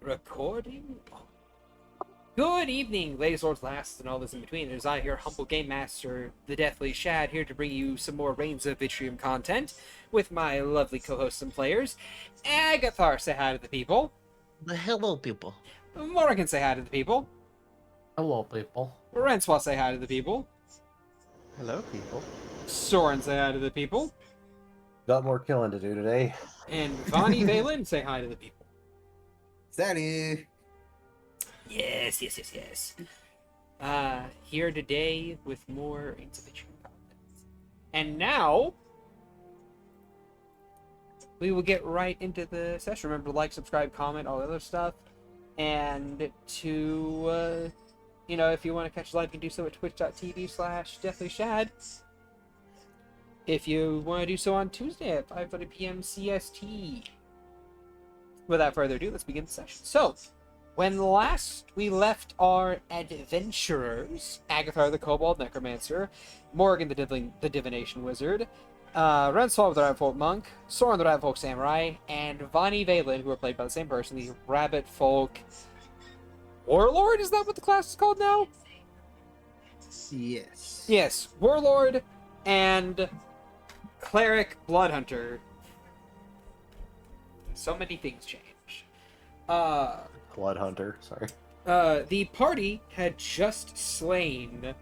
Recording? Good evening, ladies, lords, lasts, and all this in between. It is I, your humble game master, the deathly Shad, here to bring you some more Rains of Vitrium content with my lovely co-hosts and players. Agathar, say hi to the people. The hello, people. Morgan, say hi to the people. Hello, people. Renswa, say hi to the people. Hello, people. Soren, say hi to the people. Got more killing to do today. And Vani Valen, say hi to the people. Salut! Yes. Here today with more Rains of Vitrium content. And now, we will get right into the session. Remember to like, subscribe, comment, all the other stuff. And to, if you want to catch live, you can do so at twitch.tv/deathlyshad. If you want to do so on Tuesday at 5:30 p.m. CST. Without further ado, let's begin the session. So, when last we left our adventurers, Agathar the Kobold Necromancer, Morgan the Divination Wizard, Renswell the Rabbit Monk, Soren the Rabbit Samurai, and Vani Valen, who are played by the same person, the Rabbit Folk Warlord? Is that what the class is called now? Yes. Yes, Warlord and Cleric Bloodhunter. So many things change. Blood Hunter, sorry. The party had just slain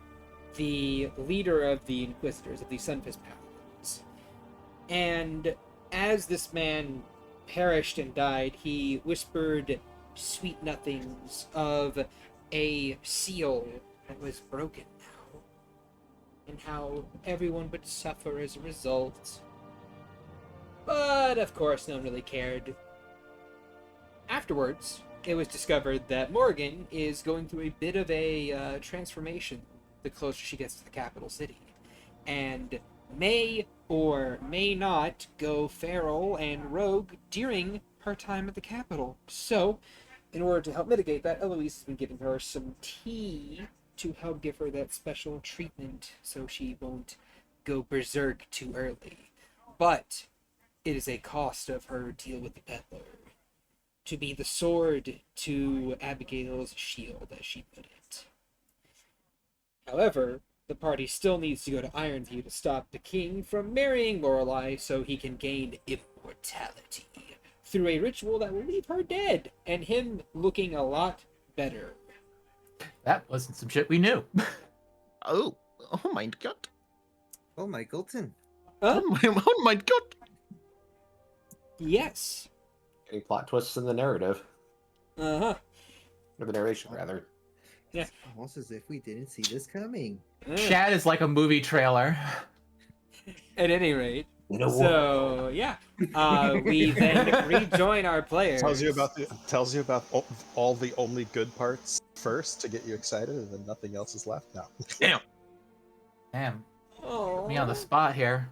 the leader of the Inquisitors, of the Sunfist Paladins. And as this man perished and died, he whispered sweet nothings of a seal that was broken now, and how everyone would suffer as a result. But, of course, no one really cared. Afterwards, it was discovered that Morgan is going through a bit of a transformation the closer she gets to the capital city, and may or may not go feral and rogue during her time at the capital. So, in order to help mitigate that, Eloise has been giving her some tea to help give her that special treatment so she won't go berserk too early. But it is a cost of her deal with the peddler. To be the sword to Abigail's shield, as she put it. However, the party still needs to go to Ironview to stop the king from marrying Lorelei so he can gain immortality through a ritual that will leave her dead and him looking a lot better. That wasn't some shit we knew. Oh my god. Oh my Gulton. Huh? Oh my god. Yes. Any plot twists in the narrative? Uh-huh. Or the narration, rather. Yeah. Almost as if we didn't see this coming. Shad is like a movie trailer. At any rate. You know So, yeah. We then rejoin our players. Tells you about all the only good parts first to get you excited, and then nothing else is left now. Damn. Oh. Me on the spot here.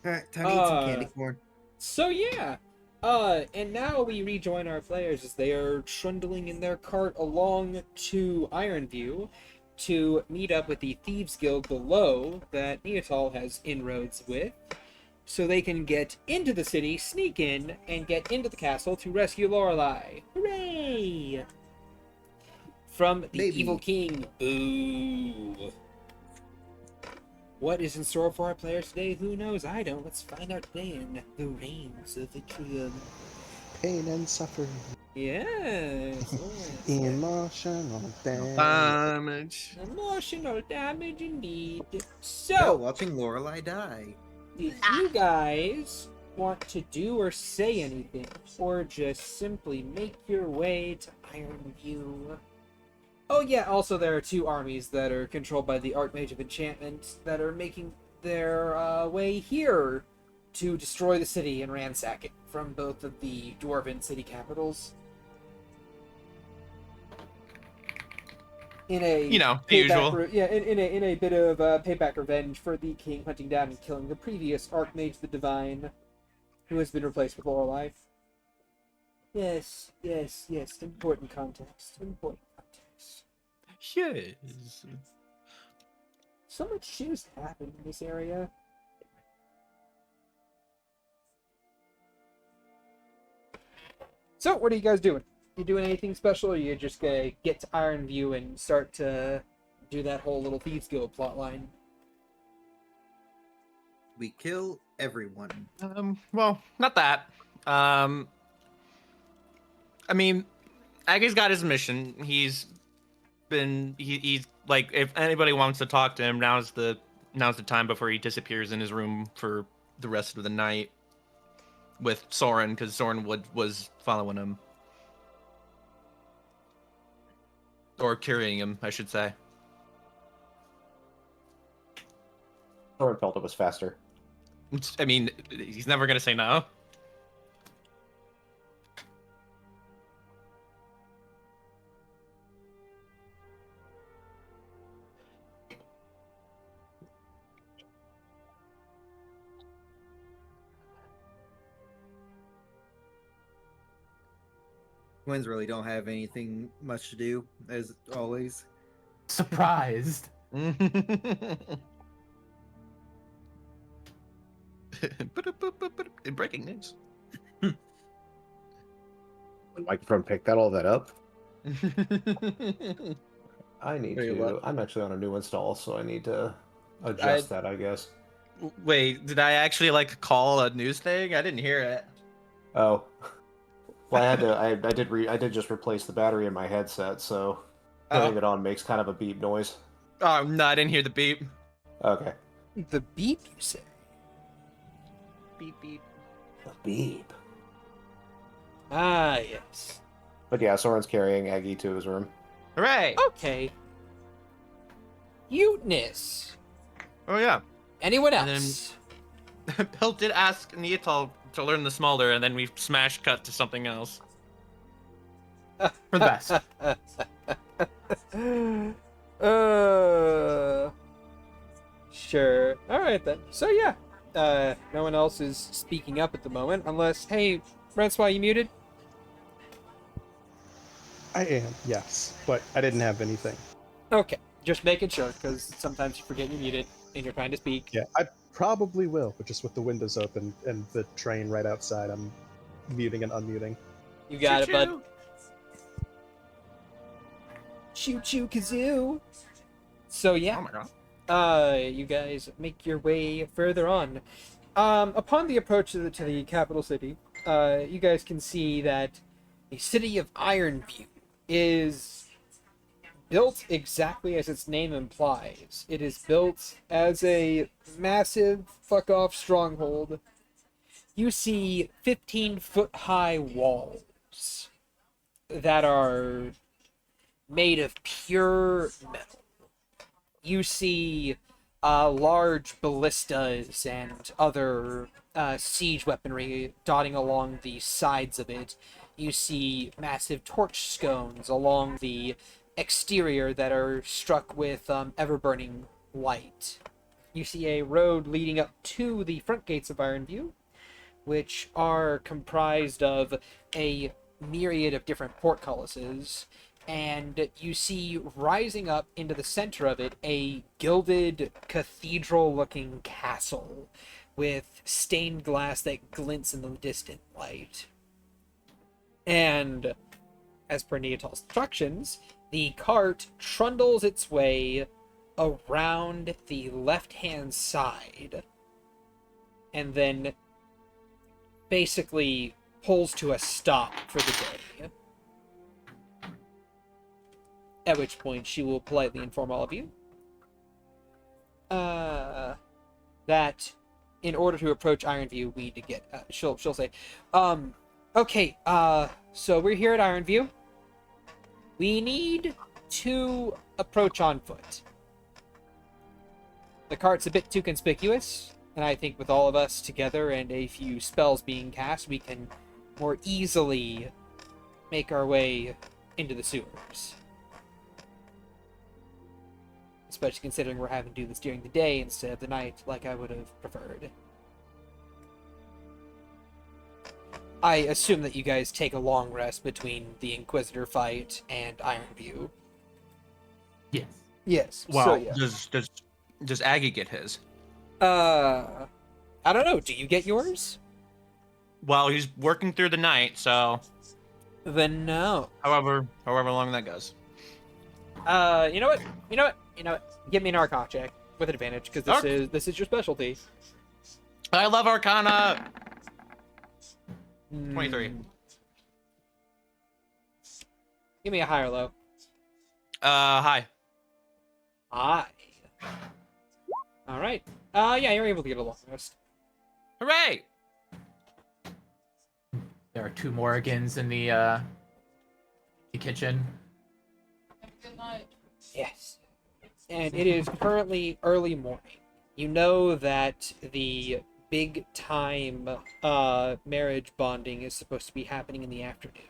Alright, time to eat some candy corn. So yeah, and now we rejoin our players as they are trundling in their cart along to Ironview to meet up with the Thieves Guild below that UNDERTALE has inroads with, so they can get into the city, sneak in, and get into the castle to rescue Lorelei. Hooray! From the Baby. evil king. Boo! What is in store for our players today? Who knows? I don't. Let's find out today in the Rains of Vitrium. Pain and suffering, Yes. emotional Damage. Emotional damage indeed. Oh, So, watching Lorelei die. if you guys want to do or say anything, or just simply make your way to Ironview. Oh yeah, also there are two armies that are controlled by the Archmage of Enchantment that are making their way here to destroy the city and ransack it from both of the dwarven city capitals. In a The usual. in a bit of payback revenge for the king hunting down and killing the previous Archmage the Divine, who has been replaced with Lorelei. Yes. Important context. Yes. So much shit has happened in this area. So, what are you guys doing? You doing anything special, or you just gonna get to Ironview and start to do that whole little Thieves Guild plotline? We kill everyone. Well, not that. I mean, Aggie's got his mission. He's like, if anybody wants to talk to him, now's the time before he disappears in his room for the rest of the night with Soren, because Soren was following him. Or carrying him, I should say. Soren felt it was faster. I mean, he's never gonna say no. Twins really don't have anything much to do, as always. Surprised. In breaking news. The microphone picked all that up. I need Wait, to. what? I'm actually on a new install, so I need to adjust that, I guess. Wait, did I actually like call a news thing? I didn't hear it. Oh. Well, I had to. I did just replace the battery in my headset, so turning it on makes kind of a beep noise. Oh no, I didn't hear the beep. Okay. The beep, you say? Beep beep. The beep. Ah, yes. But yeah, Soren's carrying Aggie to his room. Hooray! Okay. Cuteness. Oh yeah. Anyone And else? Bill did ask Neatal to learn the smolder, and then we smash cut to something else. For the best. Sure. All right then. So yeah, no one else is speaking up at the moment, unless hey, Francois, you muted? I am, yes, but I didn't have anything. Okay, just making sure, because sometimes you forget you're muted and you're trying to speak. Yeah, I probably will, but just with the windows open and the train right outside, I'm muting and unmuting. You got it, bud. Choo choo kazoo. So yeah. Oh my god. You guys make your way further on. Upon the approach to the capital city, you guys can see that the city of Ironview is built exactly as its name implies. It is built as a massive fuck-off stronghold. You see 15-foot-high walls that are made of pure metal. You see large ballistas and other siege weaponry dotting along the sides of it. You see massive torch scones along the exterior that are struck with ever-burning light. You see a road leading up to the front gates of Ironview, which are comprised of a myriad of different portcullises, and you see rising up into the center of it a gilded cathedral-looking castle with stained glass that glints in the distant light. And as per Neatal's instructions, the cart trundles its way around the left-hand side and then basically pulls to a stop for the day. At which point she will politely inform all of you that in order to approach Ironview, we need to get. She'll say, okay. So we're here at Ironview. We need to approach on foot. The cart's a bit too conspicuous, and I think with all of us together and a few spells being cast, we can more easily make our way into the sewers. Especially considering we're having to do this during the day instead of the night, like I would have preferred. I assume that you guys take a long rest between the Inquisitor fight and Ironview. Yes. Yes. Well, So, yeah. does Aggie get his? I don't know. Do you get yours? Well, he's working through the night, so Then no. However long that goes. You know what? Give me an Arcana check with advantage because this is your specialty. I love Arcana. 23. Give me a high or low. Hi. High. All right. Yeah, you're able to get a long rest. Hooray! There are 2 Morgans in the kitchen. Yes. And it is currently early morning. You know that the big time marriage bonding is supposed to be happening in the afternoon.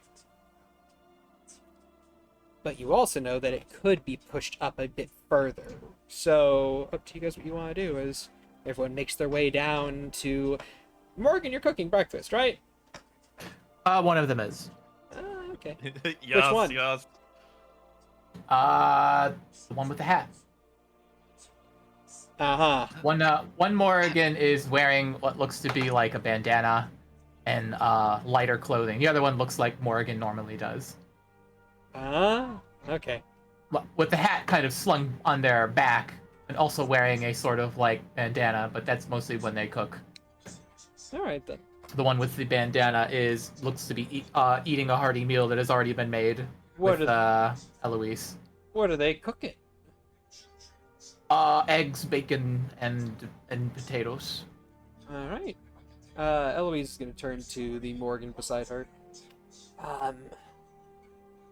But you also know that it could be pushed up a bit further. So, up to you guys what you want to do as everyone makes their way down to... Morgan, you're cooking breakfast, right? One of them is. Okay. Yes, Which one? yes. The one with the hat. Uh-huh. One Morgan is wearing what looks to be like a bandana and lighter clothing. The other one looks like Morgan normally does. Okay. With the hat kind of slung on their back and also wearing a sort of like bandana, but that's mostly when they cook. All right, then. The one with the bandana looks to be eating a hearty meal that has already been made What with Eloise. What are they cooking? Eggs, bacon, and potatoes. All right. Eloise is going to turn to the Morgan beside her.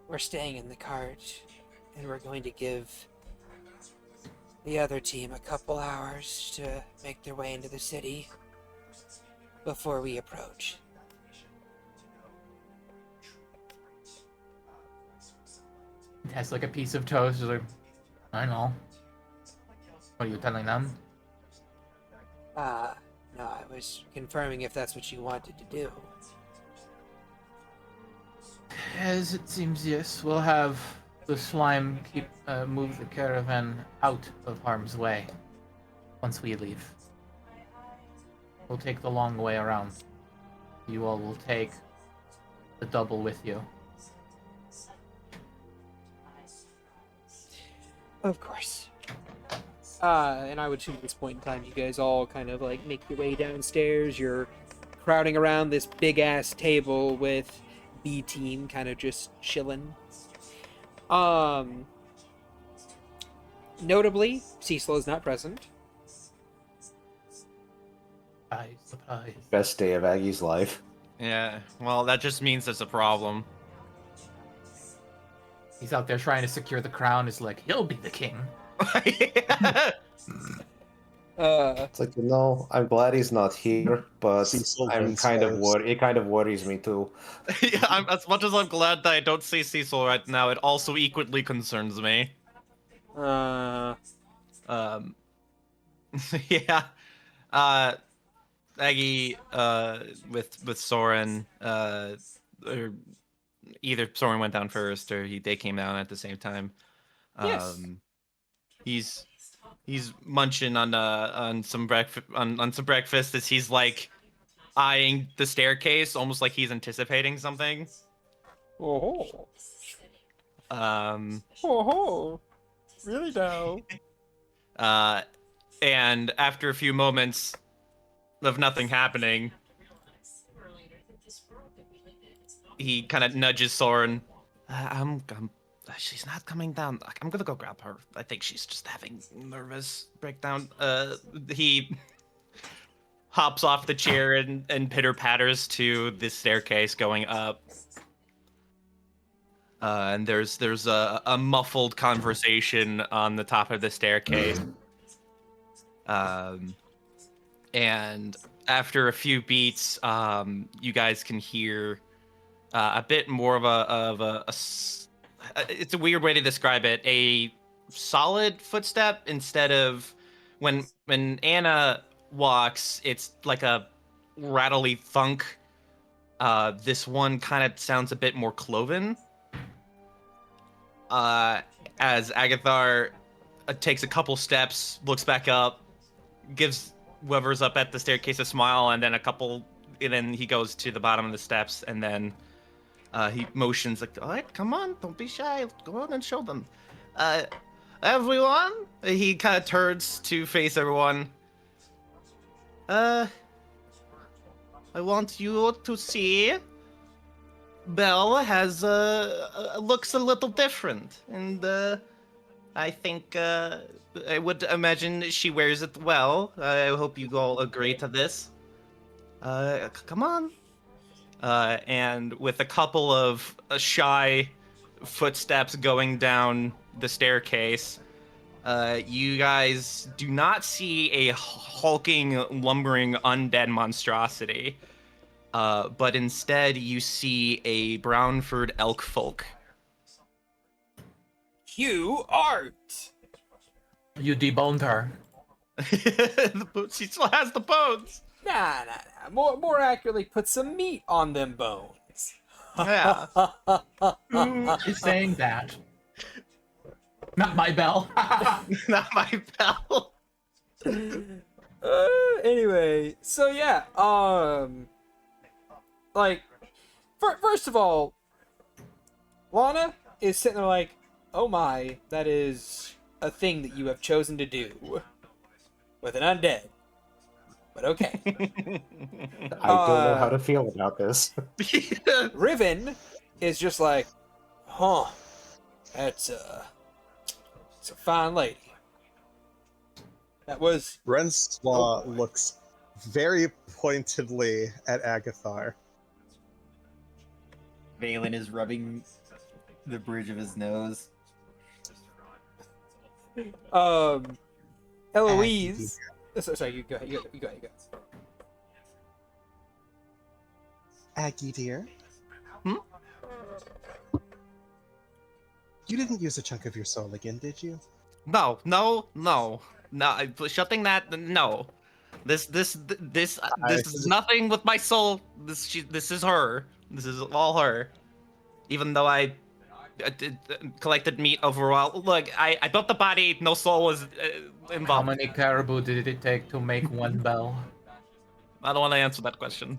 We're staying in the cart, and we're going to give the other team a couple hours to make their way into the city before we approach. It has like a piece of toast. Like, I know. What are you telling them? No, I was confirming if that's what you wanted to do. As it seems, yes. We'll have the slime move the caravan out of harm's way once we leave. We'll take the long way around. You all will take the double with you. Of course. And I would assume at this point in time, you guys all kind of like make your way downstairs. You're crowding around this big ass table with B team kind of just chilling. Notably, Cecil is not present. Surprise. Best day of Aggie's life. Yeah, well, that just means there's a problem. He's out there trying to secure the crown. He's like, he'll be the king. It's like, I'm glad he's not here, but Cecil I'm wins kind of first. worried. It kind of worries me too. Yeah, as much as I'm glad that I don't see Cecil right now, it also equally concerns me. Yeah. Aggie, with Soren, or either Soren went down first or they came down at the same time. Yes. He's munching on some breakfast as he's like eyeing the staircase, almost like he's anticipating something. Oh. Really now? And after a few moments of nothing happening, he kind of nudges Soren. She's not coming down. I'm gonna go grab her. I think she's just having a nervous breakdown. He hops off the chair and pitter patters to the staircase going up. And there's a muffled conversation on the top of the staircase. And after a few beats, you guys can hear a bit more of it's a weird way to describe it, a solid footstep instead of when Anna walks, it's like a rattly thunk. This one kind of sounds a bit more cloven. As Agathar takes a couple steps, looks back up, gives whoever's up at the staircase a smile, and then he goes to the bottom of the steps, and then He motions like, all right, come on, don't be shy. Go on and show them. Everyone? He kind of turns to face everyone. I want you to see Belle has, looks a little different. And, I think, I would imagine she wears it well. I hope you all agree to this. Come on. And with a couple of shy footsteps going down the staircase, you guys do not see a hulking, lumbering undead monstrosity, but instead you see a brown-furred elk folk. You art. You deboned her. She still has the bones. Nah. More accurately, put some meat on them bones. Yeah. Who is saying that? Not my Belle. Not my Belle. Anyway, so yeah, like, first of all, Lana is sitting there like, oh my, that is a thing that you have chosen to do with an undead. But okay. I don't know how to feel about this. Riven is just like, huh, it's a fine lady. That was... Renslaw looks very pointedly at Agathar. Valen is rubbing the bridge of his nose. Eloise... Sorry, you go ahead. You go. Aggie dear. Hmm? You didn't use a chunk of your soul again, did you? No. Shutting that. No. This is nothing with my soul. This is her. This is all her. Even though I collected meat overall. Look, I built the body. No soul was involved. How many caribou did it take to make one Belle? I don't want to answer that question.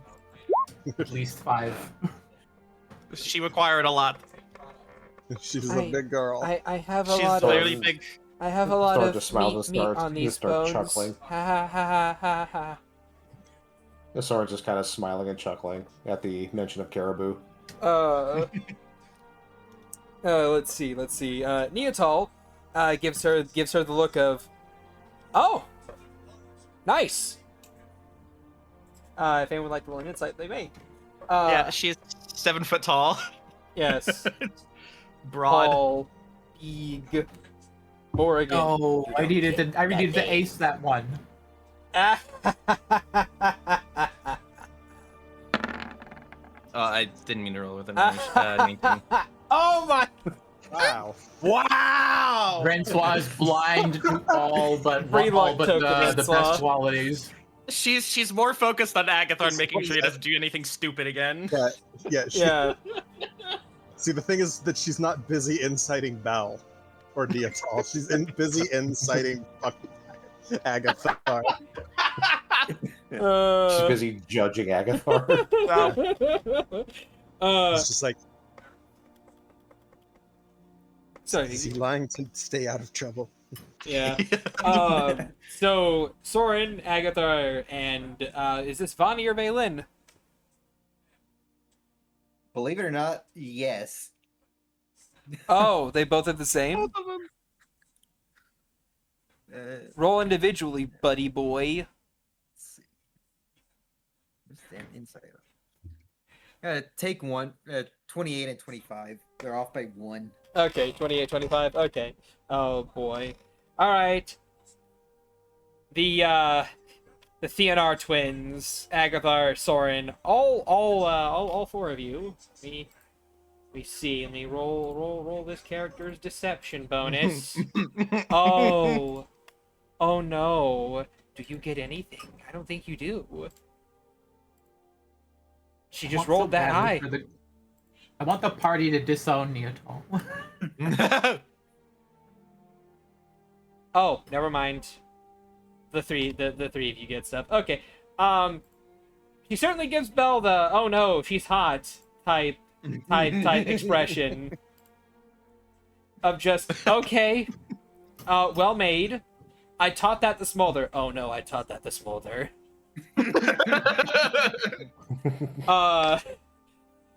At least 5. She required a lot. She's a big girl. I have a She's lot clearly of... big. I have a lot Start of to smile, meat, to meat start- on you these start bones. chuckling. Ha ha ha ha ha. The sword just kind of smiling and chuckling at the mention of caribou. Let's see. Neotal gives her the look of, oh, nice. If anyone would like to roll an insight, they may. Yeah, she's 7 foot tall. Yes. Broad. Tall, big. Morrigan. Oh, I needed to ace that one. I didn't mean to roll with an 19. Oh my! Wow. Wow! Francois is blind to all but Free luck the token, best Francois. qualities. She's more focused on Agathar and making sure he doesn't do anything stupid again. Yeah. Yeah. See, the thing is that she's not busy inciting Belle or Neotal. She's busy inciting fucking Agathar. She's busy judging Agathar. It's just like, Sorry. is he lying to stay out of trouble? Yeah. So Soren, Agathar, and is this Vani or Valen? Believe it or not, yes. Oh, they both are the same. Roll individually, buddy boy. Let's see. What's damn insight? Take one. 28 and 25. They're off by 1. Okay, 28, 25. Okay. Oh boy. All right. The Theonar twins, Agathar, Soren, all 4 of you. We see. Let me roll this character's deception bonus. Oh no. Do you get anything? I don't think you do. She just rolled that high. I want the party to disown Neotal. Oh, never mind. The three of you get stuff. Okay. She certainly gives Belle the, oh no, she's hot type type expression of just, okay, well made. I taught that to Smolder. Oh no, I taught that to Smolder.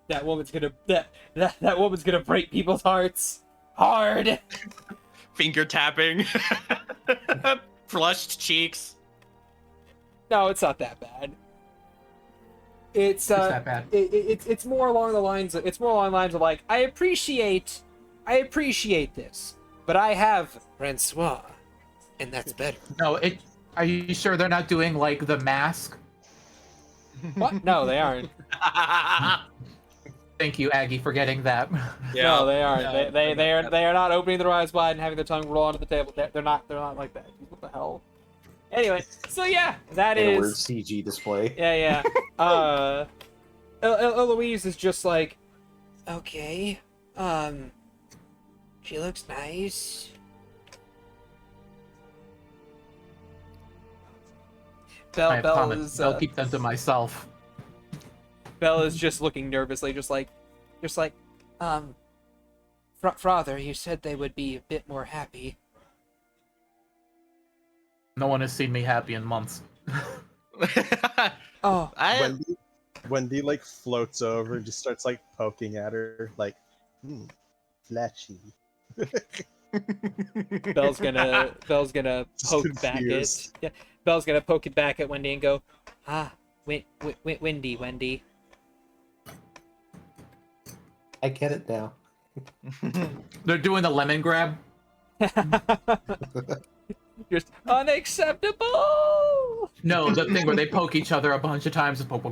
That woman's gonna that woman's gonna break people's hearts hard. Finger tapping. Flushed cheeks. No, it's not that bad. It's that bad. It's more along the lines of like, I appreciate this, but I have Francois, and that's better. No, are you sure they're not doing like the mask? What? No, they aren't. Thank you, Aggie, for getting that. No, they aren't. No. They are not opening their eyes wide and having their tongue roll onto the table. They're not like that. What the hell? Anyway, so yeah, that And a weird is. CG display. Yeah. Eloise is just like, okay, she looks nice. I Belle promise, is I'll keep them to myself. Belle is just looking nervously, just like, Father, you said they would be a bit more happy. No one has seen me happy in months. Oh, Wendy like floats over and just starts like poking at her, like, flashy. Belle's gonna Just poke back confused. at Belle's gonna poke it back at Wendy and go, Wendy. I get it now. They're doing the lemon grab. Just unacceptable. No, the thing where they poke each other a bunch of times. And poke.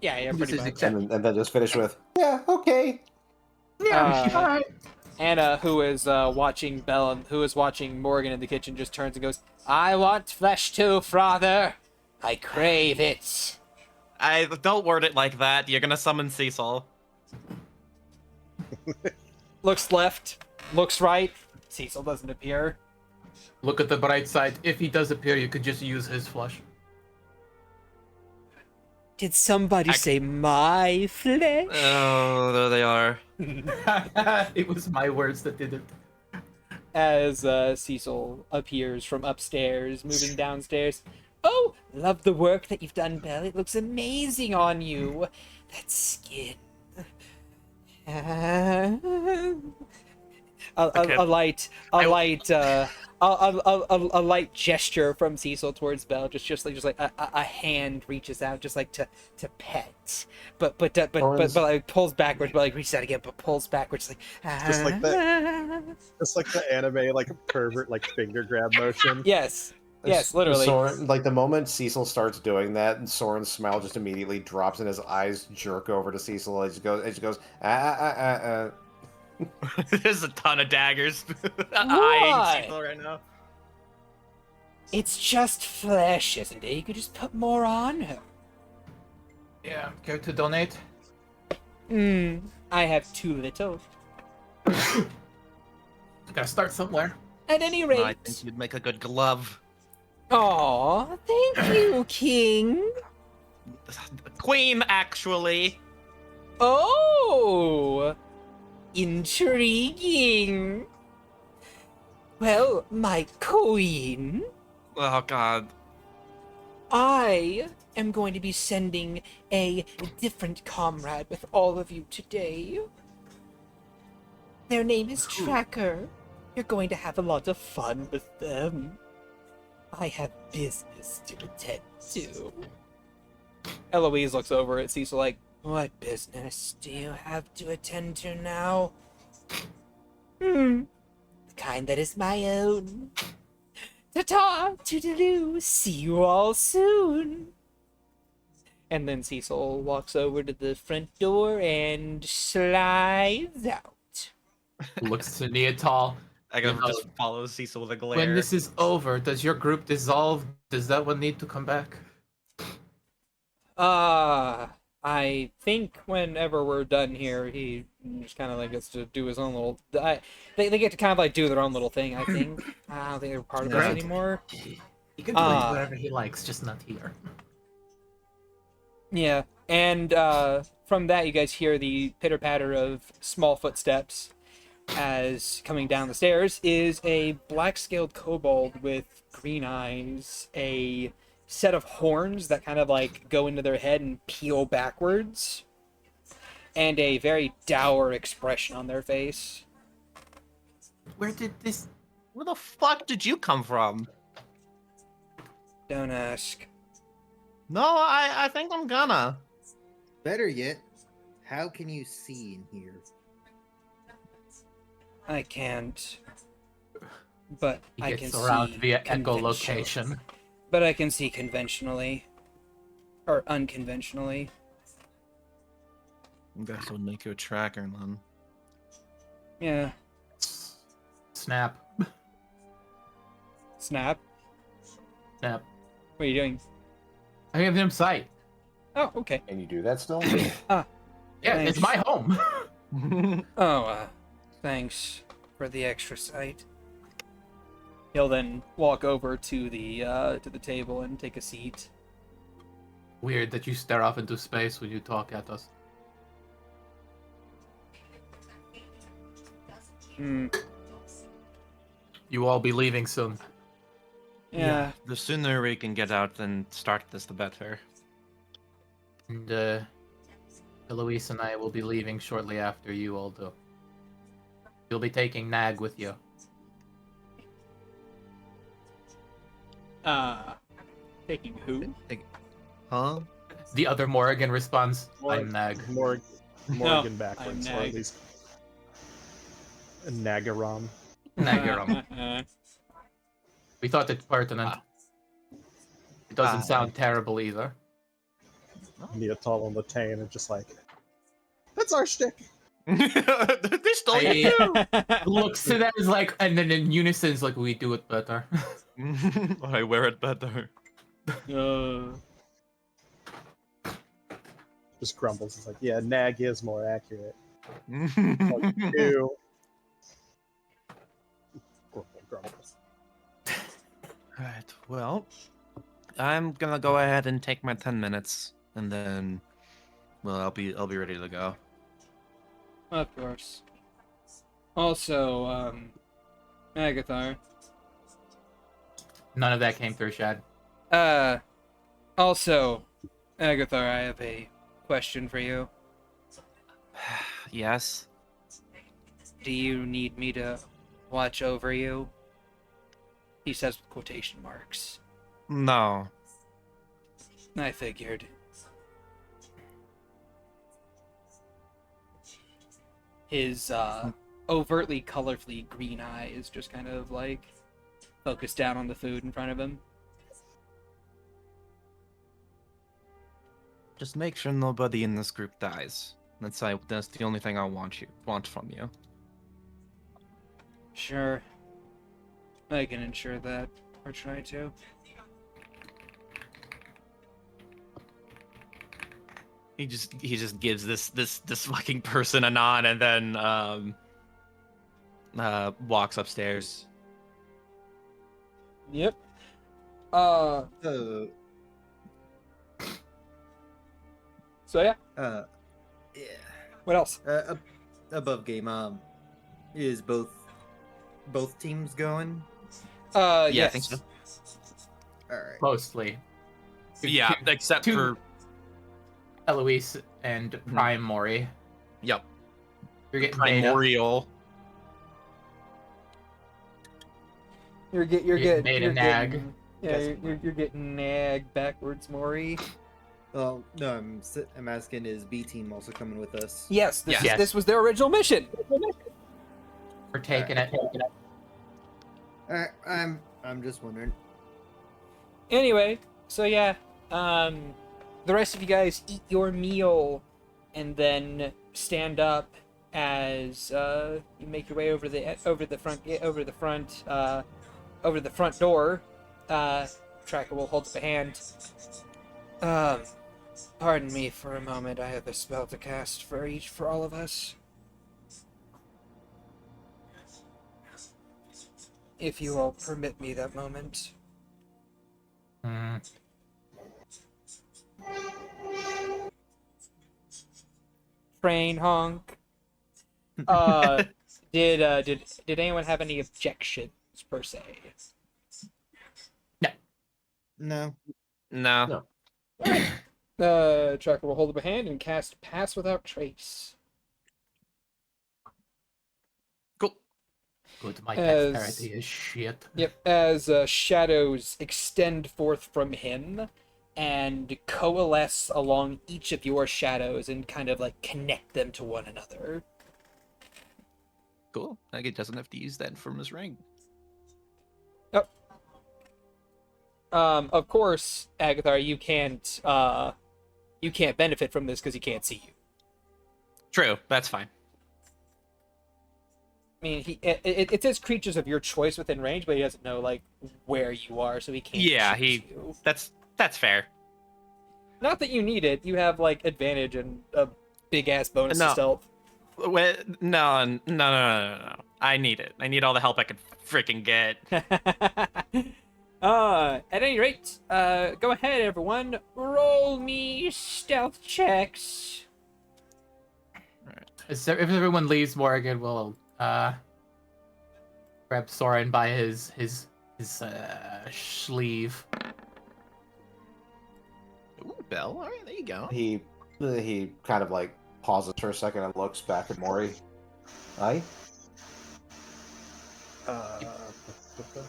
Yeah, This pretty is much. acceptable. And then just finish with, yeah, okay. Yeah, alright. Anna, who is watching Morgan in the kitchen, just turns and goes, I want flesh too, Father. I crave it. I don't word it like that. You're gonna summon Cecil. Looks left, looks right. Cecil doesn't appear. Look at the bright side. If he does appear, you could just use his flesh. Did somebody say my flesh? Oh, there they are. It was my words that did it. As Cecil appears from upstairs, moving downstairs. Oh, love the work that you've done, Belle. It looks amazing on you. That skin. A light gesture from Cecil towards Belle, just like a hand reaches out, just like to pet, but like pulls backwards, but like reaches out again, but pulls backwards, like Just like that. Just like the anime, like pervert, like finger grab motion. Yes, literally. Soren, like the moment Cecil starts doing that, and Soren's smile just immediately drops, and his eyes jerk over to Cecil. It just goes. There's a ton of daggers Why? eyeing Cecil right now. It's just flesh, isn't it? You could just put more on her. Yeah, care to donate? I have too little. Gotta start somewhere. At any I rate. think you'd make a good glove. Aw, thank you, King. Queen, actually. Oh, intriguing. Well, my queen, Oh God. I am going to be sending a different comrade with all of you today. Their name is Tracker. You're going to have a lot of fun with them. I have business to attend to. Eloise looks over at Cecil like, what business do you have to attend to now? The kind that is my own. Ta-ta, toodaloo, see you all soon. And then Cecil walks over to the front door and slides out. Looks to Neatal. I can just follow Cecil with a glare. When this is over, does your group dissolve? Does that one need to come back? I think whenever we're done here, he just kind of like gets to do his own little. They get to kind of like do their own little thing. I think. I don't think they're part of this Right. anymore. He can do whatever he likes, just not here. Yeah, and from that, you guys hear the pitter-patter of small footsteps as coming down the stairs is a black-scaled kobold with green eyes, a set of horns that kind of like go into their head and peel backwards, and a very dour expression on their face. Where did this? Where the fuck did you come from? Don't ask. No, I think I'm gonna. Better yet, how can you see in here? I can't. But He I gets can around see via conventional- echolocation. But I can see conventionally. Or unconventionally. Guess I'll make you a tracker, then. Yeah. Snap. Snap. Snap. What are you doing? I have him sight. Oh, okay. And you do that still? Yeah, Thanks. it's my home. Oh, thanks for the extra sight. He'll then walk over to the table and take a seat. Weird that you stare off into space when you talk at us. Hmm. You all be leaving soon. Yeah. The sooner we can get out and start this, the better. And Eloise and I will be leaving shortly after you all do. You'll be taking Nag with you. Taking who? Huh? The other Morrigan responds, Morg- I'm Nag. Morgan I'm backwards, or Nag. at least Nagaram. Nagarum. We thought it's pertinent. It doesn't sound terrible either. Neatal and Latane are just like, that's our shtick. They stole I- you. Looks to them is like, and then in unison is like, we do it better. I wear it better. Just grumbles. It's like, yeah, Nag is more accurate. Like, Alright, ew. Grumbles. well, I'm gonna go ahead and take my 10 minutes, and then, well, I'll be ready to go. Of course. Also, Agathar. None of that came through, Shad. Also, Agathar, I have a question for you. Yes. Do you need me to watch over you? He says with quotation marks. No. I figured. His overtly colorfully green eyes just kind of like focus down on the food in front of him. Just make sure nobody in this group dies. That's the only thing I want from you. Sure. I can ensure that. Or try to. He just gives this fucking person a nod and then walks upstairs. Yep. So, So yeah. yeah. What else? Above game, is both teams going? Yeah, Yes. I think so. All right. Mostly. Yeah, except two- for Eloise and Prime Mori. yep, You're getting beta. primordial. You're Getting getting beta nag. getting- yeah, you're getting nag backwards, Maury. Well, no, I'm asking, is B team also coming with us? Yes, Yes. this was their original mission. We're taking it. I'm just wondering. Anyway, so yeah, the rest of you guys eat your meal and then stand up as you make your way over the front door. Tracker will hold up a hand. Pardon me for a moment. I have a spell to cast for all of us. If you all permit me that moment. train honk. Did anyone have any objections per se? No. No. Tracker will hold up a hand and cast Pass Without Trace. Cool. Good, my As- dexterity is shit. Yep, as shadows extend forth from him and coalesce along each of your shadows and kind of like connect them to one another. Cool. Like it doesn't have to use that from his ring. Of course, Agathar, you can't benefit from this because he can't see you. True. That's fine. I mean, it says creatures of your choice within range, but he doesn't know like where you are, so he can't. Yeah, shoot you. That's fair. Not that you need it. You have like advantage and a big ass bonus to stealth. No. I need it. I need all the help I can freaking get. At any rate, go ahead, everyone. Roll me stealth checks. If everyone leaves, Morgan will grab Soren by his sleeve. Ooh, Bell. All right, there you go. He kind of like pauses for a second and looks back at Mori. Aye?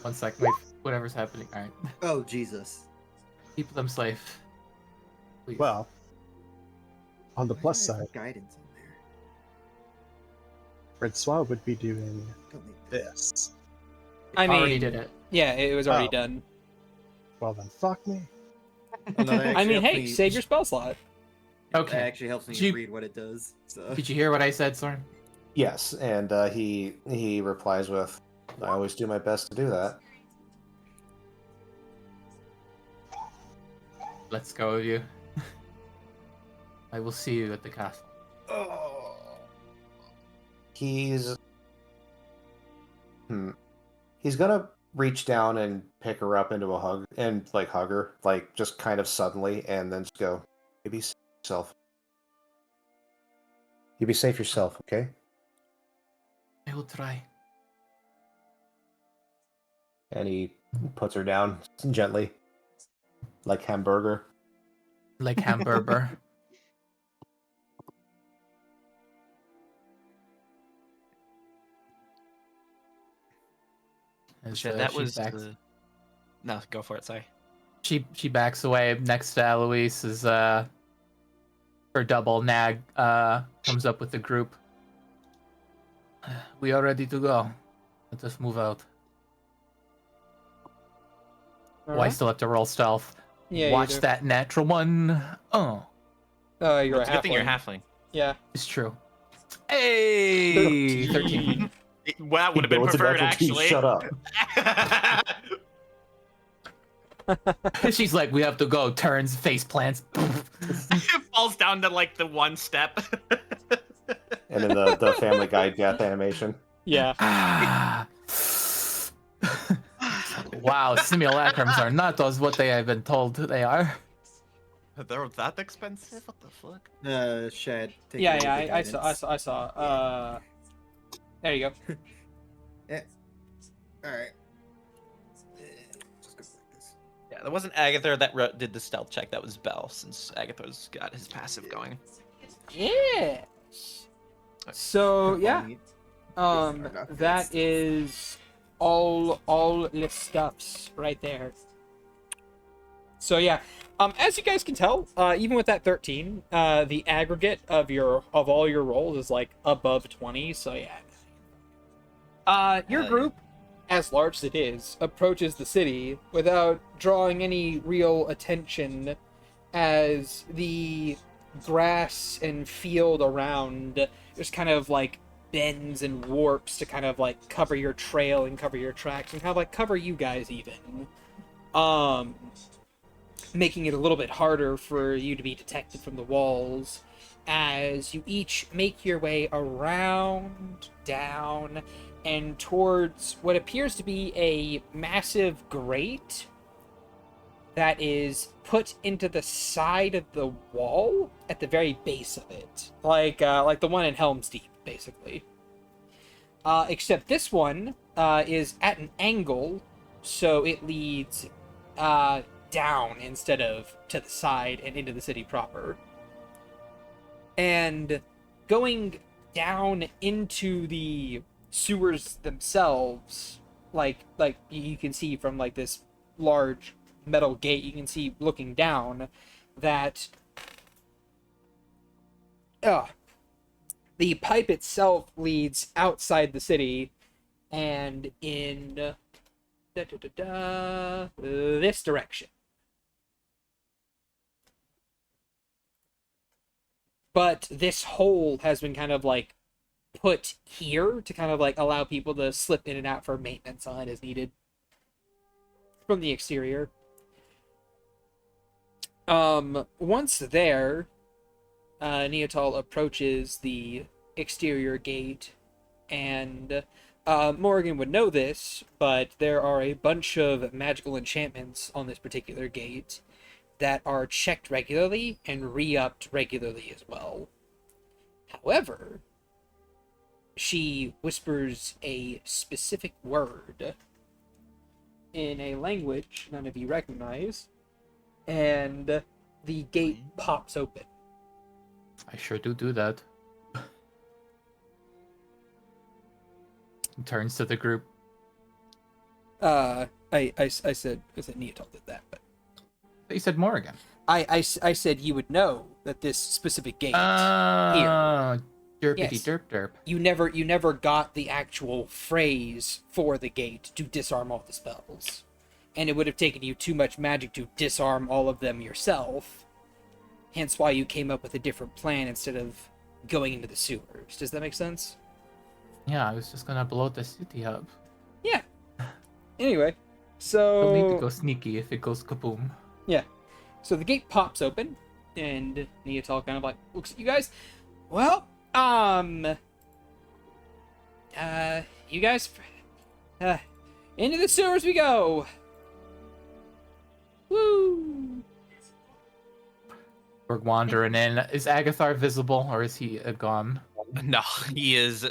One sec, wait, whatever's happening. All right, Oh, Jesus. keep them safe. Please. Well, on the plus Why is side, guidance in there. Francois would be doing Don't make this. I mean, already did it. Yeah, it was already Oh. done. Well then, fuck me. Oh, no, that I actually mean, helps hey, me- save your spell slot. That Okay. actually helps me Did you- read what it does. So. Did you hear what I said, Soren? Yes, and he replies with, "I always do my best to do that." Let's go with you. I will see you at the castle. Oh. He's gonna reach down and pick her up into a hug and like hug her, like just kind of suddenly, and then just go, "You be safe yourself. You be safe yourself, okay?" I will try. And he puts her down gently, like hamburger. Like hamburger. As, Shit, that was No, go for it. Sorry. She backs away next to Eloise as her double Nag comes up with the group. We are ready to go. Let us move out. Oh, I still have to roll stealth. Yeah, you Watch do. that natural one. Oh, You're It's a a good thing you're halfling. halfling. Yeah. it's true. Hey, 13. Well, that would have been It's a preferred, natural two, actually. Shut up. She's like, we have to go. Turns, face plants. It falls down to like the one step. And then the Family Guy death animation. Yeah. Ah. Wow, simulacrums are not as what they have been told they are. They're that expensive? What the fuck? Shad. Take Yeah, away yeah. the I guidance. saw. There you go. Yeah. All right. Just go like this. Yeah, that wasn't Agatha that did the stealth check. That was Bell, since Agatha's got his passive going. Yeah. So yeah. I got That this. is all the stuffs right there. So yeah, as you guys can tell, even with that 13, the aggregate of all your rolls is like above 20. So yeah, your Yeah. group, as large as it is, approaches the city without drawing any real attention, as the grass and field around just kind of like bends and warps to kind of like cover your trail and cover your tracks and kind of like cover you guys even, making it a little bit harder for you to be detected from the walls as you each make your way around, down, and towards what appears to be a massive grate that is put into the side of the wall at the very base of it, like the one in Helm's Deep, basically. Except this one is at an angle, so it leads down instead of to the side and into the city proper. And going down into the sewers themselves, like you can see from like this large metal gate, you can see looking down that the pipe itself leads outside the city and in this direction. But this hole has been kind of like put here to kind of like allow people to slip in and out for maintenance on it as needed from the exterior. Once there, Neotal approaches the exterior gate, and Morgan would know this, but there are a bunch of magical enchantments on this particular gate that are checked regularly and re-upped regularly as well. However, she whispers a specific word in a language none of you recognize, and the gate pops open. I sure do that. Turns to the group. I said Neotal did that, but You said Morgan. I said you would know that this specific gate here. Derpity Yes. derp. You never got the actual phrase for the gate to disarm all the spells. And it would have taken you too much magic to disarm all of them yourself. Hence why you came up with a different plan instead of going into the sewers. Does that make sense? Yeah, I was just gonna blow the city up. Yeah. Anyway, Don't need to so go sneaky if it goes kaboom. yeah. So the gate pops open, and Neotal kind of like looks at you guys. Well, you guys, into the sewers we go. Woo! We're wandering in. Is Agathar visible or is he gone? No, he is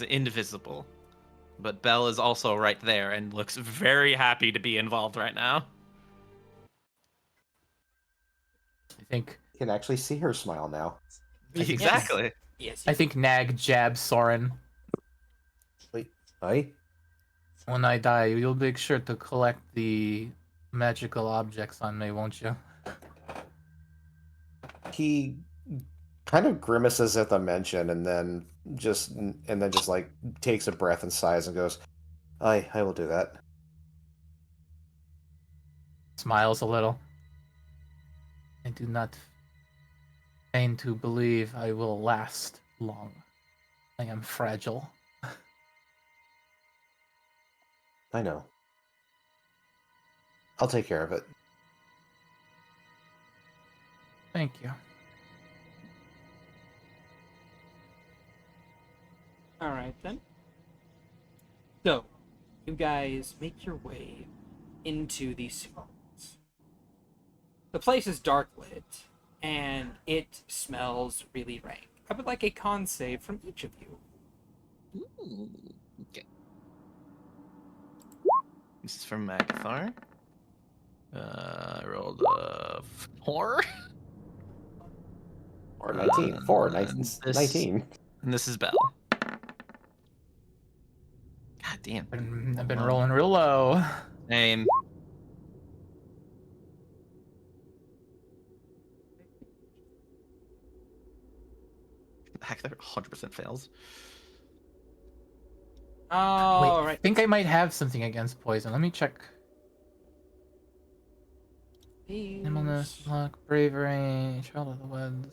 invisible. But Belle is also right there and looks very happy to be involved right now. I think You can actually see her smile now. Exactly. Yes. I think Nag jabs Soren. Wait, I? When I die, you'll make sure to collect the magical objects on me, won't you? He kind of grimaces at the mention and then just like takes a breath and sighs and goes, I will do that. Smiles a little. I do not feign to believe I will last long. I am fragile. I know. I'll take care of it. Thank you. Alright then. So, you guys make your way into the sewers. The place is dark lit, and it smells really rank. I would like a con save from each of you. Ooh, okay. This is from Magathar. I rolled a 4. Or 19. 4, 19. This- 19. And this is Belle. God damn. I've been rolling real low. Same. Heck, that 100% fails. Wait, Alright. I think I might have something against poison. Let me check. Nimbleness, luck, bravery, child of the woods.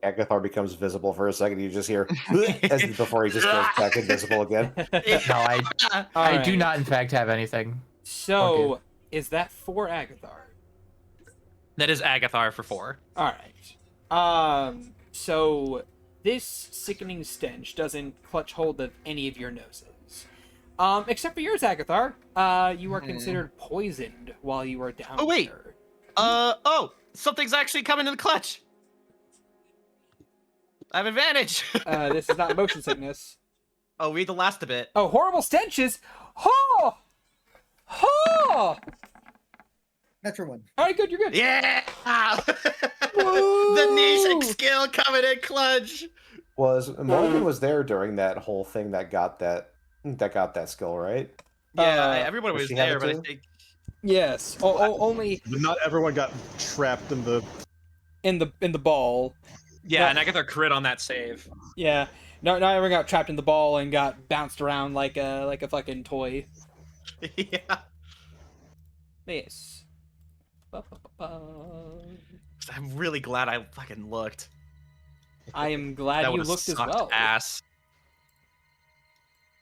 Agathar becomes visible for a second. You just hear before he just goes back invisible again. No, I do Alright. not, in fact, have anything. So, Okay. is that for Agathar? That is Agathar for 4. Alright. So this sickening stench doesn't clutch hold of any of your noses. Except for yours, Agathar. You are considered poisoned while you are down Oh, wait. there. Oh, something's actually coming to the clutch. I have advantage. This is not motion sickness. Oh, read the last of it. Oh, horrible stenches! Oh! Oh! Natural one. All right, good, you're good. Yeah! The niche skill coming in clutch. Morgan was there during that whole thing that got that skill, right? Yeah, everyone does was she have there, it but I too? think Yes. Only But not everyone got trapped in the. in the ball. yeah, and I got their crit on that save. Yeah. No, not everyone got trapped in the ball and got bounced around like a fucking toy. Yeah. Yes. Ba-ba-ba-ba. I'm really glad I fucking looked. I am glad That you would have looked as sucked well. ass.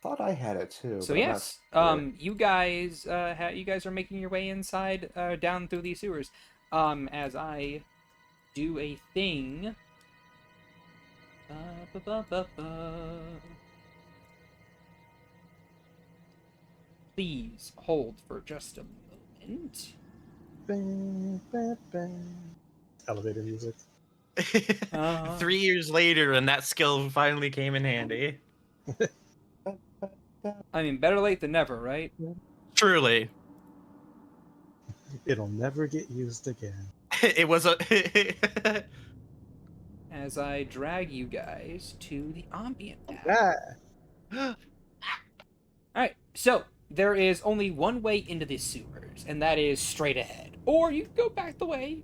Thought I had it too. So but I'm not yes, sure. you guys, you guys are making your way inside, down through these sewers. As I do a thing. Ba-ba-ba-ba. Please hold for just a moment. Elevator music. 3 years later, and that skill finally came in handy. I mean, better late than never, right? Truly. It'll never get used again. It was a. As I drag you guys to the ambient path. Yeah. Alright, so there is only one way into these sewers, and that is straight ahead. Or you can go back the way,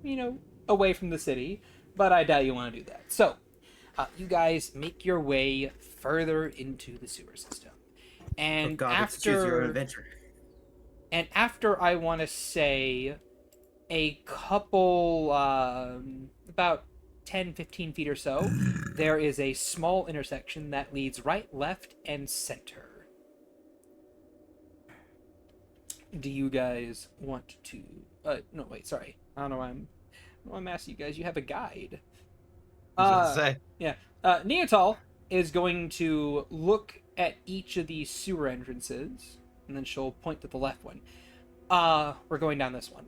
away from the city, but I doubt you want to do that. So, you guys make your way further into the sewer system. And Oh God, it's choose your own adventure. And after, I want to say, a couple, about 10, 15 feet or so, there is a small intersection that leads right, left, and center. Do you guys want to... no, wait, sorry. I don't know why I'm asking you guys. You have a guide. Yeah. Neotal is going to look at each of these sewer entrances, and then she'll point to the left one. We're going down this one.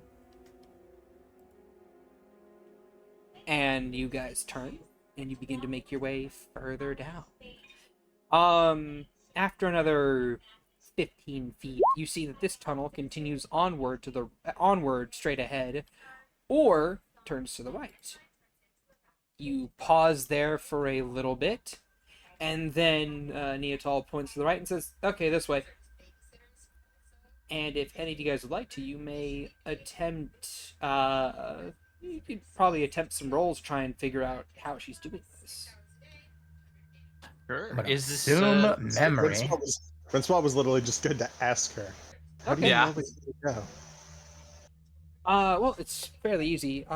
And you guys turn, and you begin to make your way further down. After another 15 feet, you see that this tunnel continues onward straight ahead, or turns to the right. You pause there for a little bit, and then Neotal points to the right and says, "Okay, this way." And if any of you guys would like to, you may attempt. You could probably attempt some rolls, to try and figure out how she's doing this. Sure. I'm gonna Is this assume memory. Francois was literally just good to ask her. How do you Okay. know where to go? Well, it's fairly easy.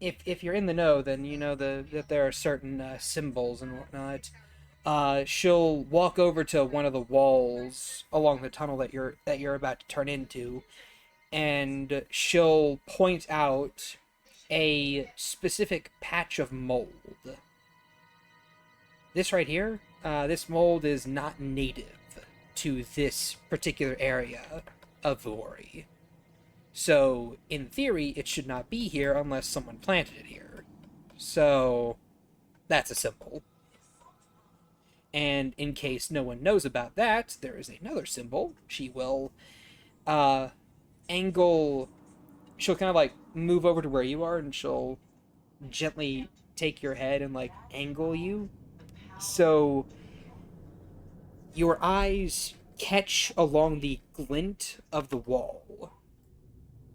If you're in the know, then you know that there are certain symbols and whatnot. She'll walk over to one of the walls along the tunnel that you're about to turn into, and she'll point out a specific patch of mold. This right here, this mold is not native to this particular area of Vori. So, in theory, it should not be here unless someone planted it here. So, that's a symbol. And in case no one knows about that, there is another symbol. She will angle... She'll kind of, like, move over to where you are, and she'll gently take your head and, like, angle you. So, your eyes catch along the glint of the wall.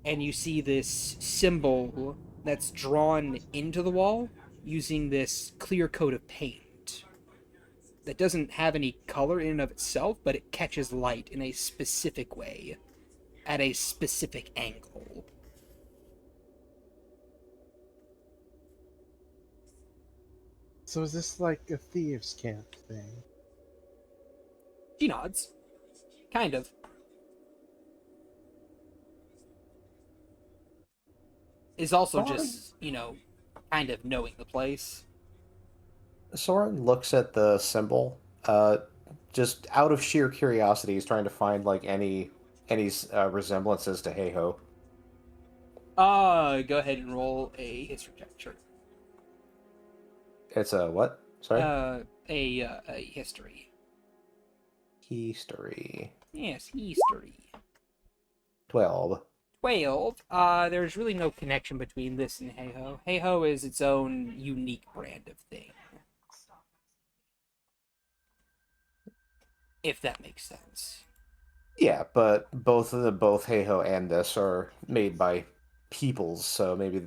And you see this symbol that's drawn into the wall using this clear coat of paint that doesn't have any color in and of itself, but it catches light in a specific way at a specific angle. So is this like a thieves' camp thing? She nods. Kind of. Is also just, kind of knowing the place. Soren looks at the symbol. just out of sheer curiosity, he's trying to find like any resemblances to Hey Ho. Go ahead and roll a history check. Sure. It's a what? Sorry. A history. History. Yes, history. 12. 12. There's really no connection between this and Hey Ho. Hey Ho is its own unique brand of thing. If that makes sense. Yeah, but both Hey Ho and this are made by peoples, so maybe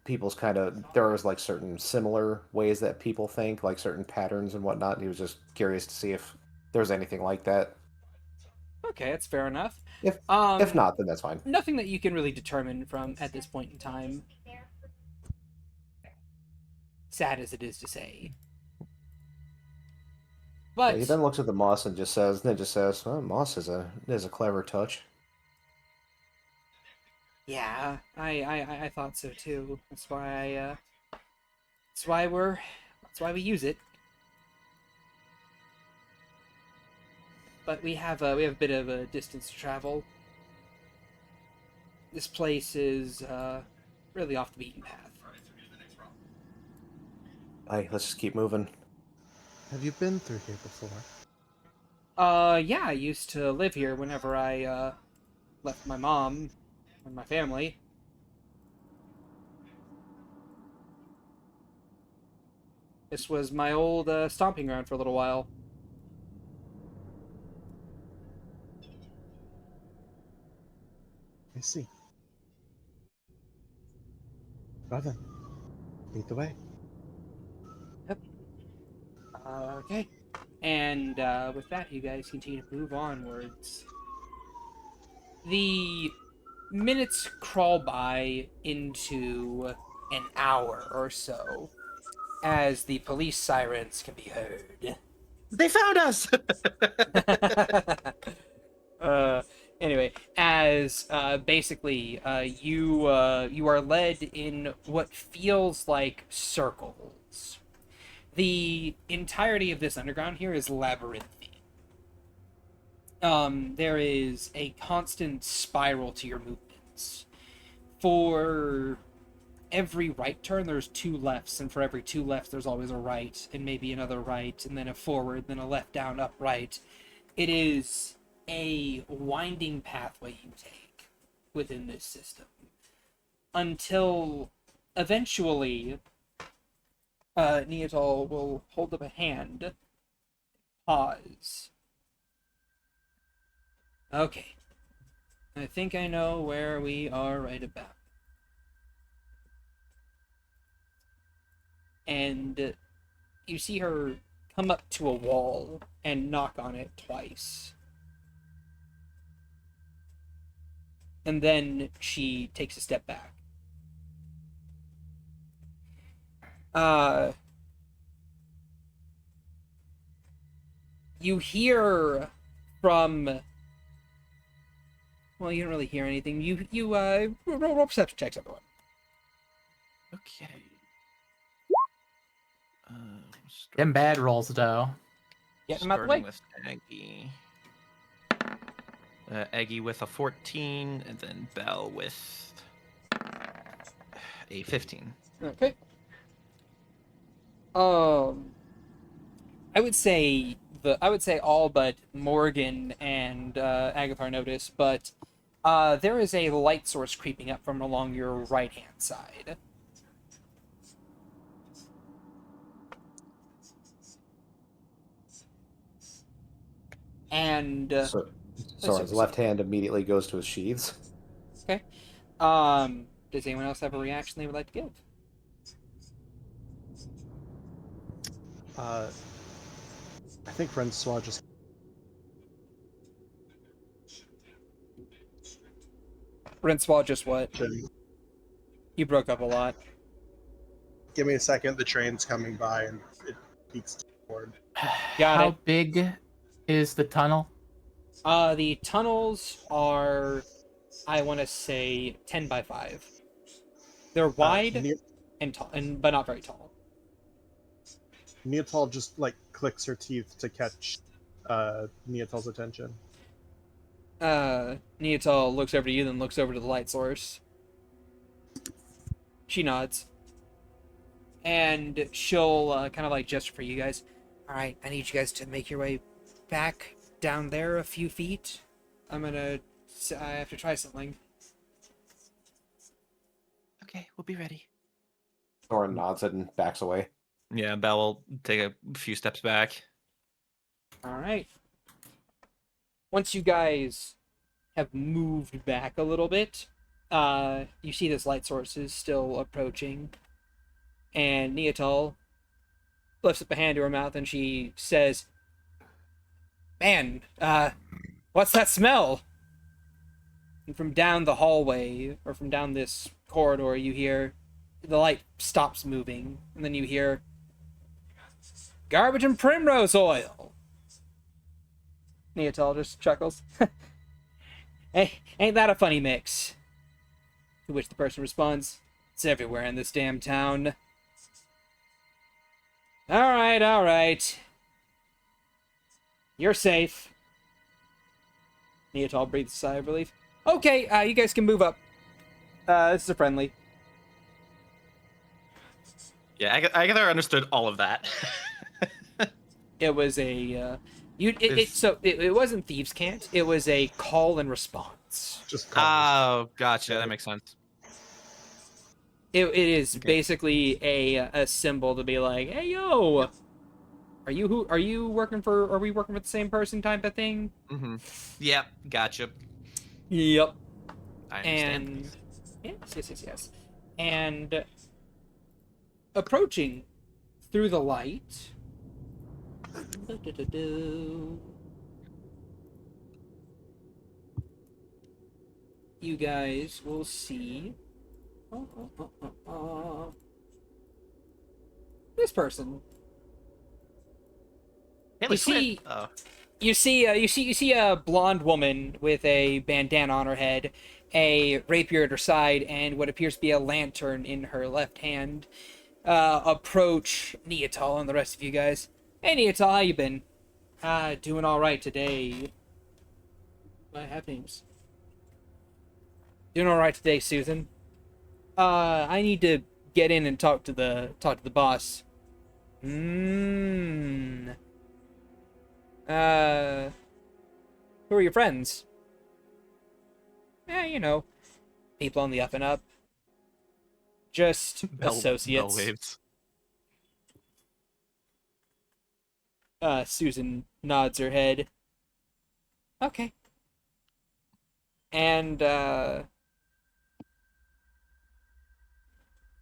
people's kind of there is like certain similar ways that people think, like certain patterns and whatnot. And he was just curious to see if there was anything like that. Okay, that's fair enough. If not, then that's fine. Nothing that you can really determine from at this point in time. Sad as it is to say. But Yeah, he then looks at the moss and just says, "Well, moss is a clever touch." yeah, I thought so too. That's why we use it. But we have a bit of a distance to travel. This place is really off the beaten path. Hey, let's just keep moving. Have you been through here before? Yeah, I used to live here whenever I left my mom and my family. This was my old stomping ground for a little while. I see. Well then, lead the way. Okay. And with that, you guys continue to move onwards. The minutes crawl by into an hour or so as the police sirens can be heard. They found us. Anyway, as basically you are led in what feels like circles. The entirety of this underground here is labyrinthine. There is a constant spiral to your movements. For every right turn, there's two lefts, and for every two lefts, there's always a right, and maybe another right, and then a forward, then a left, down, up, right. It is a winding pathway you take within this system. Until eventually Neatal will hold up a hand. Pause. Okay. I think I know where we are right about. And you see her come up to a wall and knock on it twice. And then she takes a step back. You hear from... Well, you don't really hear anything. Roll perception checks, everyone. Okay. Them bad rolls, though. Get them out the way. Starting with Aggie. Aggie with a 14, and then Belle with a 15. Okay. I would say all but Morgan and Agathar notice, but there is a light source creeping up from along your right-hand side. And So his left hand immediately goes to his sheaths. okay. Does anyone else have a reaction they would like to give? I think Francois just... Francois just what? You broke up a lot. Give me a second, the train's coming by and it peaks forward. Got How it. big is the tunnel? The tunnels are, I want to say, 10 by 5. They're wide and tall, but not very tall. Neotal just like clicks her teeth to catch Neotel's attention. Neotel looks over to you, then looks over to the light source. She nods. And she'll kind of like gesture for you guys. Alright, I need you guys to make your way back down there a few feet. I have to try something. Okay, we'll be ready. Thorin nods and backs away. Yeah, Belle will take a few steps back. Alright. Once you guys have moved back a little bit, you see this light source is still approaching. And Neotal lifts up a hand to her mouth and she says, Man, what's that smell? And from down the hallway, or from down this corridor, you hear the light stops moving. And then you hear, Garbage and primrose oil. Neotal just chuckles. Hey, ain't that a funny mix? To which the person responds, It's everywhere in this damn town. Alright. You're safe. Neotal breathes a sigh of relief. Okay, you guys can move up. This is a friendly. Yeah, Agatha understood all of that. It was a, it wasn't Thieves' Cant, it was a call and response. Just Oh, gotcha. That makes sense. It is basically a symbol to be like, hey yo, are we working for the same person type of thing? Mm-hmm. Yep, gotcha. Yep. I understand. And yes. And approaching through the light. You guys will see this person. Haley see- Quinn. Oh. You see a blonde woman with a bandana on her head, a rapier at her side, and what appears to be a lantern in her left hand. Approach Neotal and the rest of you guys. Hey Neotal, how you been? Doing all right today. I have names. Doing all right today, Susan. I need to get in and talk to the boss. Who are your friends? You know, people on the up and up. Just associates. Bell waves. Susan nods her head. Okay. And,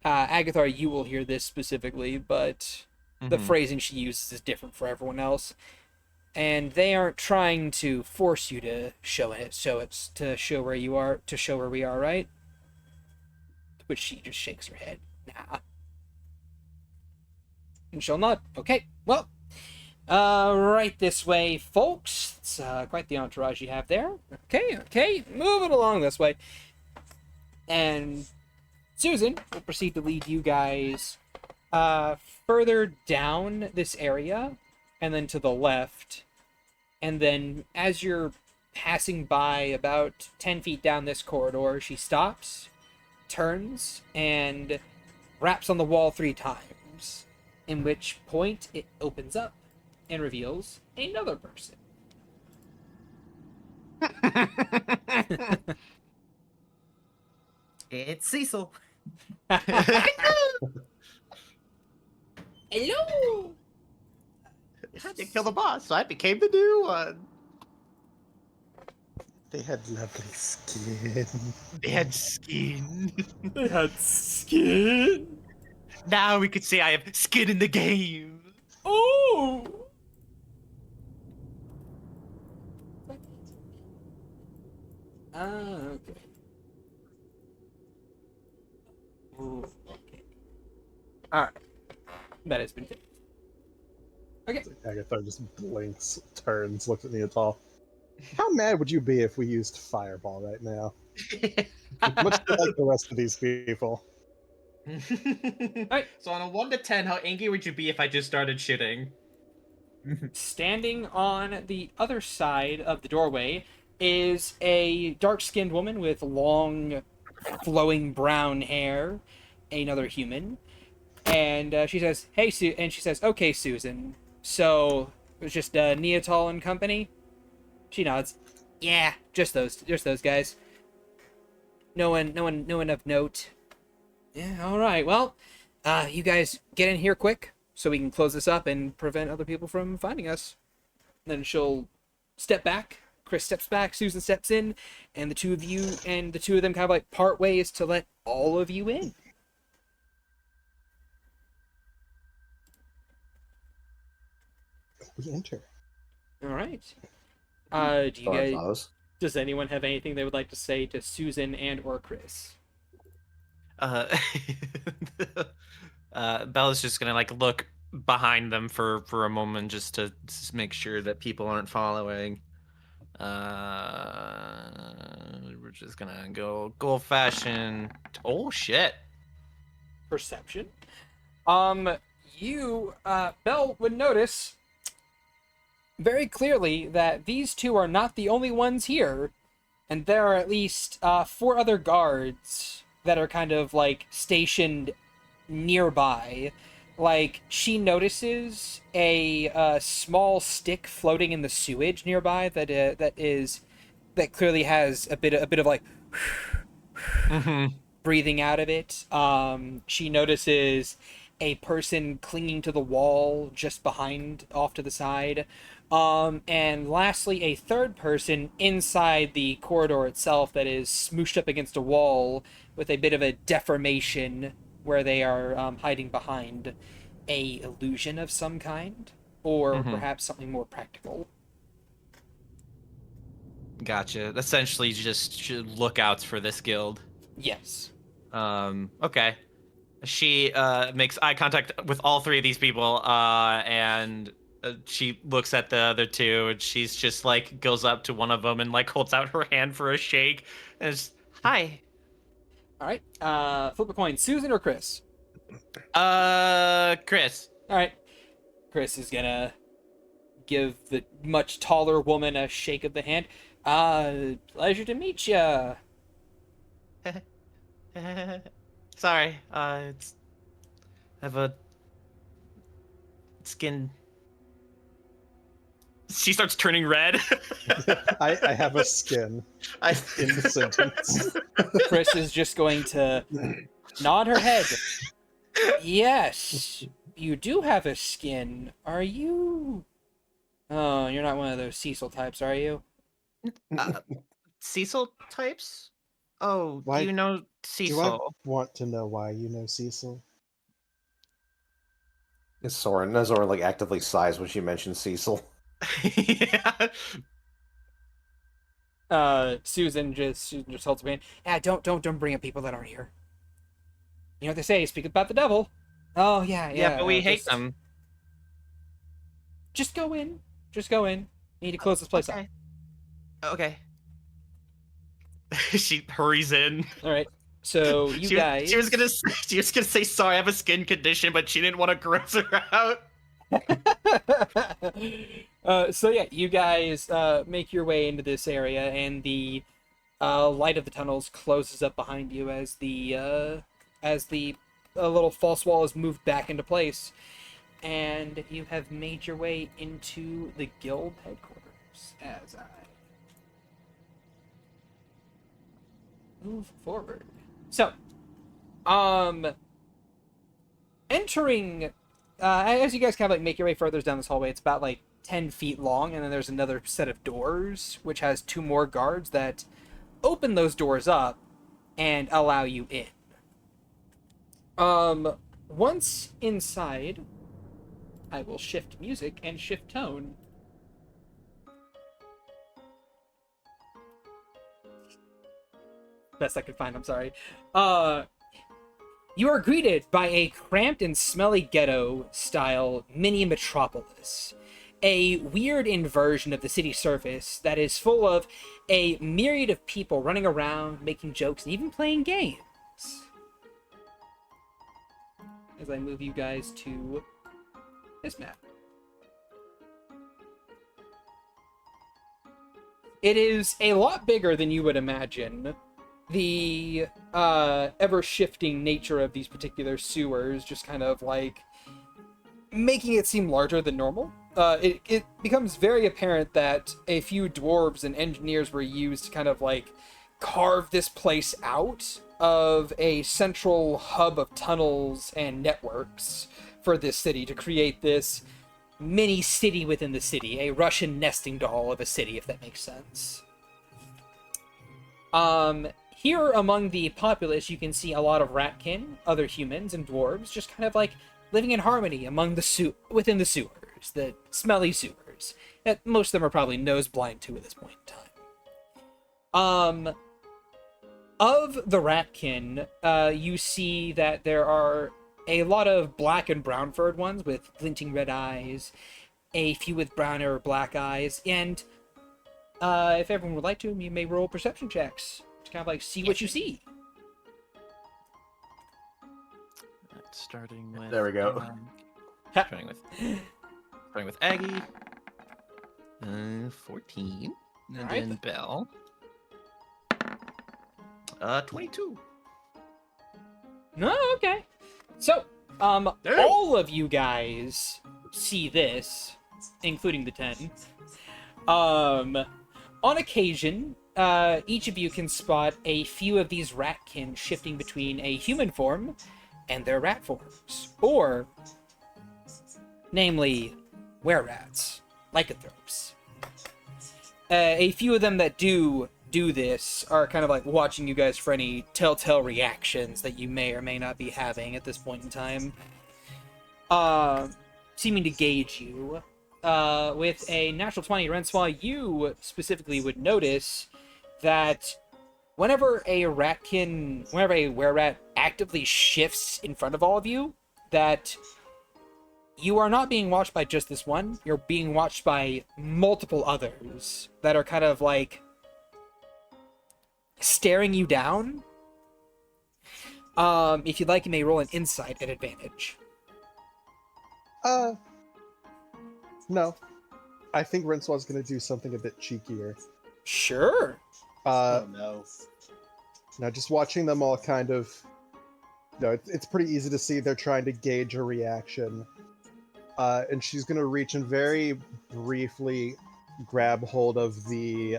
Agathar, you will hear this specifically, but the phrasing she uses is different for everyone else. And they aren't trying to force you to show where you are, to show where we are, right? To which she just shakes her head. Nah. And she'll nod. Okay, well, right this way, folks. It's quite the entourage you have there. Okay, moving along this way. And Susan will proceed to lead you guys further down this area, and then to the left. And then as you're passing by about 10 feet down this corridor, she stops, turns, and raps on the wall 3 times, in which point it opens up and reveals another person. It's Cecil. Hello! Had to kill the boss, so I became the new one. They had lovely skin. They had skin. They had skin. Now we could say I have skin in the game. Oh! Okay. Ooh, okay. Alright. That has been fixed. Okay. Agatha just blinks, turns, looks at Neotal. How mad would you be if we used Fireball right now? Much like the rest of these people. Alright. So on a 1 to 10, how angry would you be if I just started shooting? Standing on the other side of the doorway is a dark-skinned woman with long, flowing brown hair, another human, and she says, "Hey, and she says, "Okay, Susan. So it was just Neotol and company." She nods. "Yeah, just those guys. No one of note." "Yeah, all right. Well, you guys get in here quick so we can close this up and prevent other people from finding us." Then she'll step back. Chris steps back. Susan steps in, and the two of them kind of like part ways to let all of you in. We enter. All right. Do you Door guys? close. Does anyone have anything they would like to say to Susan and or Chris? Uh, Bella's just gonna like look behind them for a moment just to make sure that people aren't following. We're just gonna go old fashioned. Oh shit! Perception. You, Belle would notice very clearly that these two are not the only ones here, and there are at least 4 other guards that are kind of like stationed nearby. Like, she notices a small stick floating in the sewage nearby that clearly has a bit of like breathing out of it. She notices a person clinging to the wall just behind, off to the side. And lastly, a third person inside the corridor itself that is smooshed up against a wall with a bit of a deformation where they are hiding behind a illusion of some kind, or perhaps something more practical. Gotcha. Essentially, just lookouts for this guild. Yes. Okay. She makes eye contact with all 3 of these people, and she looks at the other 2, and she's just like goes up to one of them and like holds out her hand for a shake, and it's, "Hi." All right. Flip a coin. Susan or Chris? Chris. All right. Chris is gonna give the much taller woman a shake of the hand. Pleasure to meet ya. Sorry. I have a skin. She starts turning red. I have a skin in the sentence. Chris is just going to nod her head. "Yes, you do have a skin. Are you... Oh, you're not one of those Cecil types, are you?" Cecil types? Oh, Why- do you know Do Cecil? I want to know why you know Cecil? Is Soren like actively sighs when she mentions Cecil? Yeah. Susan just holds her hand. Don't bring up people that aren't here. You know what they say, speak about the devil. Oh, yeah. Yeah, but we hate them. Just go in. Just go in. Need to close this place up. Okay. She hurries in. All right. So you guys. She was gonna say sorry, I have a skin condition, but she didn't want to gross her out. So yeah, you guys make your way into this area, and the light of the tunnels closes up behind you as the little false wall is moved back into place, and you have made your way into the guild headquarters. As I move forward, so entering. As you guys kind of like make your way further down this hallway, it's about like 10 feet long, and then there's another set of doors, which has 2 more guards that open those doors up and allow you in. Once inside, I will shift music and shift tone. Best I could find, I'm sorry. You are greeted by a cramped and smelly ghetto-style mini-metropolis. A weird inversion of the city surface that is full of a myriad of people running around, making jokes, and even playing games. As I move you guys to this map. It is a lot bigger than you would imagine. The ever-shifting nature of these particular sewers just kind of like making it seem larger than normal. It becomes very apparent that a few dwarves and engineers were used to kind of like carve this place out of a central hub of tunnels and networks for this city to create this mini city within the city, a Russian nesting doll of a city, if that makes sense. Here among the populace, you can see a lot of ratkin, other humans, and dwarves, just kind of like living in harmony among the within the sewers, the smelly sewers, that most of them are probably nose blind to at this point in time. Of the ratkin, you see that there are a lot of black and brown furred ones with glinting red eyes, a few with brown or black eyes, and if everyone would like to, you may roll perception checks to kind of like see what you see. Starting with There we go. starting with Aggie. 14. And Alright. then Belle. 22. No, okay. So, all of you guys see this, including the 10. On occasion, each of you can spot a few of these ratkin shifting between a human form and their rat forms, or, namely, were-rats, lycanthropes. A few of them that do this are kind of like watching you guys for any telltale reactions that you may or may not be having at this point in time. Seeming to gauge you. With a natural 20, Renswaw, you specifically would notice that whenever a were-rat actively shifts in front of all of you, that you are not being watched by just this one, you're being watched by multiple others that are kind of like staring you down. If you'd like, you may roll an insight at advantage. No. I think Rinswaw's gonna do something a bit cheekier. Sure. Oh no. Now, just watching them all kind of... No, it's pretty easy to see they're trying to gauge a reaction. And she's gonna reach and very briefly grab hold of the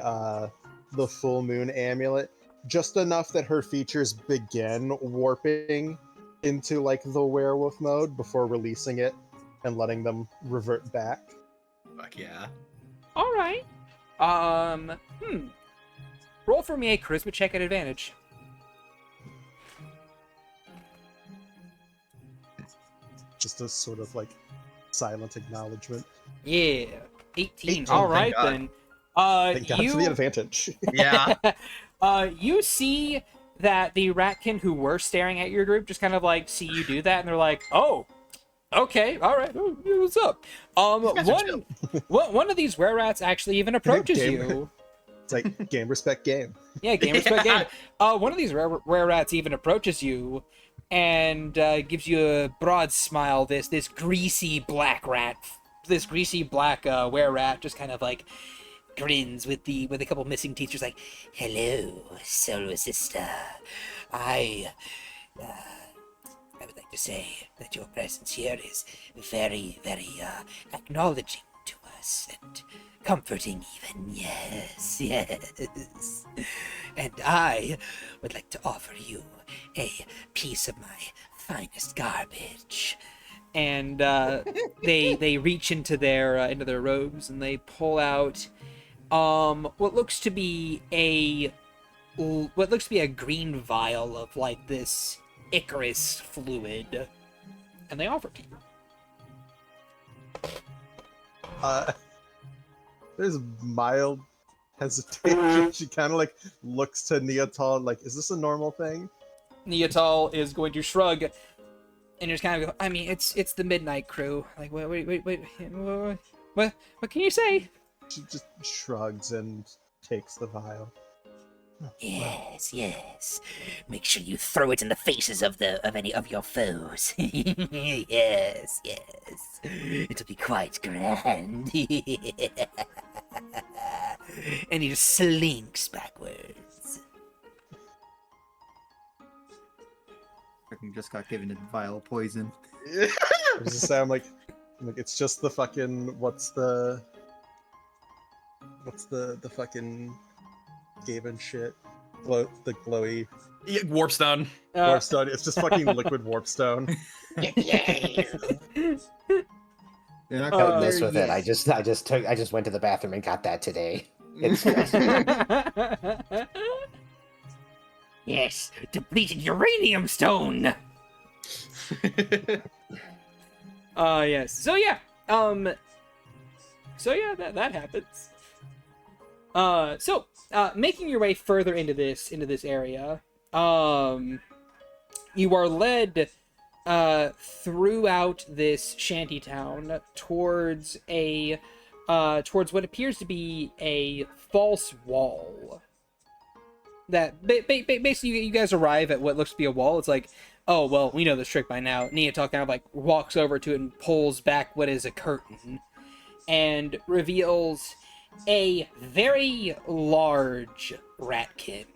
full moon amulet, just enough that her features begin warping into like the werewolf mode before releasing it and letting them revert back. Fuck yeah. All right. Roll for me a charisma check at advantage. Just a sort of like silent acknowledgement. Yeah. 18. 18, All right thank God. then. Thank God for the advantage. Yeah. You see that the ratkin who were staring at your group just kind of like see you do that, and they're like, "Oh, okay, all right, oh, what's up?" One of these were-rats actually even approaches Game. you. It's like game, respect, game. Yeah, game respect game. One of these were-rats even approaches you and gives you a broad smile. This greasy black were-rat just kind of like grins with a couple missing teeth, just like, "Hello, solo sister. I would like to say that your presence here is very, very acknowledging to us and comforting even. Yes, yes. And I would like to offer you a piece of my finest garbage." And they reach into their robes and they pull out what looks to be a green vial of like this Icarus fluid, and they offer it to you. There's mild hesitation. She kind of like looks to Neotal like, "Is this a normal thing?" Neotal is going to shrug and just kind of go, "I mean, it's the Midnight Crew. Like, wait, what can you say?" She just shrugs and takes the vial. Yes, yes. Make sure you throw it in the faces of any of your foes. Yes, yes. It'll be quite grand. And he just slinks backwards. Fucking just got given a vial of poison. Does it sound like it's just the fucking what's the fucking Gaben shit? The glowy Yeah, Warpstone. warpstone. It's just fucking liquid warpstone. They're not Don't quite mess there with it. yet. I just went to the bathroom and got that today. It's Yes, depleted uranium stone. Yes. So yeah. That happens. Making your way further into this area, you are led throughout this shanty town towards what appears to be a false wall. That basically you guys arrive at what looks to be a wall. It's like, oh well, we know this trick by now. Neatal kind of like walks over to it and pulls back what is a curtain, and reveals a very large ratkin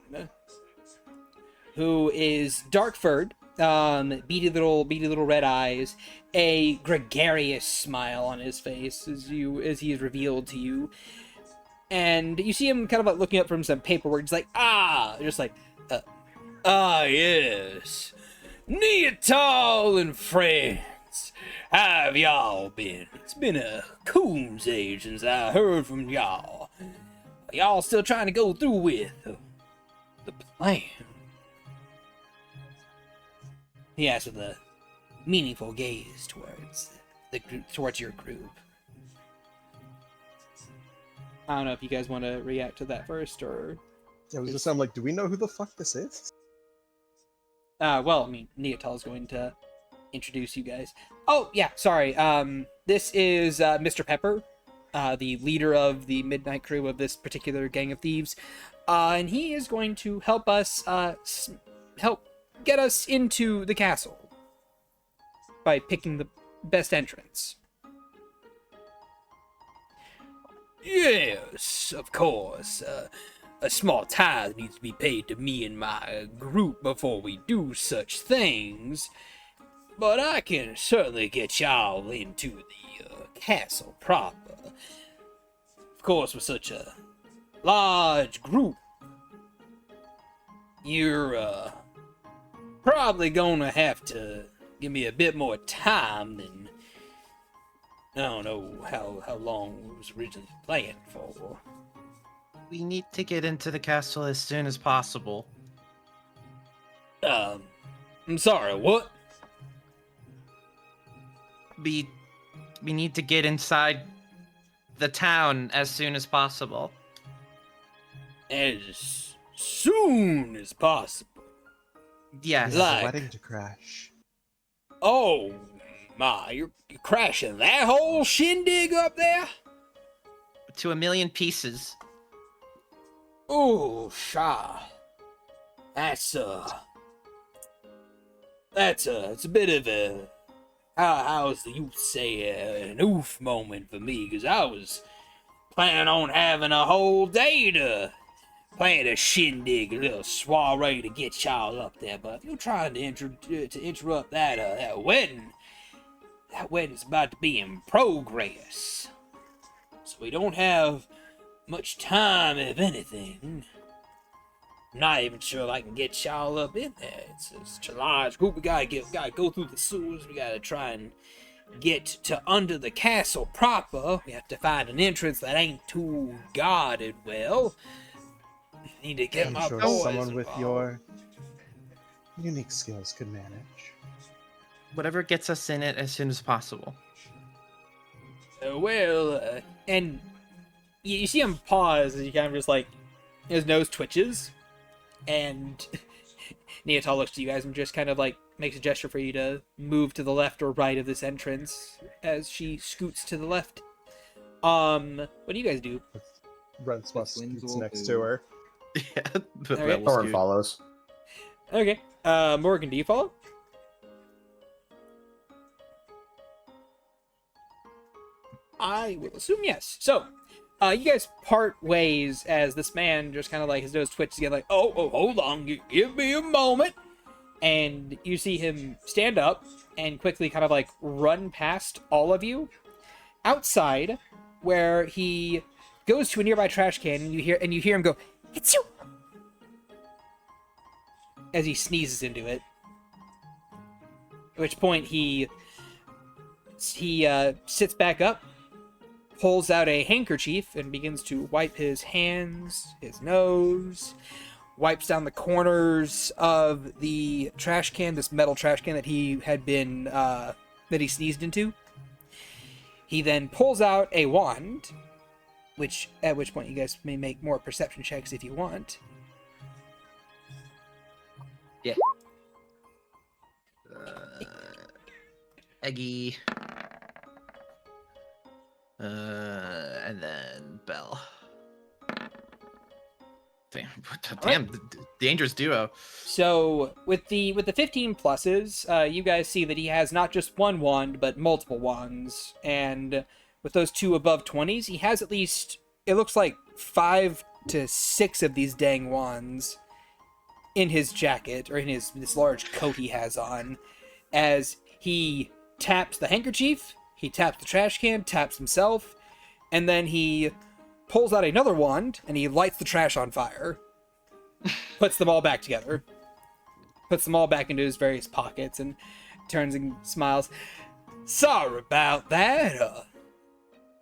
who is dark-furred, beady little red eyes, a gregarious smile on his face as he is revealed to you, and you see him kind of like looking up from some paperwork. He's like, yes, Neatal and friends. How have y'all been? It's been a coon's age since I heard from y'all. Are y'all still trying to go through with the plan? He asked with a meaningful gaze towards your group. I don't know if you guys want to react to that first, or... Yeah, we just sound like, do we know who the fuck this is? Well, I mean, Neatal is going to introduce you guys. Oh, yeah, sorry. This is Mr. Pepper, the leader of the Midnight Crew of this particular gang of thieves. And he is going to help us, help get us into the castle by picking the best entrance. Yes, of course. A small tithe needs to be paid to me and my group before we do such things. But I can certainly get y'all into the castle proper. Of course, with such a large group, you're probably gonna have to give me a bit more time than... I don't know how long it was originally planned for. We need to get into the castle as soon as possible. I'm sorry, what? We need to get inside the town as soon as possible. As soon as possible. Yes. There's Like- a wedding to crash. Oh my, you're crashing that whole shindig up there? To a million pieces. Oh, Shad. That's a bit of a, how's the youth say, an oof moment for me, because I was planning on having a whole day to plan a shindig, a little soiree to get y'all up there, but if you're trying to interrupt that wedding, that wedding's about to be in progress. So we don't have much time, if anything. I'm not even sure if I can get y'all up in there. It's such a large group. We gotta go through the sewers. We gotta try and get to under the castle proper. We have to find an entrance that ain't too guarded well. Need to get I'm my sure boys someone with involved. your unique skills could manage. Whatever gets us in it as soon as possible. And you see him pause as he kind of just like, his nose twitches, and Neatal looks to you guys and just kind of like makes a gesture for you to move to the left or right of this entrance as she scoots to the left. What do you guys do? Brent's Twins scoots will next do. to her. Yeah. Alright. Thorn follows. Okay. Morgan, do you follow? I will assume yes. So, You guys part ways as this man just kind of like his nose twitches again, like, oh, hold on, give me a moment. And you see him stand up and quickly kind of like run past all of you outside, where he goes to a nearby trash can, and you hear him go, "It's you," as he sneezes into it. At which point he sits back up, pulls out a handkerchief, and begins to wipe his hands, his nose, wipes down the corners of the trash can, this metal trash can that he had been, that he sneezed into. He then pulls out a wand, at which point you guys may make more perception checks if you want. Yeah. Eggy. And then Bell. Damn, dangerous duo. So with the 15 pluses, you guys see that he has not just one wand but multiple wands, and with those two above 20s, he has at least, it looks like 5 to 6 of these dang wands in his jacket, or in this large coat he has on, as he taps the handkerchief, he taps the trash can, taps himself, and then he pulls out another wand, and he lights the trash on fire. Puts them all back together. Puts them all back into his various pockets, and turns and smiles. Sorry about that.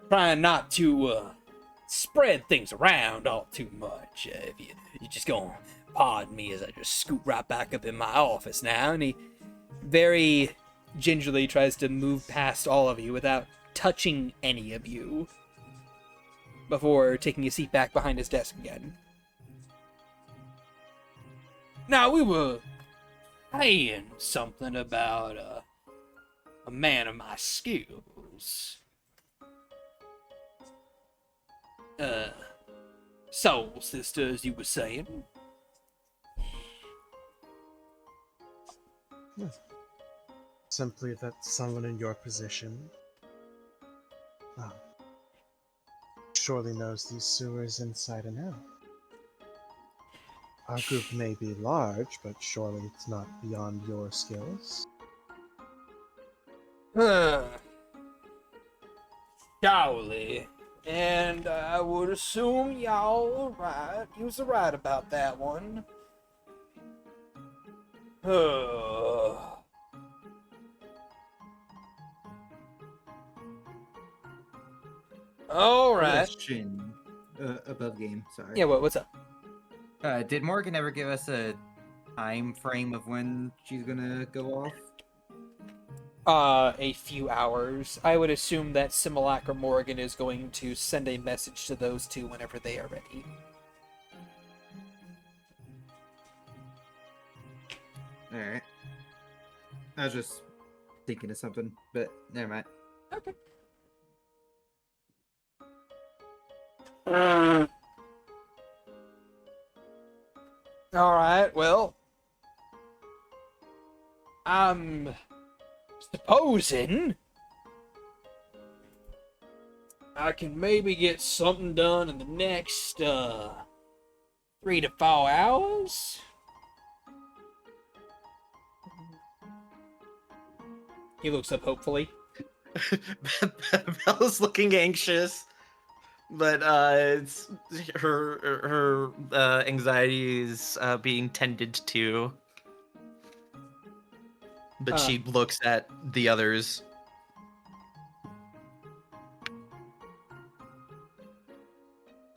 Trying not to spread things around all too much. If you just gonna pardon me as I just scoot right back up in my office now. And he very gingerly tries to move past all of you without touching any of you, before taking a seat back behind his desk again. Now, we were saying something about a man of my skills. Soul sister, as you were saying. Simply that someone in your position surely knows these sewers inside and out. Our group may be large, but surely it's not beyond your skills. Surely. And I would assume y'all were right. You was right about that one. All right. Question. Above game, sorry. Yeah, what's up? Did Morgan ever give us a time frame of when she's gonna go off? A few hours. I would assume that Simulacra Morgan is going to send a message to those two whenever they are ready. Alright. I was just thinking of something, but never mind. Okay. Alright, well, I'm supposing I can maybe get something done in the next 3 to 4 hours. He looks up hopefully. Bella's looking anxious, but it's her anxiety is being tended to. But she looks at the others.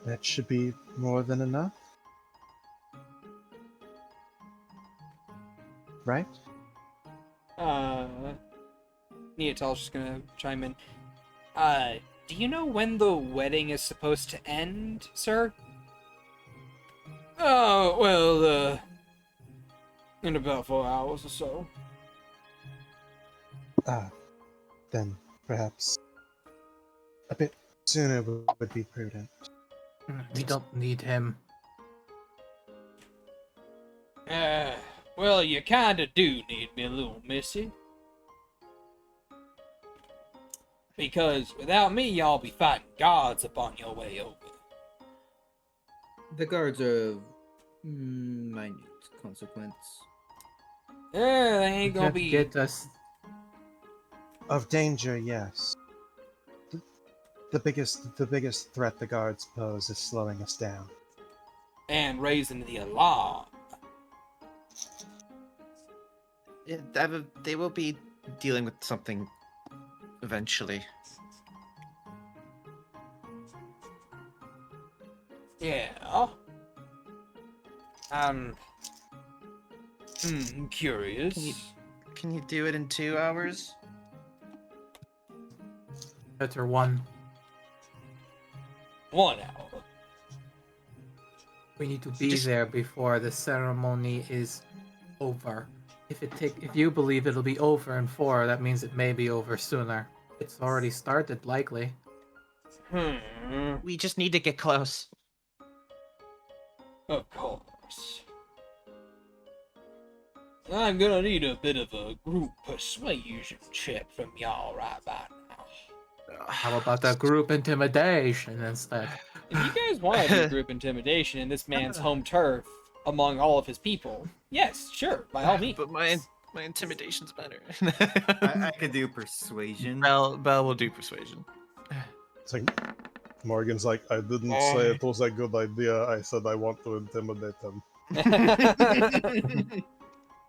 That should be more than enough. Right? Neotal's just gonna chime in. Do you know when the wedding is supposed to end, sir? Oh, well, in about 4 hours or so. Then perhaps a bit sooner would be prudent. We don't need him. Well, you kinda do need me, little missy. Because without me, y'all be fighting gods upon your way over. The guards are of minute consequence. Yeah, they ain't gonna Can't be. get us. Of danger, yes. The biggest threat the guards pose is slowing us down. And raising the alarm. Yeah, they will be dealing with something eventually. Yeah. I'm curious. Can you do it in 2 hours? Better one. 1 hour. We need to be Just- there before the ceremony is over. If you believe it'll be over in 4, that means it may be over sooner. It's already started, likely. We just need to get close. Of course. I'm gonna need a bit of a group persuasion check from y'all right about now. How about that group intimidation instead? If you guys want to do group intimidation in this man's home turf among all of his people, yes, sure, by all means. But my intimidation's better. I could do persuasion. Bell will do persuasion. It's like Morgan's like, I didn't say it was a good idea. I said I want to intimidate them.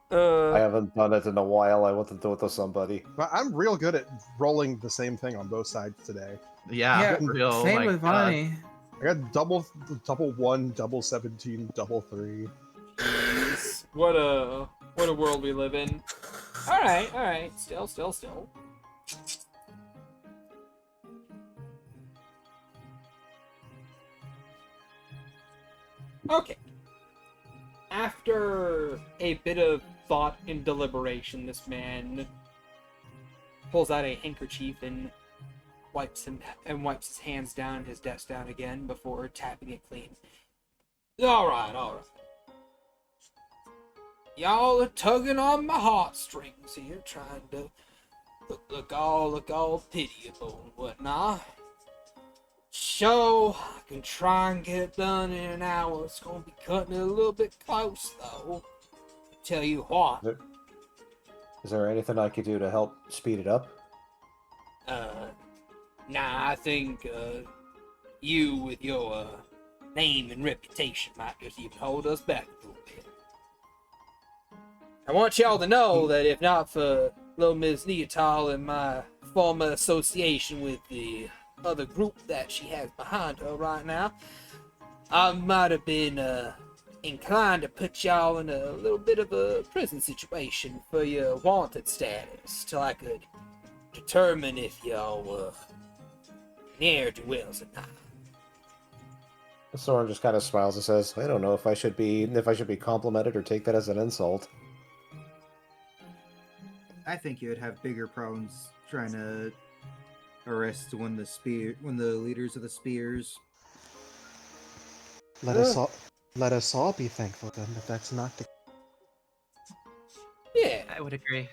I haven't done it in a while. I want to do it to somebody. But I'm real good at rolling the same thing on both sides today. Yeah, real, same like, with Vonnie. I got double 1, double 17, double 3. What a world we live in. All right. Still. Okay. After a bit of thought and deliberation, this man pulls out a handkerchief and wipes his hands down, his desk down again before tapping it clean. All right. Y'all are tugging on my heartstrings here, trying to look all pitiable and whatnot. So I can try and get it done in an hour. It's gonna be cutting it a little bit close, though. Tell you what. Is there anything I could do to help speed it up? Nah, I think you with your name and reputation might just even hold us back a little bit. I want y'all to know that if not for little Miss Neatal and my former association with the other group that she has behind her right now, I might have been inclined to put y'all in a little bit of a prison situation for your wanted status till I could determine if y'all were ne'er-do-wells or not. Soren just kind of smiles and says, "I don't know if I should be complimented or take that as an insult." I think you would have bigger problems trying to arrest one of the leaders of the spears. Let us all be thankful then that that's not the. Yeah, I would agree.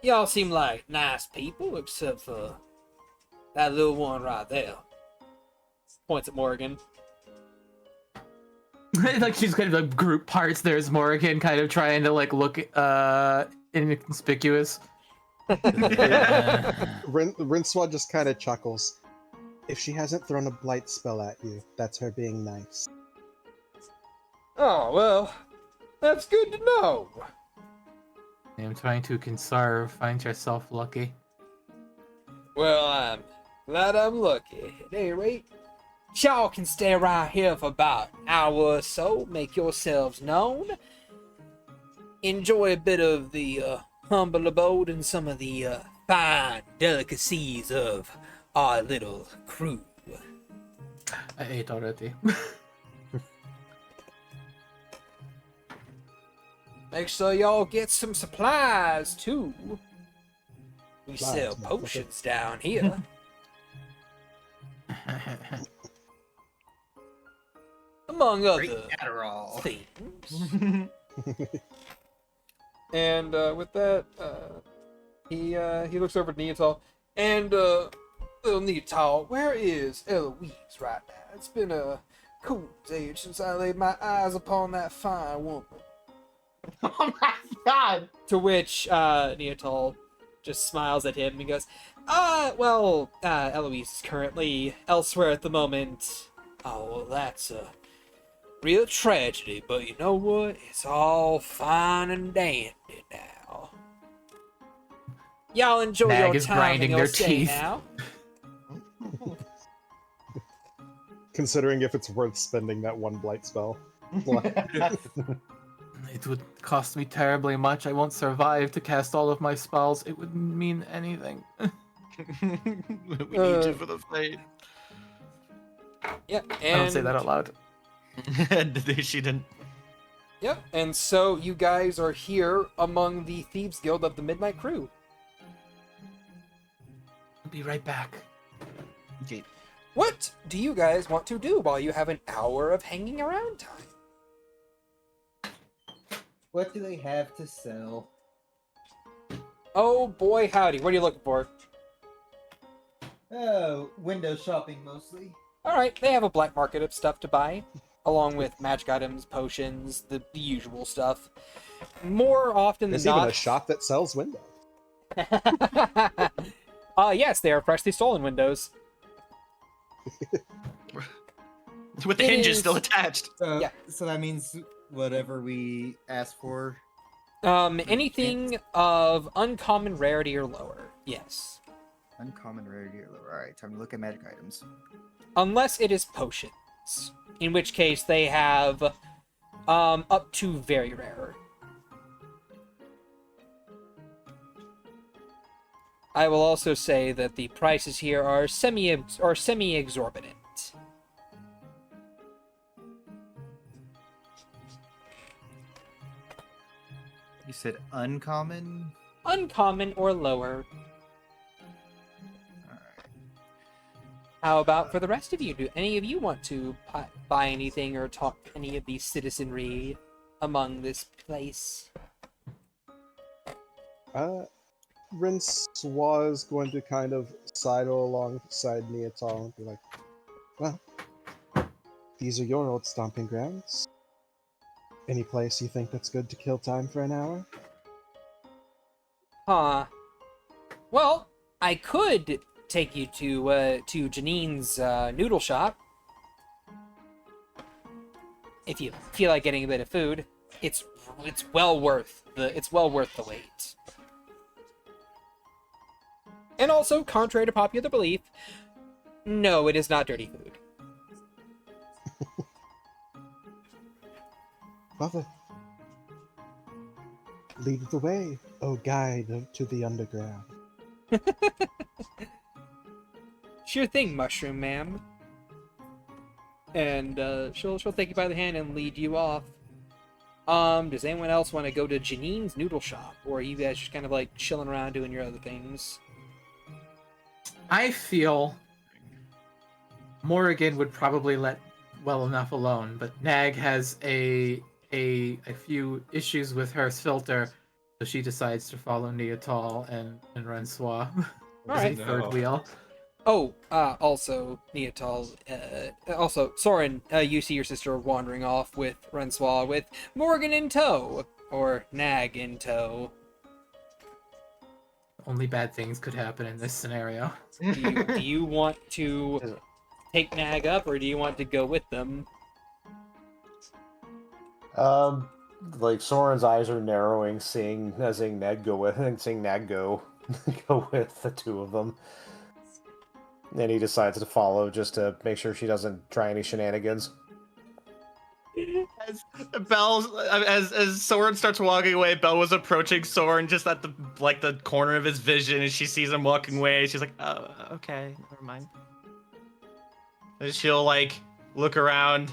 y'all seem like nice people, except for that little one right there. Points at Morgan. Like she's kind of like group parts. There's Morgan kind of trying to like look inconspicuous. Rincewa just kind of chuckles. If she hasn't thrown a blight spell at you, that's her being nice. Oh, well, that's good to know. I'm trying to conserve. Find yourself lucky. Well, I'm glad I'm lucky. At any rate, y'all can stay around here for about an hour or so, make yourselves known, enjoy a bit of the humble abode and some of the fine delicacies of our little crew. I ate already. Make sure y'all get some supplies, too. We sell Supplies, potions down here. Among other Adderall. things. And with that, he looks over at Neatal. And, little Neatal, where is Eloise right now? It's been a cool age since I laid my eyes upon that fine woman. Oh my god! To which, Neatal just smiles at him and goes, Eloise is currently elsewhere at the moment. Oh, well, that's a real tragedy, but you know what? It's all fine and dandy now. Y'all enjoy Nag your is time grinding in their your stay teeth. now. Considering if it's worth spending that one blight spell. It would cost me terribly much. I won't survive to cast all of my spells. It wouldn't mean anything. We need you for the fight. Yep, I don't say that out loud. She didn't. Yep, and so you guys are here among the Thieves Guild of the Midnight Crew. I'll be right back. Okay. What do you guys want to do while you have an hour of hanging around time? What do they have to sell? Oh boy, howdy. What are you looking for? Oh, window shopping mostly. Alright, they have a black market of stuff to buy, along with magic items, potions, the usual stuff. More often There's than even a not... shop that sells windows. Yes, they are freshly stolen windows. With the It hinges is- still attached. Yeah. So that means whatever we ask for. Anything of uncommon rarity or lower, yes. Uncommon rarity or lower. Alright, time to look at magic items. Unless it is potions, in which case they have up to very rare. I will also say that the prices here are semi-exorbitant. You said uncommon? Uncommon or lower. Alright. How about for the rest of you? Do any of you want to buy anything or talk to any of the citizenry among this place? Rinsois is going to kind of sidle alongside Neatal and be like, well, these are your old stomping grounds. Any place you think that's good to kill time for an hour? Huh. Well, I could take you to Janine's noodle shop. If you feel like getting a bit of food, it's well worth the wait. And also, contrary to popular belief, no, it is not dirty food. Mother, lead the way, O guide to the underground. Sure thing, mushroom ma'am. And she'll take you by the hand and lead you off. Does anyone else want to go to Janine's noodle shop, or are you guys just kind of like chilling around doing your other things? I feel Morrigan would probably let well enough alone, but Nag has a few issues with her filter, so she decides to follow Neatal and Rensois. Alright. Third wheel. Oh, also, Neatal, also, Soren, you see your sister wandering off with Rensois with Morgan in tow, or Nag in tow. Only bad things could happen in this scenario. Do you want to take Nag up, or do you want to go with them? Like Soren's eyes are narrowing, seeing Nag go with, and seeing Nag go with the two of them. And he decides to follow just to make sure she doesn't try any shenanigans. As Soren starts walking away, Belle was approaching Soren just at the corner of his vision, and she sees him walking away. She's like, "Oh, okay, never mind." And she'll like look around,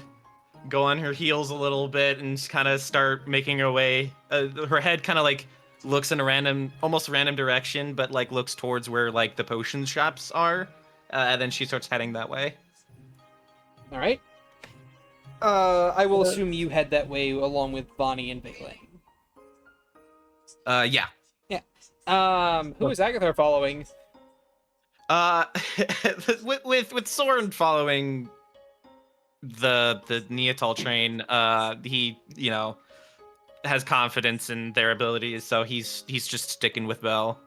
go on her heels a little bit, and kind of start making her way. Her head kind of like looks in a almost random direction, but like looks towards where like the potion shops are. And then she starts heading that way. Alright. I will assume you head that way along with Bonnie and Valen. Yeah. Yeah. Who is Agathar following? Uh, with Soren following the Neotol train, he has confidence in their abilities, so he's just sticking with Bell.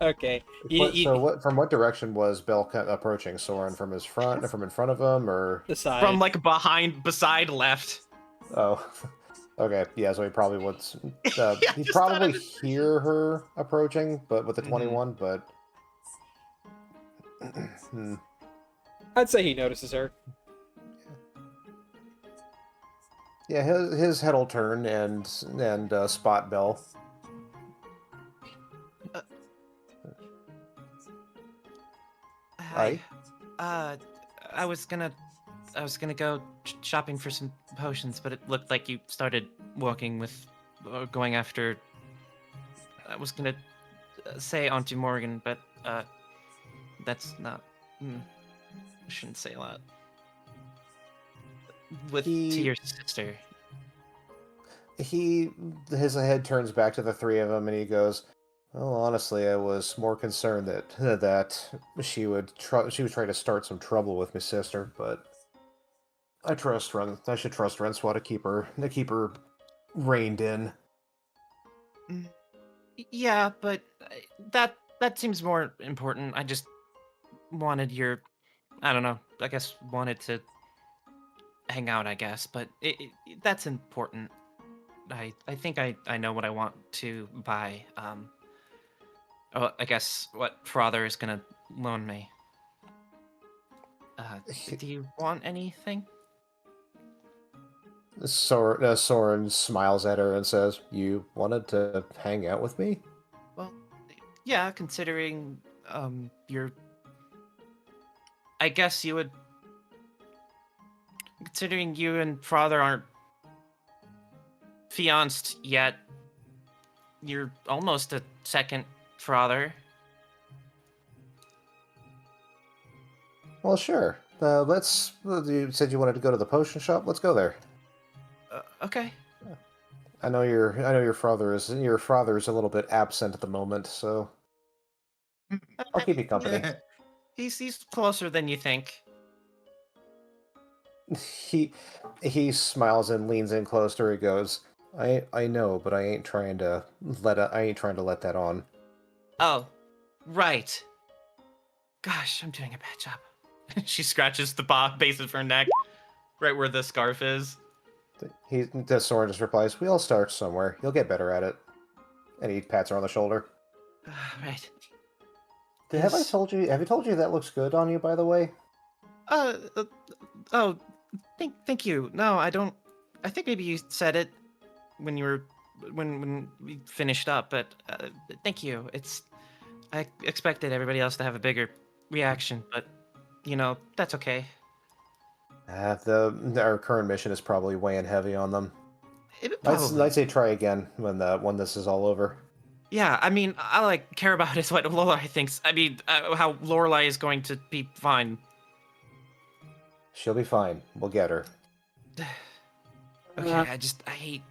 Okay. From what direction was Bell approaching Soren? From his front, from in front of him, or The side. From like beside left. oh, okay, yeah. So he probably would. Yeah, He'd just probably thought of hear her approaching, but with the 21, but I'd say he notices her. yeah, his head will turn and spot Bell. Hi. I was gonna go shopping for some potions, but it looked like you started going after. I was gonna say Auntie Morgan, but that's not. I shouldn't say that. To your sister. His head turns back to the three of them, and he goes, "Well, honestly, I was more concerned that she would try to start some trouble with my sister, but I should trust Renswa to keep her reined in." Yeah, but that seems more important. I just wanted I don't know. I guess wanted to hang out. I guess, but that's important. I think I know what I want to buy. I guess what Father is gonna loan me. Do you want anything? Soren smiles at her and says, "You wanted to hang out with me?" Well, yeah, considering I guess you would. Considering you and Father aren't fianced yet, you're almost a second father. Well, sure. You said you wanted to go to the potion shop. Let's go there. Okay. I know your father is a little bit absent at the moment, so I'll keep you company. He's closer than you think. He smiles and leans in close to her. He goes, I know, but I ain't trying to let that on." Oh, right. Gosh, I'm doing a bad job. She scratches the base of her neck, right where the scarf is. Soren just replies, "We all start somewhere. You'll get better at it." And he pats her on the shoulder. Right. Have you told you that looks good on you, by the way? Oh, thank you. No, I don't. I think maybe you said it when we finished up, but thank you. I expected everybody else to have a bigger reaction, but that's okay. Our current mission is probably weighing heavy on them. Probably. I'd say try again when this is all over. Yeah, I mean, all I care about is what Lorelai thinks. I mean, how Lorelai is going to be fine. She'll be fine. We'll get her. Okay, I hate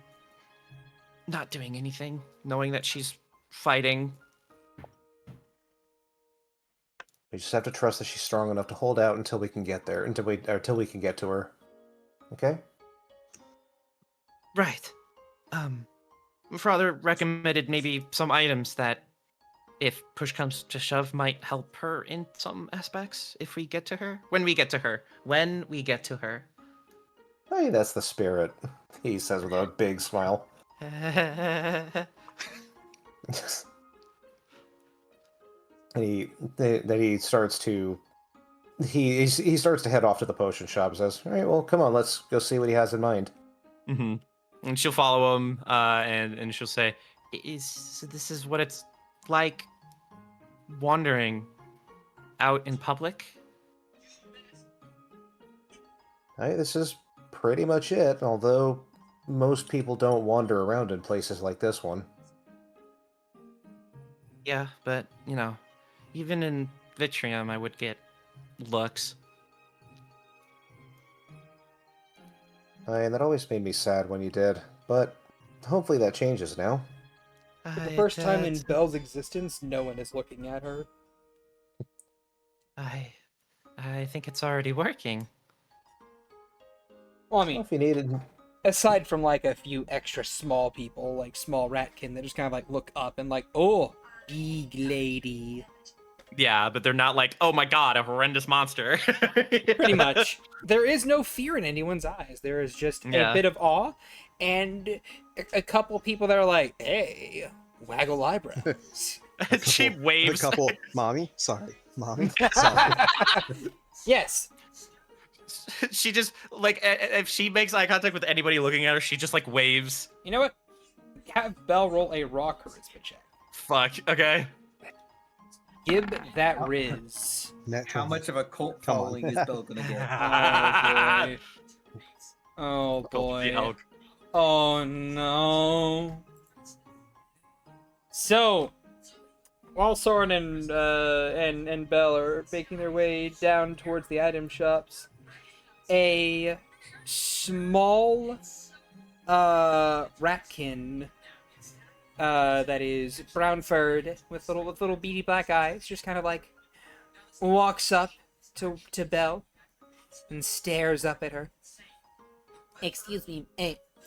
not doing anything, knowing that she's fighting. We just have to trust that she's strong enough to hold out until we can get there, until we can get to her. Okay? Right. Father recommended maybe some items that, if push comes to shove, might help her in some aspects if we get to her. When we get to her. Hey, that's the spirit, he says with a big smile. And he starts to head off to the potion shop and says, "All right, well, come on, let's go see what he has in mind." Mm-hmm. And she'll follow him, and she'll say, so this is what it's like wandering out in public?" All right, this is pretty much it, although most people don't wander around in places like this one. Yeah, but, even in Vitrium, I would get looks. And that always made me sad when you did, but hopefully that changes now. For the first time in Belle's existence, no one is looking at her. I think it's already working. Well, I Well, mean, if you needed, aside from like a few extra small people, like small ratkin that just kind of like look up and like, oh, big lady. Yeah, but they're not like, oh my god, a horrendous monster. Pretty much. There is no fear in anyone's eyes. There is just Yeah. a bit of awe and a couple people that are like, hey, waggle eyebrows. She A waves. couple, mommy, sorry, mommy, sorry. Yes. She just like if she makes eye contact with anybody looking at her, she just like waves. You know what? Have Belle roll a raw charisma check. Fuck. Okay. Give that Riz. Net How 20. much of a cult Come on. following is Belle gonna get? Oh boy. Oh Go boy. Hulk. Oh no. So, while Soren and Belle are making their way down towards the item shops, a small ratkin that is brown furred with little beady black eyes just kind of like walks up to Belle and stares up at her. Excuse me,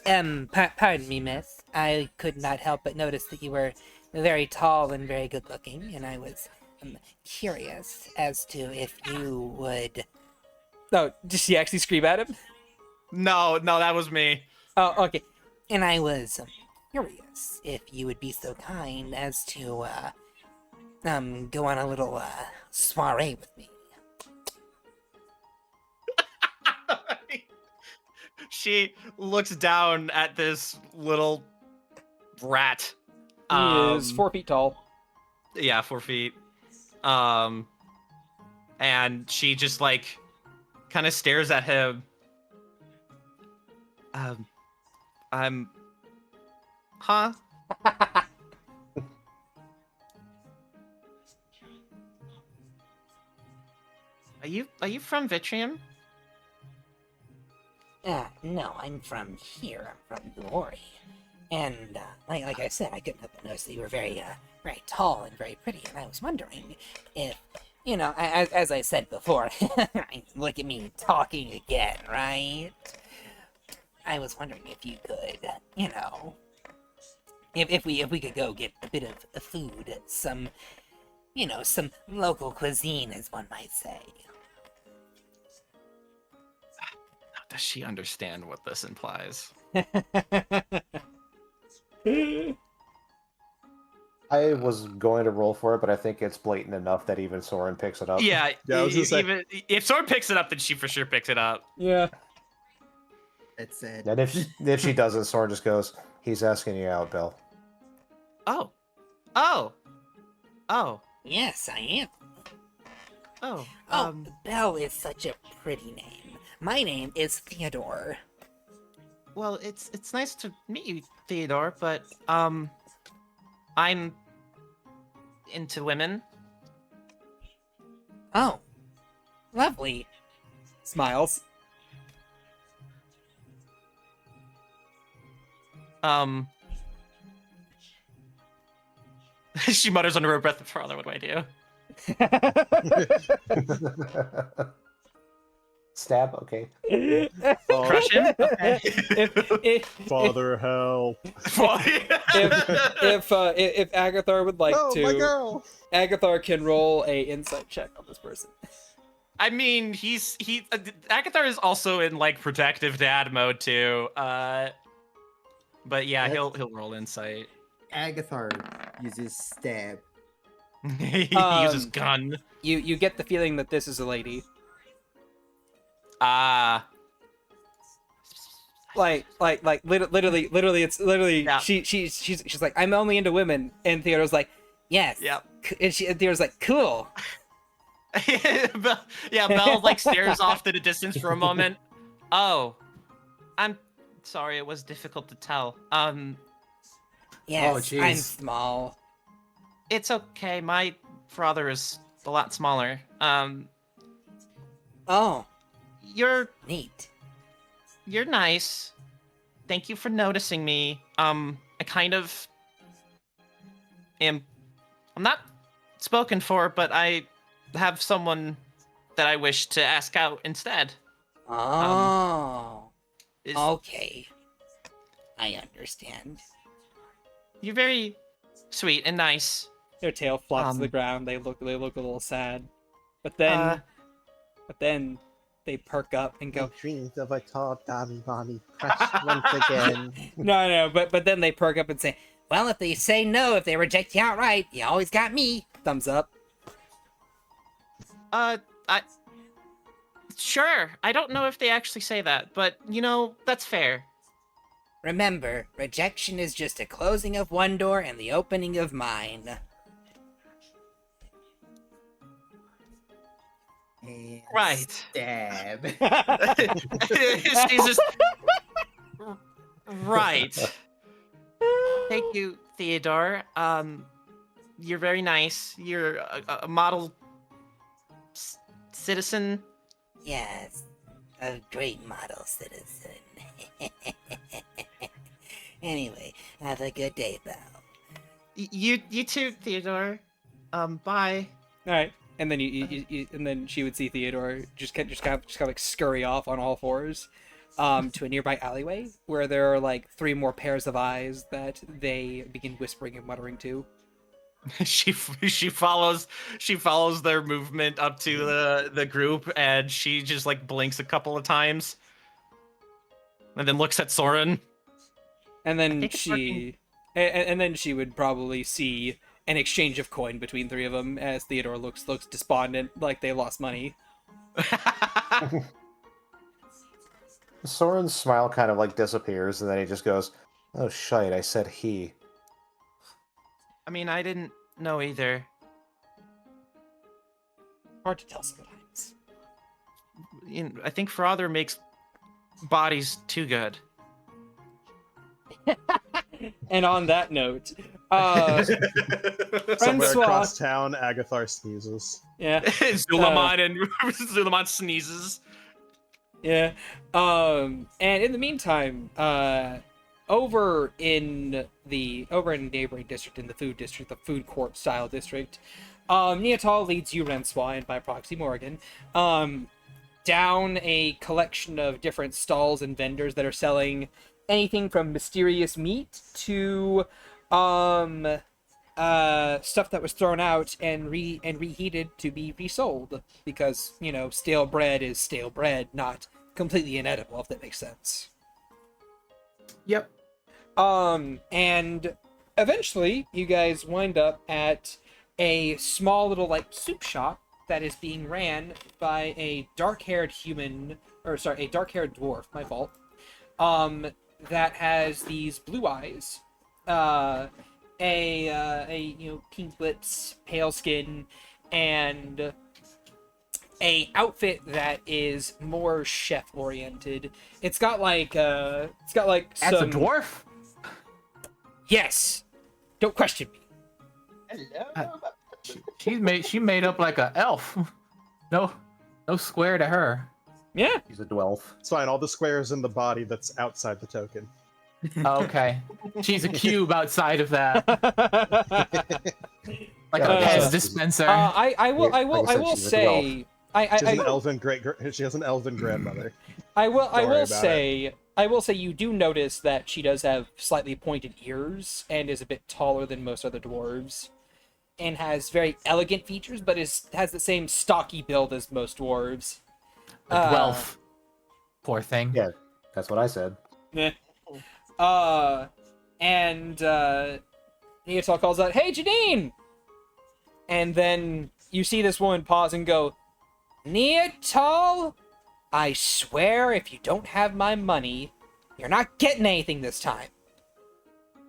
pardon me, miss. I could not help but notice that you were very tall and very good looking, and I was curious as to if you would... Oh, did she actually scream at him? No, that was me. Oh, okay. And I was curious if you would be so kind as to, go on a little, soiree with me. She looks down at this little rat. He is 4 feet tall. Yeah, 4 feet. And she just like kind of stares at him. Huh? Are you from Vitrium? No, I'm from here. I'm from Glory. And, like I said, I couldn't help but notice that you were very, very tall and very pretty, and I was wondering if, you know, as I said before, look at me talking again, right? I was wondering if you could, you know, if we could go get a bit of food, some, you know, some local cuisine, as one might say. Does she understand what this implies? I was going to roll for it, but I think it's blatant enough that even Soren picks it up. Yeah, Yeah, I was gonna say- even if Sword picks it up, then she for sure picks it up. Yeah. It's sad. And if she doesn't, Soren just goes, "He's asking you out, Bill." Oh, Yes, I am. oh. Belle is such a pretty name. My name is Theodore. Well, it's nice to meet you, Theodore, but I'm into women. Oh, lovely. Smiles. She mutters under her breath, "Father, what do I do?" Stab, okay. Crush him? Okay. if Father, help. if Agathar would like Oh, to, my girl. Agathar can roll a insight check on this person. I mean, Agathar is also in like protective dad mode too. But yeah, he'll roll insight. Agathar uses stab. He uses gun. You get the feeling that this is a lady. Like literally it's literally Yeah. she's like, I'm only into women, and Theodore's like, yes. Yep. And Theodore's like, cool. Belle like stares off to the distance for a moment. Oh, I'm sorry, it was difficult to tell. Yes, Oh, jeez. I'm small. It's okay. My father is a lot smaller. Oh, You're neat. nice. Thank you for noticing me. I kind of I'm not spoken for, but I have someone that I wish to ask out instead. Oh, Is okay. I understand. You're very sweet and nice. Their tail flops to the ground. They look a little sad. But then they perk up and go, Dreams of a tall Dobby Bobby crushed once again. no, but then they perk up and say, Well, if they say no, if they reject you outright, you always got me. thumbs up. Sure. I don't know if they actually say that, but that's fair. Remember, rejection is just a closing of one door and the opening of mine. And Right. Stab. She's just right. Thank you, Theodore. You're very nice. You're a model citizen. Yes, a great model citizen. Anyway, have a good day, though. You too, Theodore. Bye. All right. And then and then she would see Theodore just kind of like scurry off on all fours, to a nearby alleyway where there are like 3 more pairs of eyes that they begin whispering and muttering to. She follows their movement up to the group, and she just like blinks a couple of times, and then looks at Soren. And then think it's working. and then she would probably see an exchange of coin between 3 of them as Theodore looks despondent, like they lost money. Soren's smile kind of like disappears, and then he just goes, "Oh shite, I said he." I mean, I didn't know either. Hard to tell sometimes. I think Father makes bodies too good. And on that note, Somewhere Francois, across town, Agathar sneezes. yeah, Zulamon sneezes. yeah. And in the meantime, over in neighboring district, in the food district, the food court style district, Neatal leads you, Renswa, and by proxy Morgan, down a collection of different stalls and vendors that are selling anything from mysterious meat to stuff that was thrown out and reheated to be resold, because stale bread is stale bread, not completely inedible, if that makes sense. Yep. And eventually you guys wind up at a small little like soup shop that is being ran by a dark-haired dwarf, my fault, that has these blue eyes, pink lips, pale skin, and a outfit that is more chef oriented. It's got like As some... a dwarf? Yes. Don't question me. She made up like a elf. No square to her. Yeah. He's a dwelf. It's fine. All the squares in the body that's outside the token. Oh, okay. She's a cube outside of that. Like a Pez dispenser. I will she's a say She has an elven she has an elven grandmother. I will about say you do notice that she does have slightly pointed ears and is a bit taller than most other dwarves, and has very elegant features, but has the same stocky build as most dwarves. A dwarf. Poor thing. Yeah, that's what I said. And Neatal calls out, "Hey, Janine!" And then you see this woman pause and go, "Neatal, I swear if you don't have my money, you're not getting anything this time."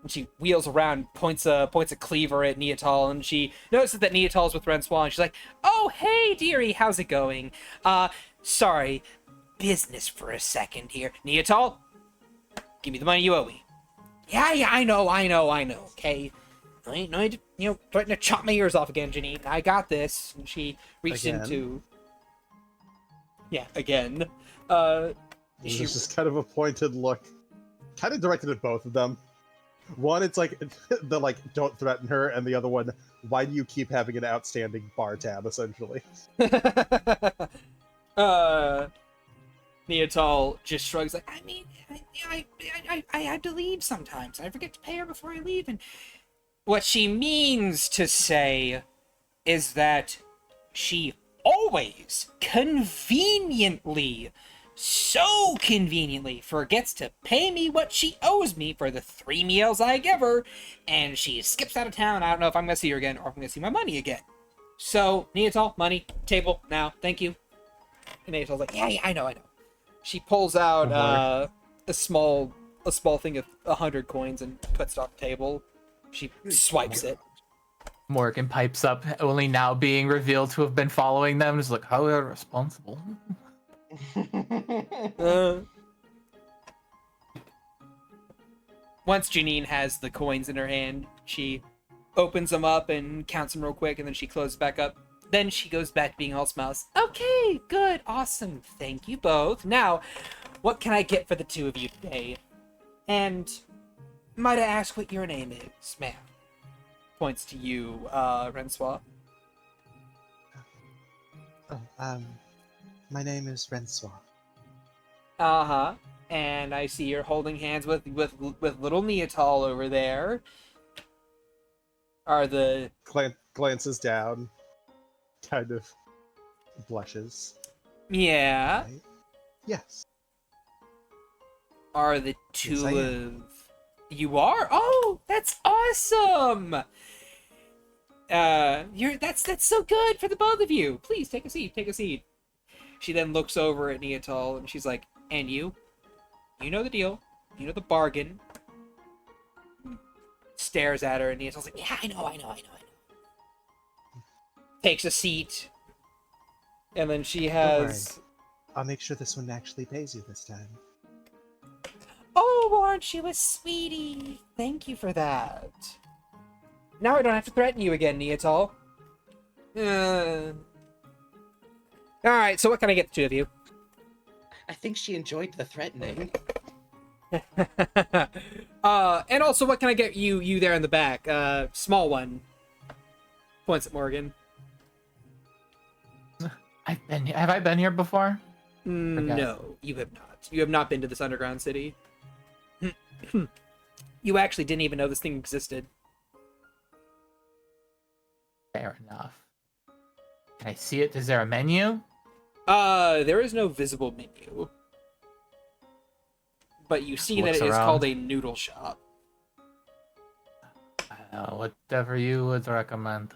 And she wheels around, points a cleaver at Neatal, and she notices that Neatal's with Renswa, and she's like, "Oh, hey, dearie, how's it going? Sorry, business for a second here. Neatal, give me the money you owe me." Yeah, I know, okay? No need to, threaten to chop my ears off again, Janine. I got this. And she reached Again? into... Yeah, again. It's just kind of a pointed look. Kind of directed at both of them. One, it's like the like don't threaten her, and the other one, why do you keep having an outstanding bar tab? Essentially, Neotal just shrugs like, I mean, I had to leave sometimes. I forget to pay her before I leave. And what she means to say is that she always conveniently, so conveniently, forgets to pay me what she owes me for the 3 meals I give her, and she skips out of town. I don't know if I'm going to see her again or if I'm going to see my money again. So, Neotal, money, table, now, thank you. And Neotal's like, yeah, I know. She pulls out a small thing of 100 coins and puts it on the table. She swipes it. Morgan pipes up, only now being revealed to have been following them. Is like, how irresponsible. Once Janine has the coins in her hand, she opens them up and counts them real quick, and then she closes back up. Then she goes back to being all smiles. Okay, good, awesome, thank you both. Now, what can I get for the two of you today? And might I ask what your name is, ma'am? Points to you, Rensois. My name is Rensois. Uh-huh. And I see you're holding hands with little Neotal over there. Are the... Glances down, kind of blushes. Yeah. Right? Yes. Are the two Yes, I of... am. You are? Oh, that's awesome! That's so good for the both of you. Please, take a seat. She then looks over at Neotal, and she's like, and you? You know the deal. You know the bargain. Stares at her, and Neotal's like, yeah, I know. Takes a seat. And then she has... I'll make sure this one actually pays you this time. Oh, aren't you a sweetie? Thank you for that. Now I don't have to threaten you again, Neotal. Alright, so what can I get the two of you? I think she enjoyed the threatening. And also, what can I get you there in the back? Small one. Points at Morgan. Have I been here before? No, you have not. You have not been to this underground city. You actually didn't even know this thing existed. Fair enough. Can I see it? Is there a menu? There is no visible menu. But you see that Looks it is around. called a noodle shop. Whatever you would recommend.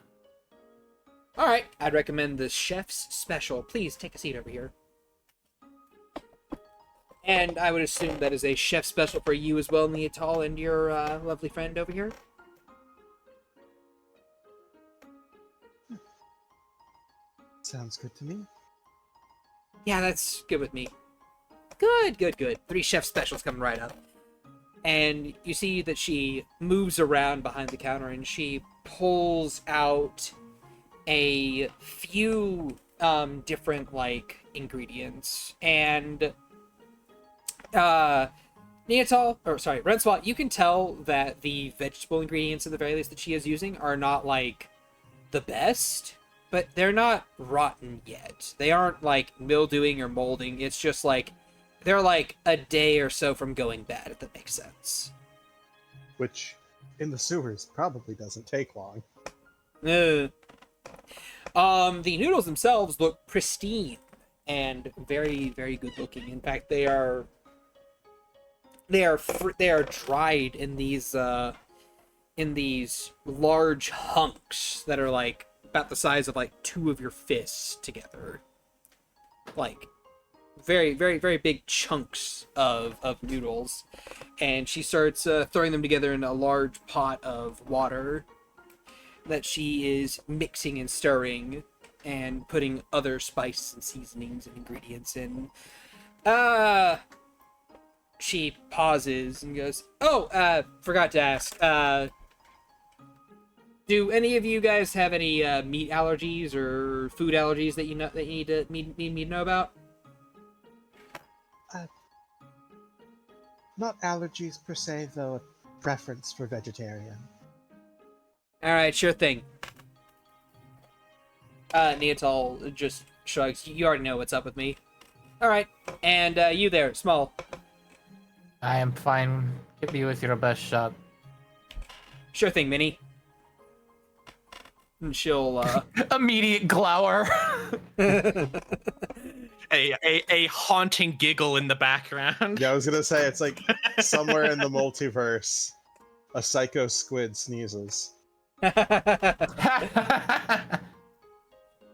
Alright, I'd recommend the chef's special. Please take a seat over here. And I would assume that is a chef special for you as well, Neotal, and your lovely friend over here. Sounds good to me. Yeah, that's good with me. Good. 3 chef specials coming right up. And you see that she moves around behind the counter and she pulls out a few different, like, ingredients. And Rensois, you can tell that the vegetable ingredients at the very least that she is using are not, like, the best, but they're not rotten yet. They aren't, like, mildewing or molding. It's just, like, they're, like, a day or so from going bad, if that makes sense. Which, in the sewers, probably doesn't take long. The noodles themselves look pristine and very, very good looking. In fact, they are dried in these large hunks that are like about the size of like 2 of your fists together. Like very, very, very big chunks of noodles. And she starts throwing them together in a large pot of water that she is mixing and stirring and putting other spices and seasonings and ingredients in. She pauses and goes, forgot to ask, do any of you guys have any meat allergies or food allergies that you need me to know about? Not allergies per se, though. preference for vegetarian. All right, sure thing. Neotal just shrugs. You already know what's up with me. All right, and you there, Small. I am fine. Hit me with your best shot. Sure thing, Minnie. And she'll Immediate glower. A haunting giggle in the background. Yeah, I was gonna say it's like somewhere in the multiverse, a psycho squid sneezes.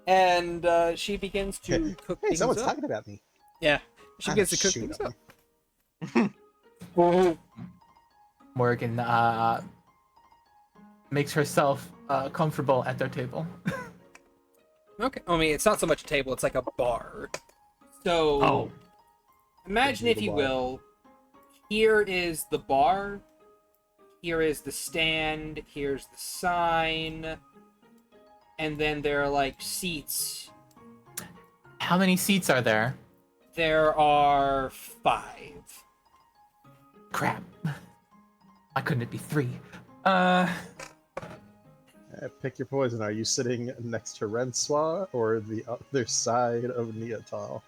and she begins to cook Hey, things someone's up. talking about me. Yeah, she I'm begins to gonna cook shoot things him. up. Morgan makes herself comfortable at their table. Okay, I mean, it's not so much a table, it's like a bar. So, imagine, if you bar. will, here is the bar, here is the stand, here's the sign, and then there are, like, seats. How many seats are there? There are 5. Crap. Why couldn't it be 3? Pick your poison. Are you sitting next to Rensoir or the other side of Neotal?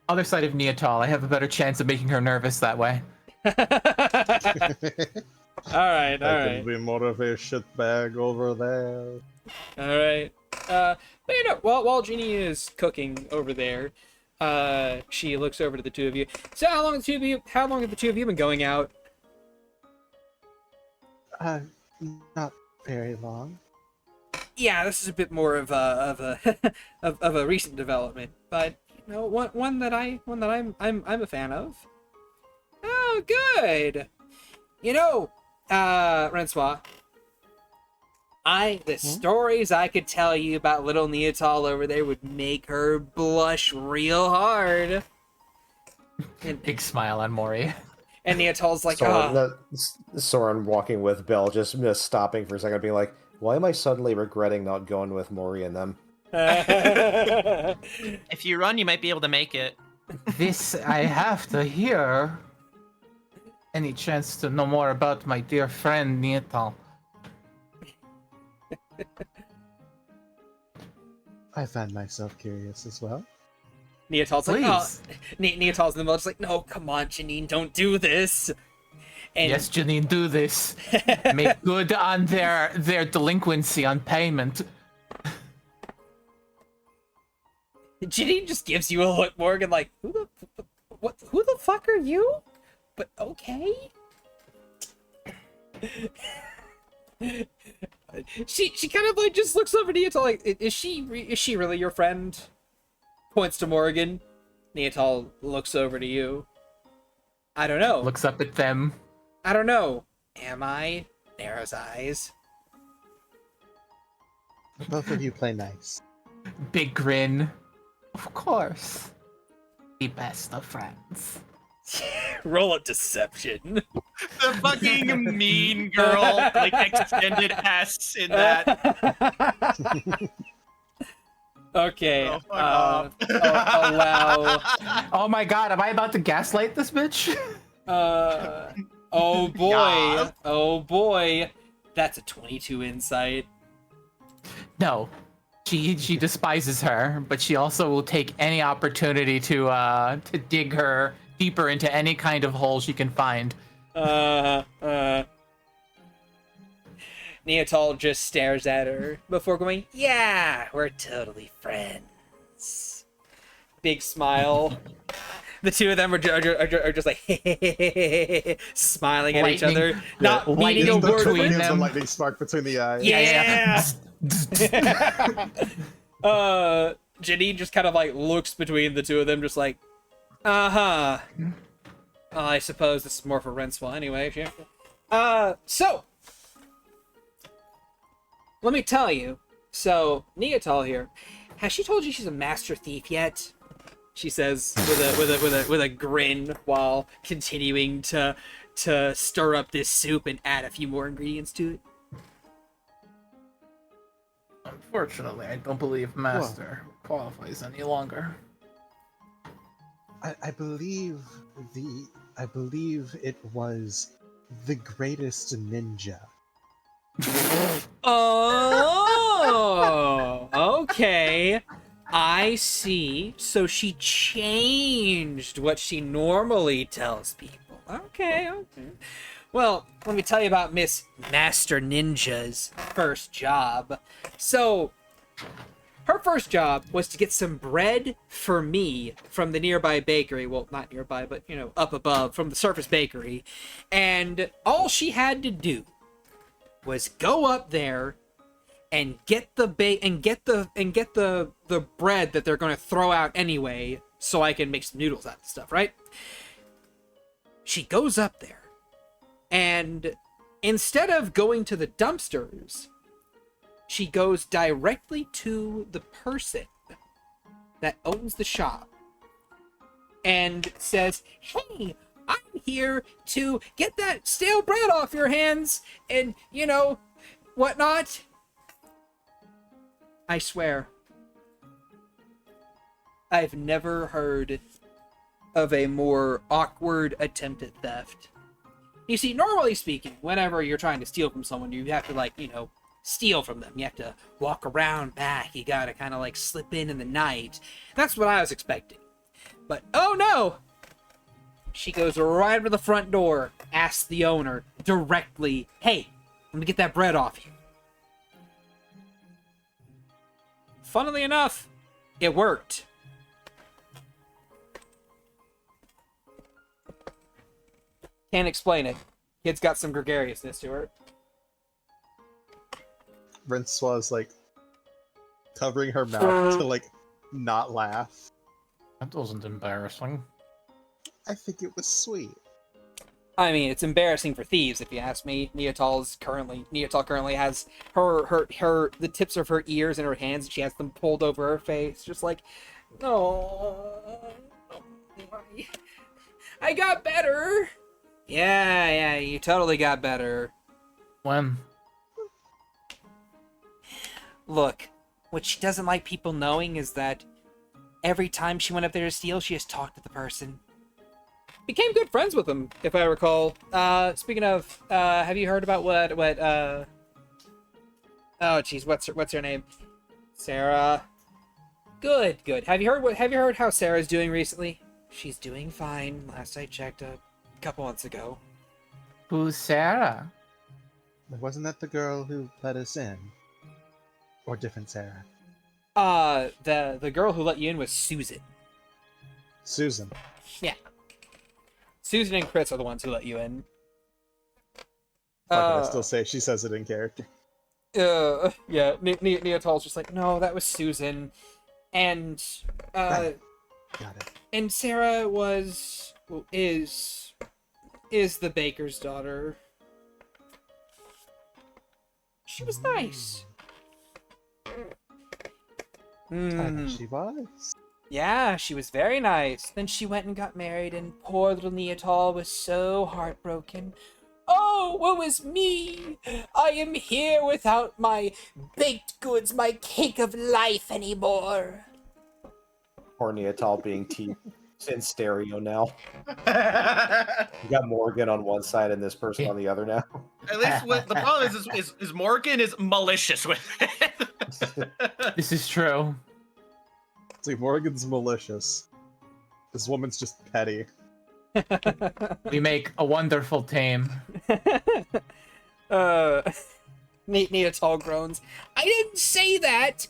Other side of Neotal. I have a better chance of making her nervous that way. Alright, I alright. can be more of a shitbag over there. Alright. But you know, while Jeannie is cooking over there, she looks over to the two of you. So how long have the two of you been going out? Not very long. Yeah, this is a bit more of a of a recent development, but you know, one that I'm a fan of. Oh, good. You know, Rensoir, the stories I could tell you about little Neotal over there would make her blush real hard. And, Big smile on Mori. and Neotal's like, Soren walking with Belle, just stopping for a second, being like, why am I suddenly regretting not going with Mori and them? If you run, you might be able to make it. This I have to hear. Any chance to know more about my dear friend Neotal? I find myself curious as well. Neotal's like, Please. Neotal's in the middle, just like, no, come on, Janine, don't do this. And Yes, Janine, do this. Make good on their delinquency on payment. Janine just gives you a look, Morgan, like, who the fuck are you? But okay. she kind of like just looks over to Neotal, like, is she really your friend? Points to Morgan. Neotal looks over to you. I don't know. Looks up at them. I don't know. Am I? Narrows eyes. Both of you play nice. Big grin. Of course. The best of friends. Roll a deception. The fucking mean girl, like extended S in that. Okay. Oh, fuck off. Allow. Oh my god, am I about to gaslight this bitch? Oh boy. Yeah. Oh boy. That's a 22 insight. No. She despises her, but she also will take any opportunity to dig her deeper into any kind of hole she can find. Neotal just stares at her before going, yeah, we're totally friends. Big smile. The two of them are just like smiling at each Lightning- other, not meaning a lightning word. between There's a them. lightning spark between the eyes. Yeah. Janine just kind of like looks between the two of them, just like, uh-huh. I suppose this is more for Rensoir anyway. So let me tell you. So Neotal here, has she told you she's a master thief yet? She says with a grin while continuing to stir up this soup and add a few more ingredients to it. Unfortunately, I don't believe Master qualifies any longer. I believe it was the greatest ninja. Oh, okay. I see. So she changed what she normally tells people. Okay. Well, let me tell you about Miss Master Ninja's first job. So, her first job was to get some bread for me from the nearby bakery. Well, not nearby, but, you know, up above from the surface bakery. And all she had to do was go up there and get the the bread that they're going to throw out anyway, so I can make some noodles out of stuff, right? She goes up there, and instead of going to the dumpsters, she goes directly to the person that owns the shop and says, "Hey, I'm here to get that stale bread off your hands and, you know, whatnot." I swear, I've never heard of a more awkward attempt at theft. You see, normally speaking, whenever you're trying to steal from someone, you have to, like, you know, steal from them. You have to walk around back. You gotta kind of, like, slip in the night. That's what I was expecting. But, oh no! She goes right to the front door, asks the owner directly, "Hey, let me get that bread off you." Funnily enough, it worked. Can't explain it. Kid's got some gregariousness to her. Rince's like covering her mouth to like not laugh. That wasn't embarrassing. I think it was sweet. I mean, it's embarrassing for thieves, if you ask me. Neatal currently has the tips of her ears in her hands, and she has them pulled over her face, just like, "No, I got better." Yeah, you totally got better. When? Look, what she doesn't like people knowing is that every time she went up there to steal, she just talked to the person. Became good friends with him, if I recall. Speaking of, have you heard about what oh jeez, what's her name? Sarah. Good. Have you heard how Sarah's doing recently? She's doing fine. Last I checked a couple months ago. Who's Sarah? Wasn't that the girl who let us in? Or different Sarah? The girl who let you in was Susan. Susan. Yeah. Susan and Chris are the ones who let you in. I still say she says it in character. Yeah, Neatal's just like, "No, that was Susan." And, Got it. and Sarah is the baker's daughter. She was nice. I know she was. Yeah, she was very nice. Then she went and got married, and poor little Neatal was so heartbroken. "Oh, woe is me! I am here without my baked goods, my cake of life anymore." Poor Neatal being in stereo now. You got Morgan on one side and this person on the other now. At least the problem is Morgan is malicious with it. This is true. See, Morgan's malicious. This woman's just petty. We make a wonderful team. Neatal groans. "I didn't say that!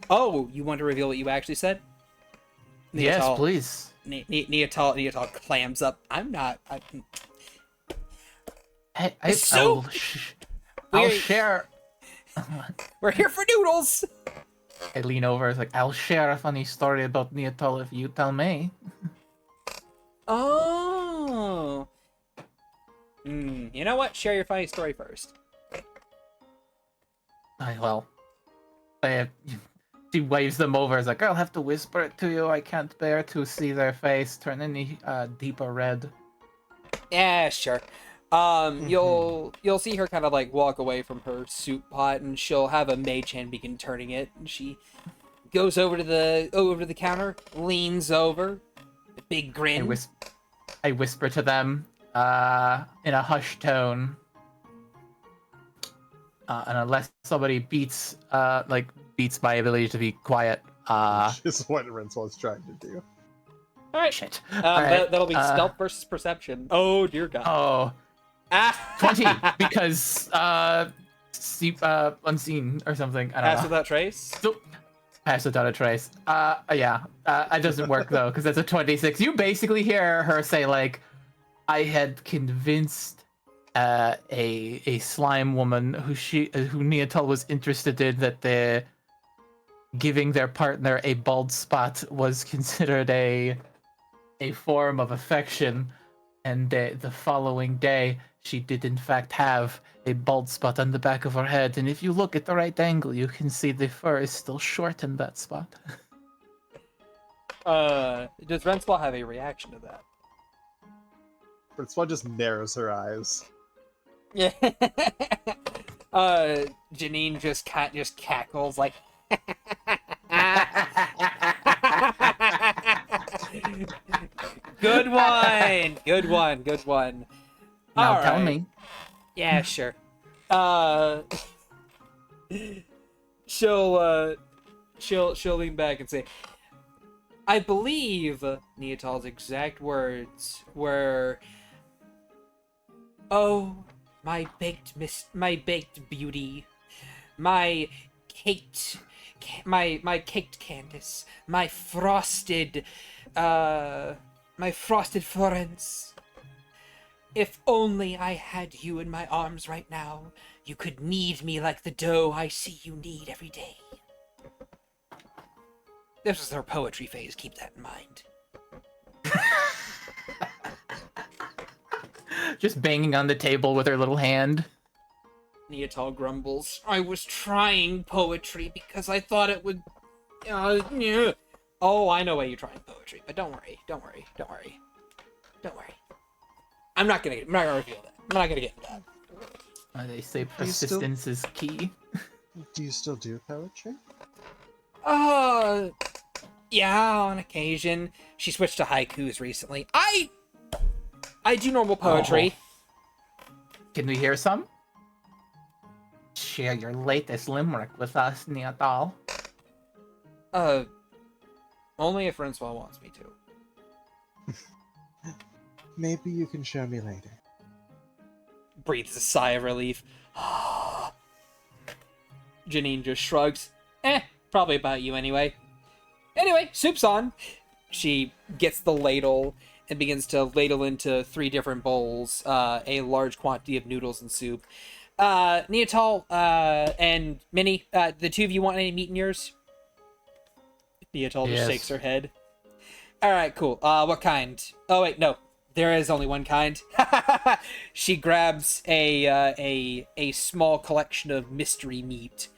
Oh, you want to reveal what you actually said?" Yes, Neatal- please. Neatal clams up. I'll share. We're here for noodles! I lean over. It's like, "I'll share a funny story about Neatal if you tell me." Oh. You know what? Share your funny story first. She waves them over. It's like, "I'll have to whisper it to you. I can't bear to see their face turn any deeper red." Yeah, sure. You'll see her kind of like walk away from her soup pot, and she'll have a mage hand begin turning it. And she goes over to the counter, leans over, a big grin. I whisper to them, in a hushed tone, and unless somebody beats my ability to be quiet, Which is what Rinsel is trying to do. All right. shit. That'll be stealth versus perception. Oh dear God. Oh, Ah. 20 because unseen or something. I don't Pass know. without trace. So, pass without a trace. It doesn't work though because that's a 26. You basically hear her say like, "I had convinced a slime woman who Neotal was interested in that the giving their partner a bald spot was considered a form of affection, and the following day she did in fact have a bald spot on the back of her head, and if you look at the right angle you can see the fur is still short in that spot." Does Renspal have a reaction to that? Rinsel just narrows her eyes. Yeah. Janine just cackles like. Good one. Good one. Good one. Now All tell right. me. Yeah, sure. She'll lean back and say, "I believe Neotal's exact words were, 'Oh, my baked beauty, my caked Candace, my frosted Florence. If only I had you in my arms right now, you could knead me like the dough I see you knead every day.'" This was her poetry phase, keep that in mind. Just banging on the table with her little hand. Neotal grumbles, "I was trying poetry because I thought it would... yeah." Oh, I know why you're trying poetry, but don't worry. I'm not gonna reveal that. I'm not gonna get into that. They say you still- persistence is key. Do you still do poetry? Yeah, on occasion. She switched to haikus recently. I do normal poetry. Can we hear some? Share your latest limerick with us, Neotal. Only if Rinswell wants me to. Maybe you can show me later. Breathes a sigh of relief. Janine just shrugs. Probably about you anyway. Anyway, soup's on. She gets the ladle and begins to ladle into 3 different bowls a large quantity of noodles and soup. Neotal and Minnie, the two of you want any meat in yours? Neotal just Yes. shakes her head. Alright, cool. What kind? Oh wait, no. There is only one kind. She grabs a small collection of mystery meat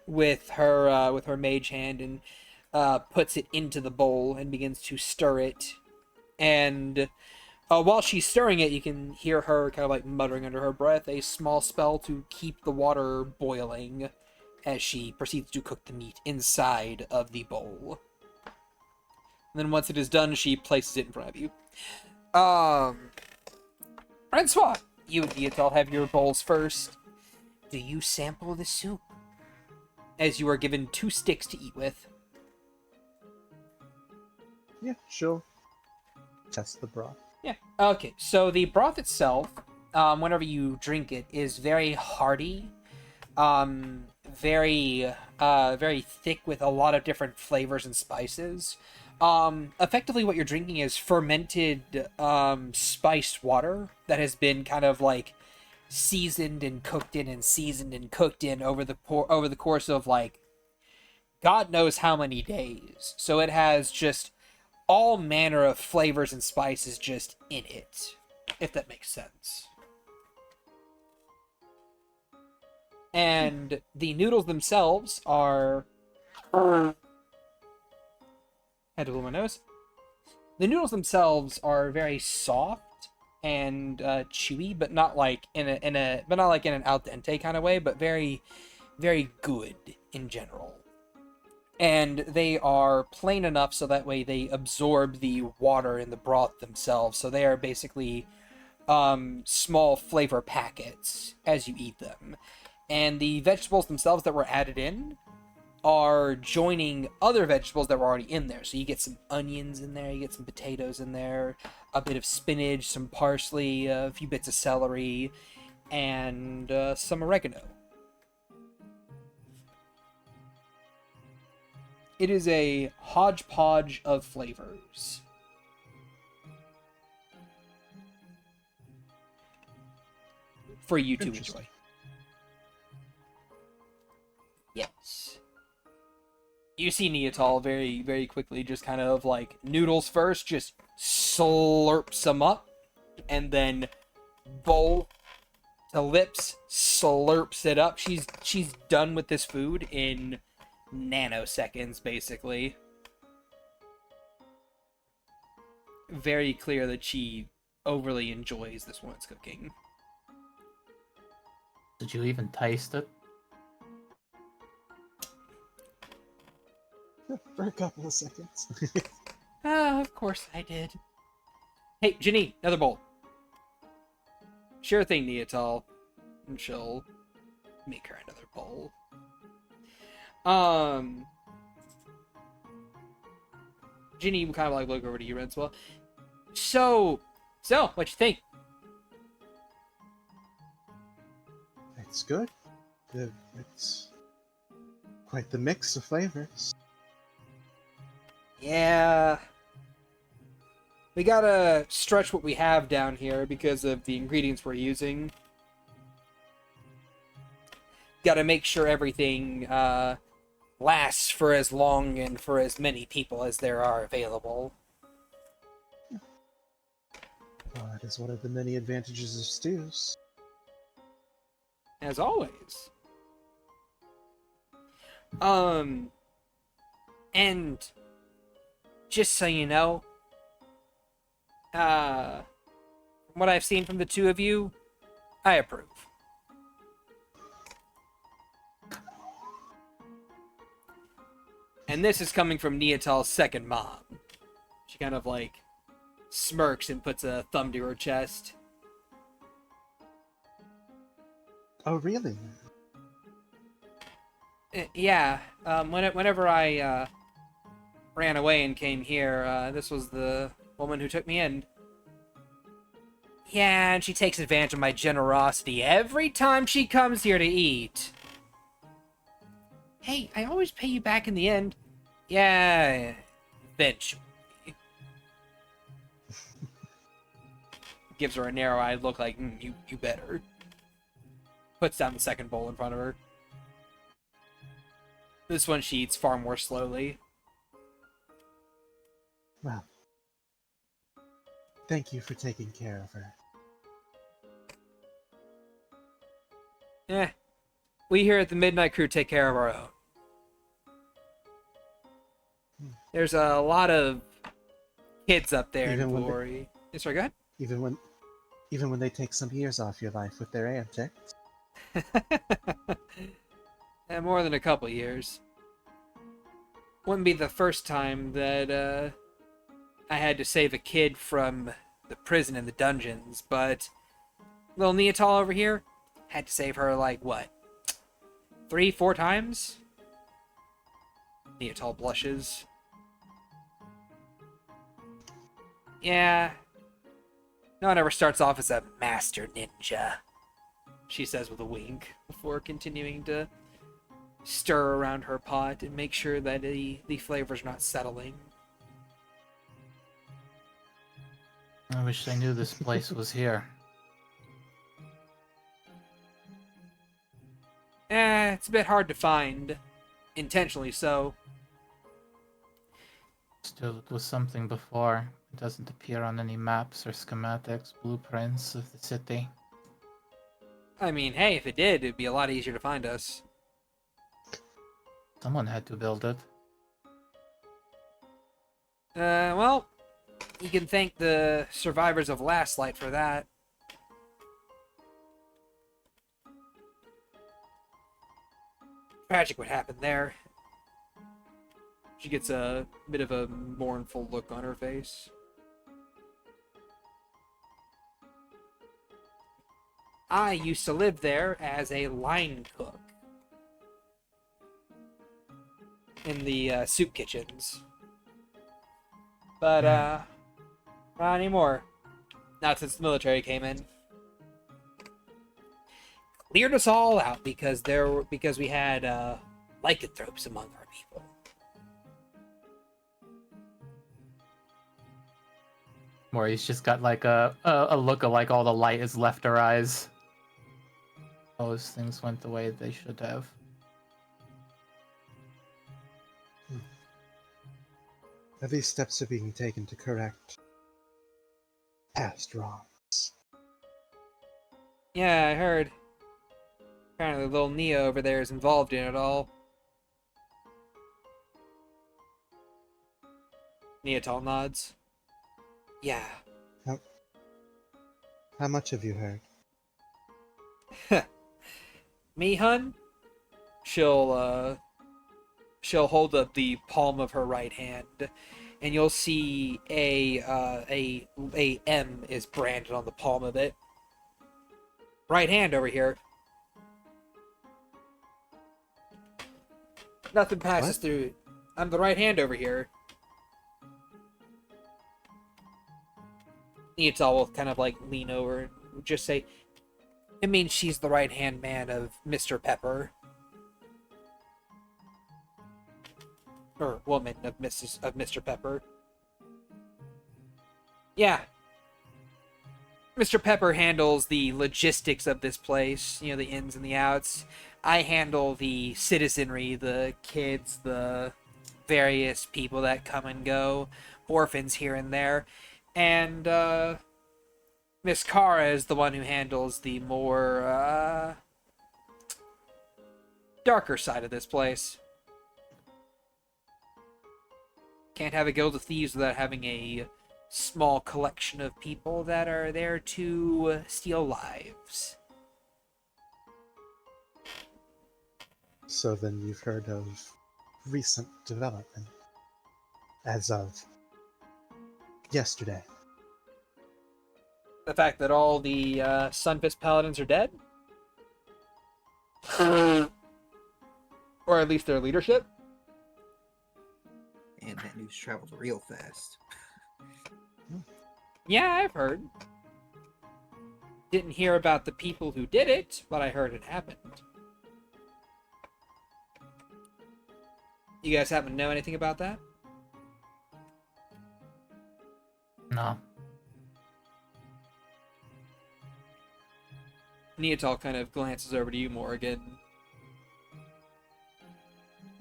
with her mage hand and puts it into the bowl and begins to stir it. And while she's stirring it, you can hear her kind of like muttering under her breath a small spell to keep the water boiling as she proceeds to cook the meat inside of the bowl. And then once it is done, she places it in front of you. Francois, you and Neotal have your bowls first. Do you sample the soup? As you are given 2 sticks to eat with. Yeah, she'll test the broth. Yeah. Okay, so the broth itself, whenever you drink it, is very hearty, very thick with a lot of different flavors and spices. Effectively what you're drinking is fermented, spiced water that has been kind of like seasoned and cooked in over the course of like God knows how many days. So it has just all manner of flavors and spices just in it, if that makes sense. And the noodles themselves are... Had to blow my nose. The noodles themselves are very soft and chewy, but not like in an al dente kind of way, but very, very good in general. And they are plain enough so that way they absorb the water in the broth themselves. So they are basically small flavor packets as you eat them. And the vegetables themselves that were added in are joining other vegetables that were already in there. So you get some onions in there, you get some potatoes in there, a bit of spinach, some parsley, a few bits of celery, and some oregano. It is a hodgepodge of flavors. For you to enjoy. Yes. You see Neatal very, very quickly just kind of like noodles first, just slurps them up, and then bowl to lips, slurps it up. She's done with this food in nanoseconds, basically. Very clear that she overly enjoys this woman's cooking. Did you even taste it? For a couple of seconds. Of course I did. Hey, Janine, another bowl. Sure thing, Neatal. And she'll make her another bowl. Ginny will kind of like look over to you, Renswell. So, what you think? It's good. It's quite the mix of flavors. Yeah. We gotta stretch what we have down here because of the ingredients we're using. Gotta make sure everything lasts for as long and for as many people as there are available. Well, that is one of the many advantages of stews. As always. And just so you know, from what I've seen from the two of you, I approve. And this is coming from Neatal's second mom. She kind of like smirks and puts a thumb to her chest. Oh, really? Yeah. Whenever I ran away and came here, this was the woman who took me in. Yeah, and she takes advantage of my generosity every time she comes here to eat. Hey, I always pay you back in the end. Yeah, eventually. Gives her a narrow-eyed look like, you better. Puts down the second bowl in front of her. This one she eats far more slowly. Well, thank you for taking care of her. We here at the Midnight Crew take care of our own. There's a lot of kids up there in Glory. Sorry, go ahead. Even when they take some years off your life with their antics. More than a couple years. Wouldn't be the first time that I had to save a kid from the prison and the dungeons, but little Neatal over here had to save her like what? 3-4 times? Neatal blushes. Yeah. No one ever starts off as a master ninja, she says with a wink, before continuing to stir around her pot and make sure that the flavor's not settling. I wish I knew this place was here. It's a bit hard to find. Intentionally so. Still, it was something before. It doesn't appear on any maps or schematics, blueprints of the city. I mean, hey, if it did, it'd be a lot easier to find us. Someone had to build it. Well, you can thank the survivors of Last Light for that. Tragic what happened there. She gets a bit of a mournful look on her face. I used to live there as a line cook in the soup kitchens. But, not anymore. Not since the military came in. Cleared us all out because we had lycanthropes among our people. Maury's just got like a look of like all the light has left her eyes. Those things went the way they should have. Are these steps are being taken to correct past wrongs? Yeah, I heard. Apparently, little Neo over there is involved in it all. Neotol nods. Yeah. How much have you heard? Me, hun? She'll hold up the palm of her right hand, and you'll see a M is branded on the palm of it. Right hand over here. Nothing passes through it. I'm the right hand over here. Neotol will kind of like lean over and just say, it means she's the right hand man of Mr. Pepper. Or woman of Mr. Pepper. Yeah. Mr. Pepper handles the logistics of this place, you know, the ins and the outs. I handle the citizenry, the kids, the various people that come and go, orphans here and there. And Miss Kara is the one who handles the more darker side of this place. Can't have a guild of thieves without having a small collection of people that are there to steal lives. So then you've heard of recent development as of yesterday. The fact that all the Sunfist Paladins are dead? Or at least their leadership? And that news travels real fast. Yeah, I've heard. Didn't hear about the people who did it, but I heard it happened. You guys happen to know anything about that? No. Neotol kind of glances over to you, Morgan,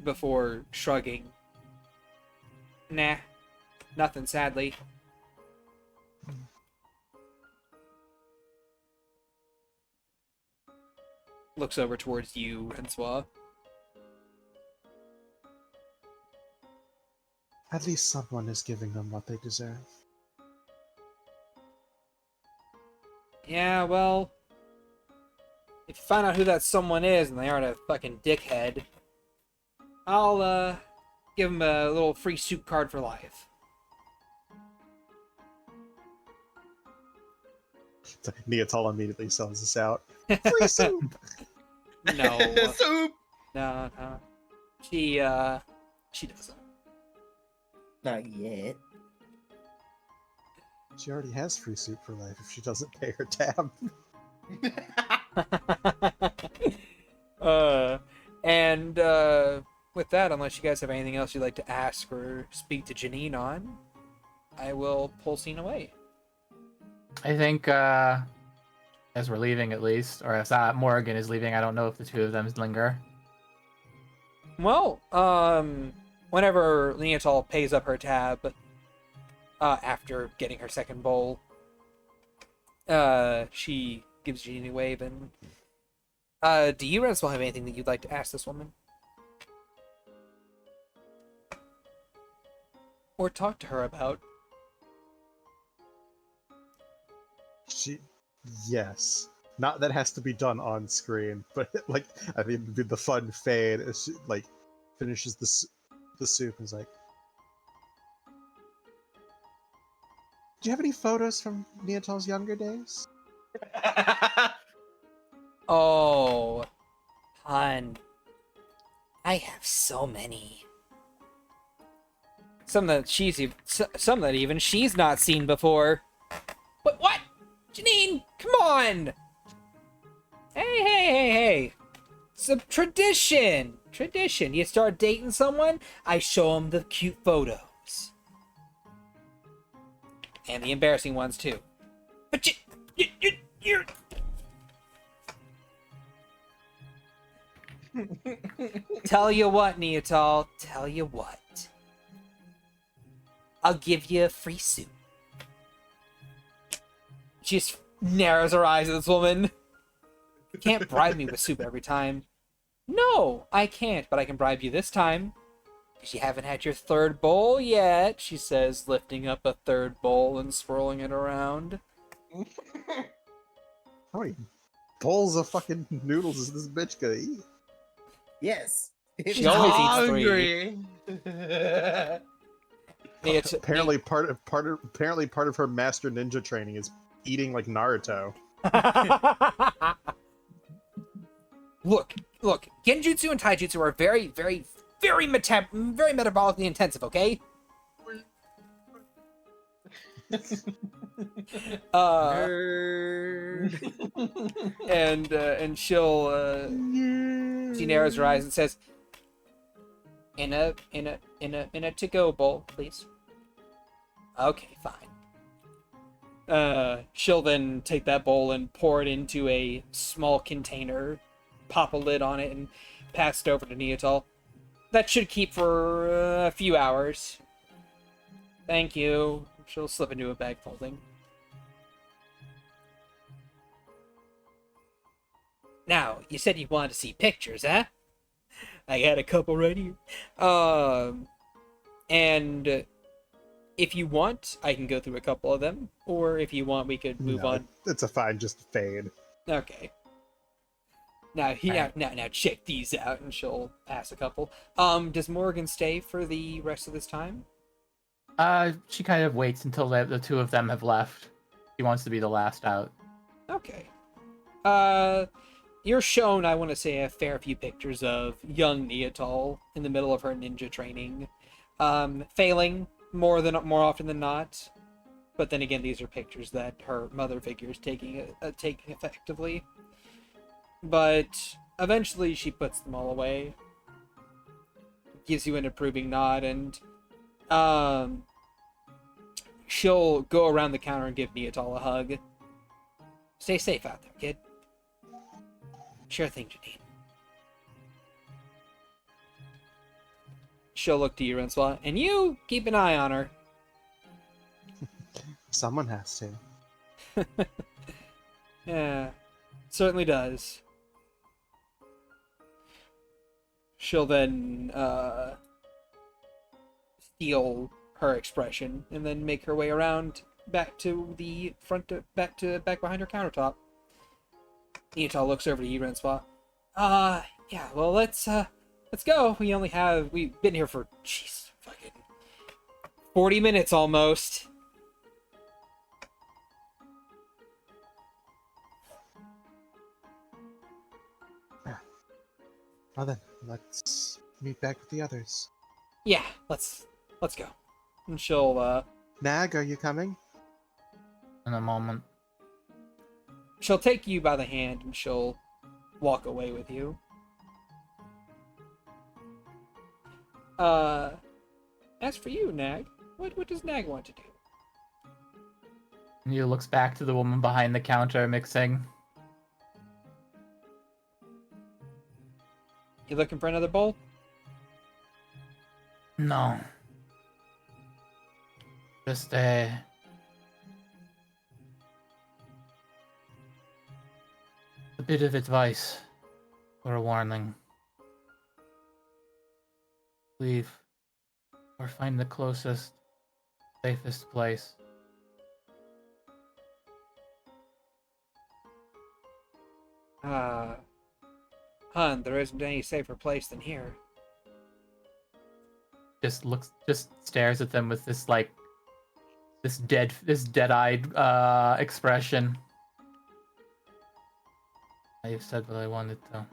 before shrugging. Nah, nothing, sadly. Looks over towards you, Francois. At least someone is giving them what they deserve. Yeah, well, if you find out who that someone is and they aren't a fucking dickhead, I'll, give them a little free soup card for life. Neotol immediately sells this out. Free soup! No. Soup! No. She doesn't. Not yet. She already has free soup for life if she doesn't pay her tab. And with that, unless you guys have anything else you'd like to ask or speak to Janine on, I will pull scene away. I think as we're leaving at least, or as Morgan is leaving, I don't know if the two of them linger. Well, whenever Neotol pays up her tab, after getting her second bowl, she gives Janine a wave and, do you, Renzel, have anything that you'd like to ask this woman? Or talk to her about? Yes. Not that has to be done on screen, but like I think it'd be the fun fade as she like finishes the soup and is like, do you have any photos from Neotol's younger days? Oh, hon. I have so many. Some that even she's not seen before. What? Janine, come on! Hey. Some tradition. You start dating someone, I show them the cute photos. And the embarrassing ones, too. But you're... Tell you what, Neotal. Tell you what. I'll give you a free suit. She just narrows her eyes at this woman. You can't bribe me with soup every time. No, I can't, but I can bribe you this time. Because you haven't had your third bowl yet, she says, lifting up a third bowl and swirling it around. How many bowls of fucking noodles is this bitch gonna eat? Yes. She always eats 3. Apparently, part of her master ninja training is eating like Naruto. Look, genjutsu and taijutsu are very metabolically intensive, okay? And she'll she narrows her eyes and says, in a to-go bowl, please. Okay, fine. She'll then take that bowl and pour it into a small container, pop a lid on it, and pass it over to Neotal. That should keep for a few hours. Thank you. She'll slip into a bag folding. Now, you said you wanted to see pictures, huh? I got a couple right here. And if you want, I can go through a couple of them. Or if you want, we could move on. It's a fine, just fade. Okay. Now check these out, and she'll pass a couple. Does Morgan stay for the rest of this time? She kind of waits until the two of them have left. She wants to be the last out. Okay. You're shown, I want to say, a fair few pictures of young Neotal in the middle of her ninja training. Failing more often than not. But then again, these are pictures that her mother figure is taking effectively. But eventually she puts them all away. Gives you an approving nod, and she'll go around the counter and give Neotal a hug. Stay safe out there, kid. Sure thing, Janine. She'll look to you, Rinswa, and you keep an eye on her. Someone has to. Yeah, certainly does. She'll then steal her expression and then make her way around back to the front, back behind her countertop. Neotal looks over to you, Rinswa. Yeah, well, let's go. We've been here for, jeez, fucking 40 minutes almost. Well then, let's meet back with the others. Yeah, let's go. And she'll Nag, are you coming? In a moment. she'll take you by the hand and she'll walk away with you. As for you, Nag, what does Nag want to do? He looks back to the woman behind the counter mixing. You looking for another bowl? No. Just a bit of advice or a warning. Leave or find the closest, safest place. Hun, there isn't any safer place than here. Just stares at them with this dead-eyed expression. I've said what I wanted to.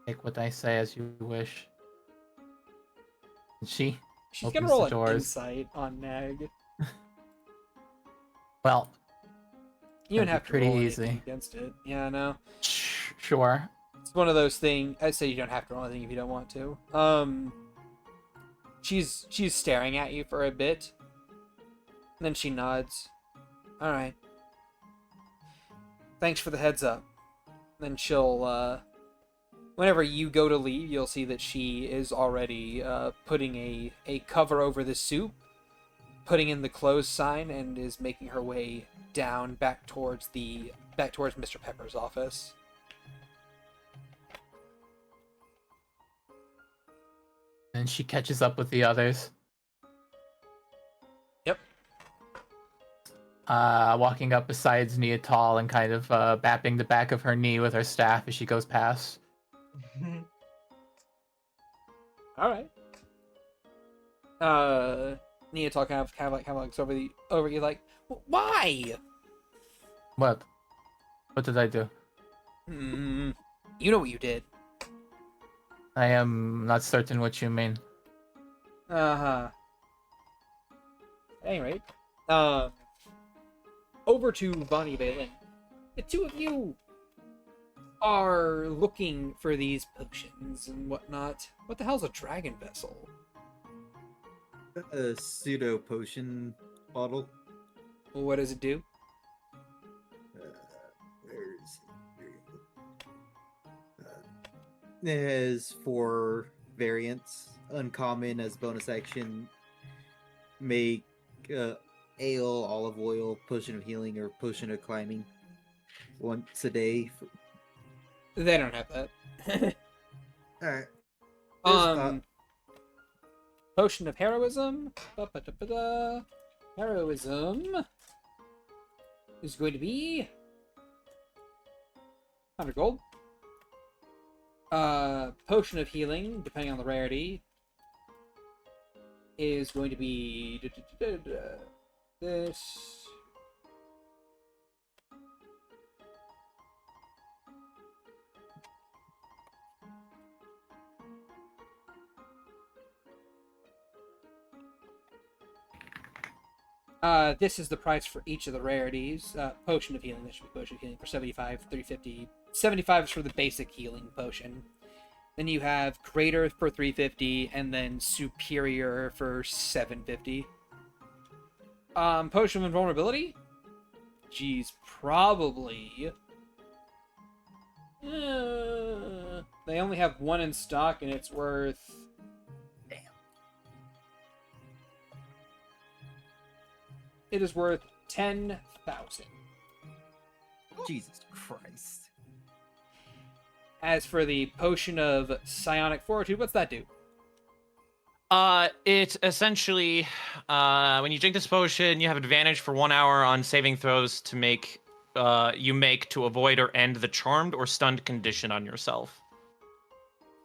Take what I say as you wish. And she She's gonna opens roll the an doors. insight on Nag. Well, You don't That'd be have to pretty roll easy. anything against it. Yeah, no. sure. It's one of those things. I'd say you don't have to roll anything if you don't want to. She's staring at you for a bit. And then she nods. Alright. Thanks for the heads up. Then she'll, whenever you go to leave, you'll see that she is already, putting a cover over the soup, putting in the close sign, and is making her way down back towards Mr. Pepper's office. And she catches up with the others. Yep. Walking up beside Neatal and kind of bapping the back of her knee with her staff as she goes past. Alright. Neatal kind of looks over you like, why? What? What did I do? You know what you did. I am not certain what you mean. Uh-huh. At any rate, over to Bonnie Balin. The two of you are looking for these potions and whatnot. What the hell's a dragon vessel? A pseudo potion bottle. What does it do? Where is it? Here you go. It has 4 variants. Uncommon as bonus action. Make ale, olive oil, potion of healing, or potion of climbing. Once a day. They don't have that. Alright. Potion of heroism. Ba-ba-da-ba-da. Heroism is going to be 100 gold. Potion of healing, depending on the rarity, is going to be this. This is the price for each of the rarities. Potion of healing, this should be potion of healing for 75, 350. 75 is for the basic healing potion. Then you have greater for 350, and then superior for 750. Potion of invulnerability? Geez, probably. They only have 1 in stock, and it's worth. It is worth 10,000. Jesus Christ. As for the potion of psionic fortitude, what's that do? It essentially, when you drink this potion, you have advantage for 1 hour on saving throws to make to avoid or end the charmed or stunned condition on yourself.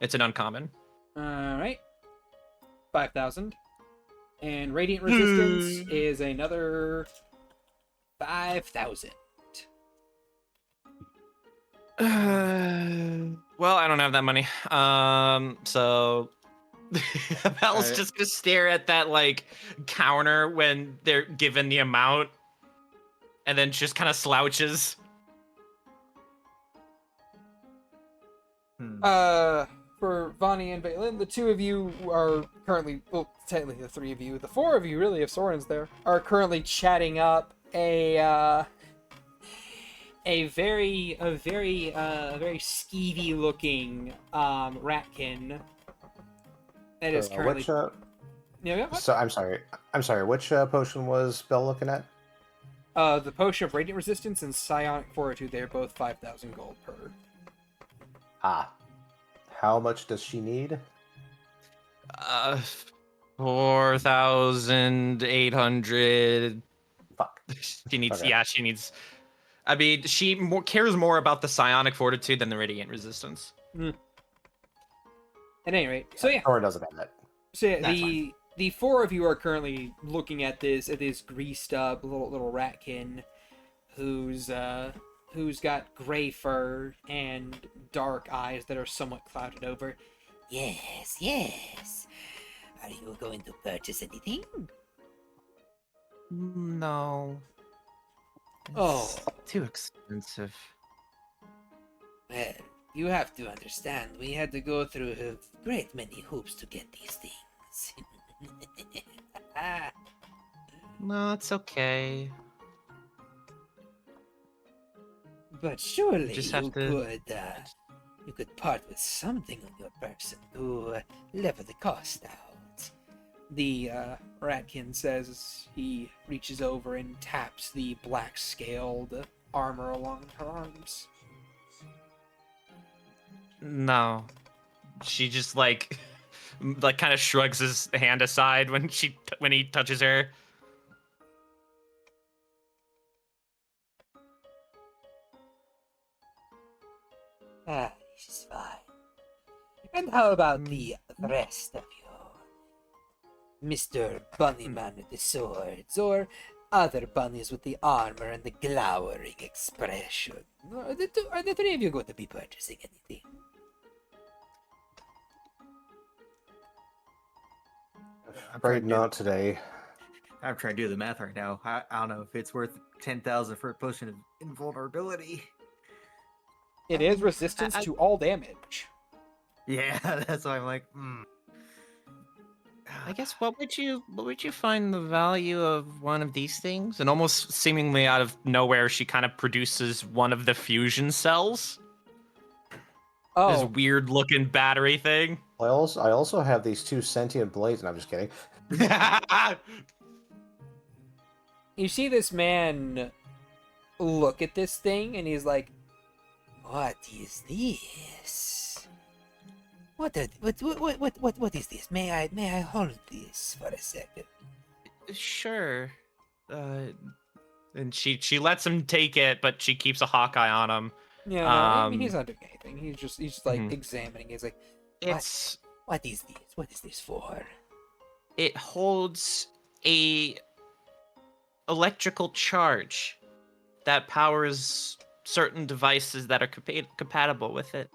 It's an uncommon. Alright. 5,000. And radiant resistance is another 5,000. Well, I don't have that money. So Belle's just gonna stare at that like counter when they're given the amount, and then just kind of slouches. For Vonnie and Balin, the two of you are currently, well, technically the 3 of you, the 4 of you, really, if Soren's there, are currently chatting up a very skeevy looking ratkin that is currently. So I'm sorry. Which potion was Bell looking at? The potion of radiant resistance and psionic fortitude. They're both 5,000 gold per. How much does she need? 4,800. Fuck. She needs. Okay. Yeah, she needs. I mean, she cares more about the psionic fortitude than the radiant resistance. At any rate, so yeah. Or doesn't have that. So yeah, the 4 of you are currently looking at this greased up little ratkin, who's who's got gray fur and dark eyes that are somewhat clouded over. Yes, yes. Are you going to purchase anything? No. Oh. It's too expensive. Well, you have to understand, we had to go through a great many hoops to get these things. No, it's okay. But surely Just have you could part with something on your person to level the cost out. The Ratkin says as he reaches over and taps the black scaled armor along her arms. No. She just like kind of shrugs his hand aside when he touches her. Ah, this is fine. And how about the rest of you? Mr. Bunnyman with the swords, or other bunnies with the armor and the glowering expression? Are the three of you going to be purchasing anything? Right, not today. I'm trying to do the math right now. I don't know if it's worth 10,000 for a potion of invulnerability. It is resistance to all damage. Yeah, that's why I'm like, I guess what would you find the value of one of these things? And almost seemingly out of nowhere, she kind of produces one of the fusion cells. This Oh, weird looking battery thing. I also have these two sentient blades, and I'm just kidding. you see this man look at this thing, and he's like, What is this? What is this? May I hold this for a second? Sure. And she lets him take it, but she keeps a hawk eye on him. yeah, no, I mean, he's not doing anything. He's just like Mhm. examining. He's like, It's What is this? What is this for? it holds a electrical charge that powers certain devices that are compatible with it.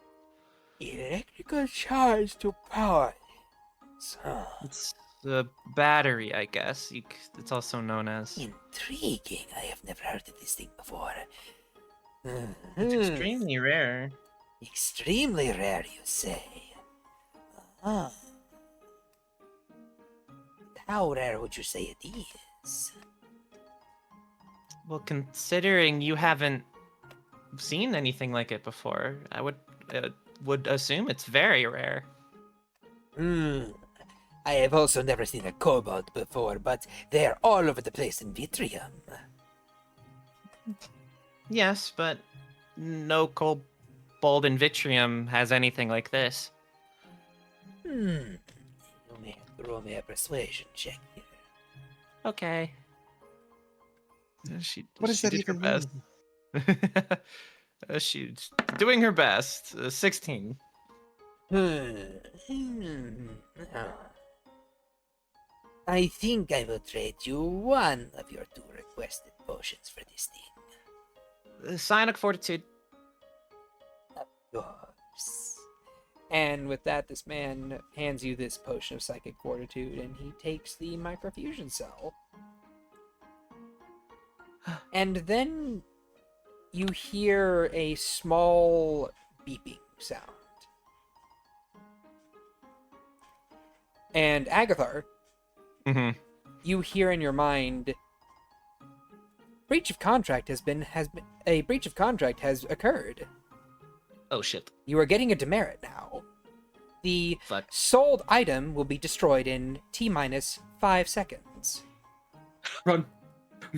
Electrical charge to power. Huh. It's the battery, I guess. It's also known as. Intriguing. I have never heard of this thing before. It's extremely rare. Extremely rare, you say? Uh-huh. How rare would you say it is? Well, considering you haven't seen anything like it before, I would assume it's very rare. I have also never seen a kobold before, but they're all over the place in Vitrium. Yes, but no kobold in Vitrium has anything like this. You may have to roll me a persuasion check here. Okay. What does that did her even best. She's doing her best. 16. I think I will trade you one of your two requested potions for this thing. Psionic Fortitude. Of course. and with that, this man hands you this potion of psychic fortitude, and he takes the microfusion cell. And then you hear a small beeping sound. And Agathar, Mm-hmm. you hear in your mind, breach of contract has occurred. Oh shit. You are getting a demerit now. The Fuck. sold item will be destroyed in T-minus 5 seconds. Run,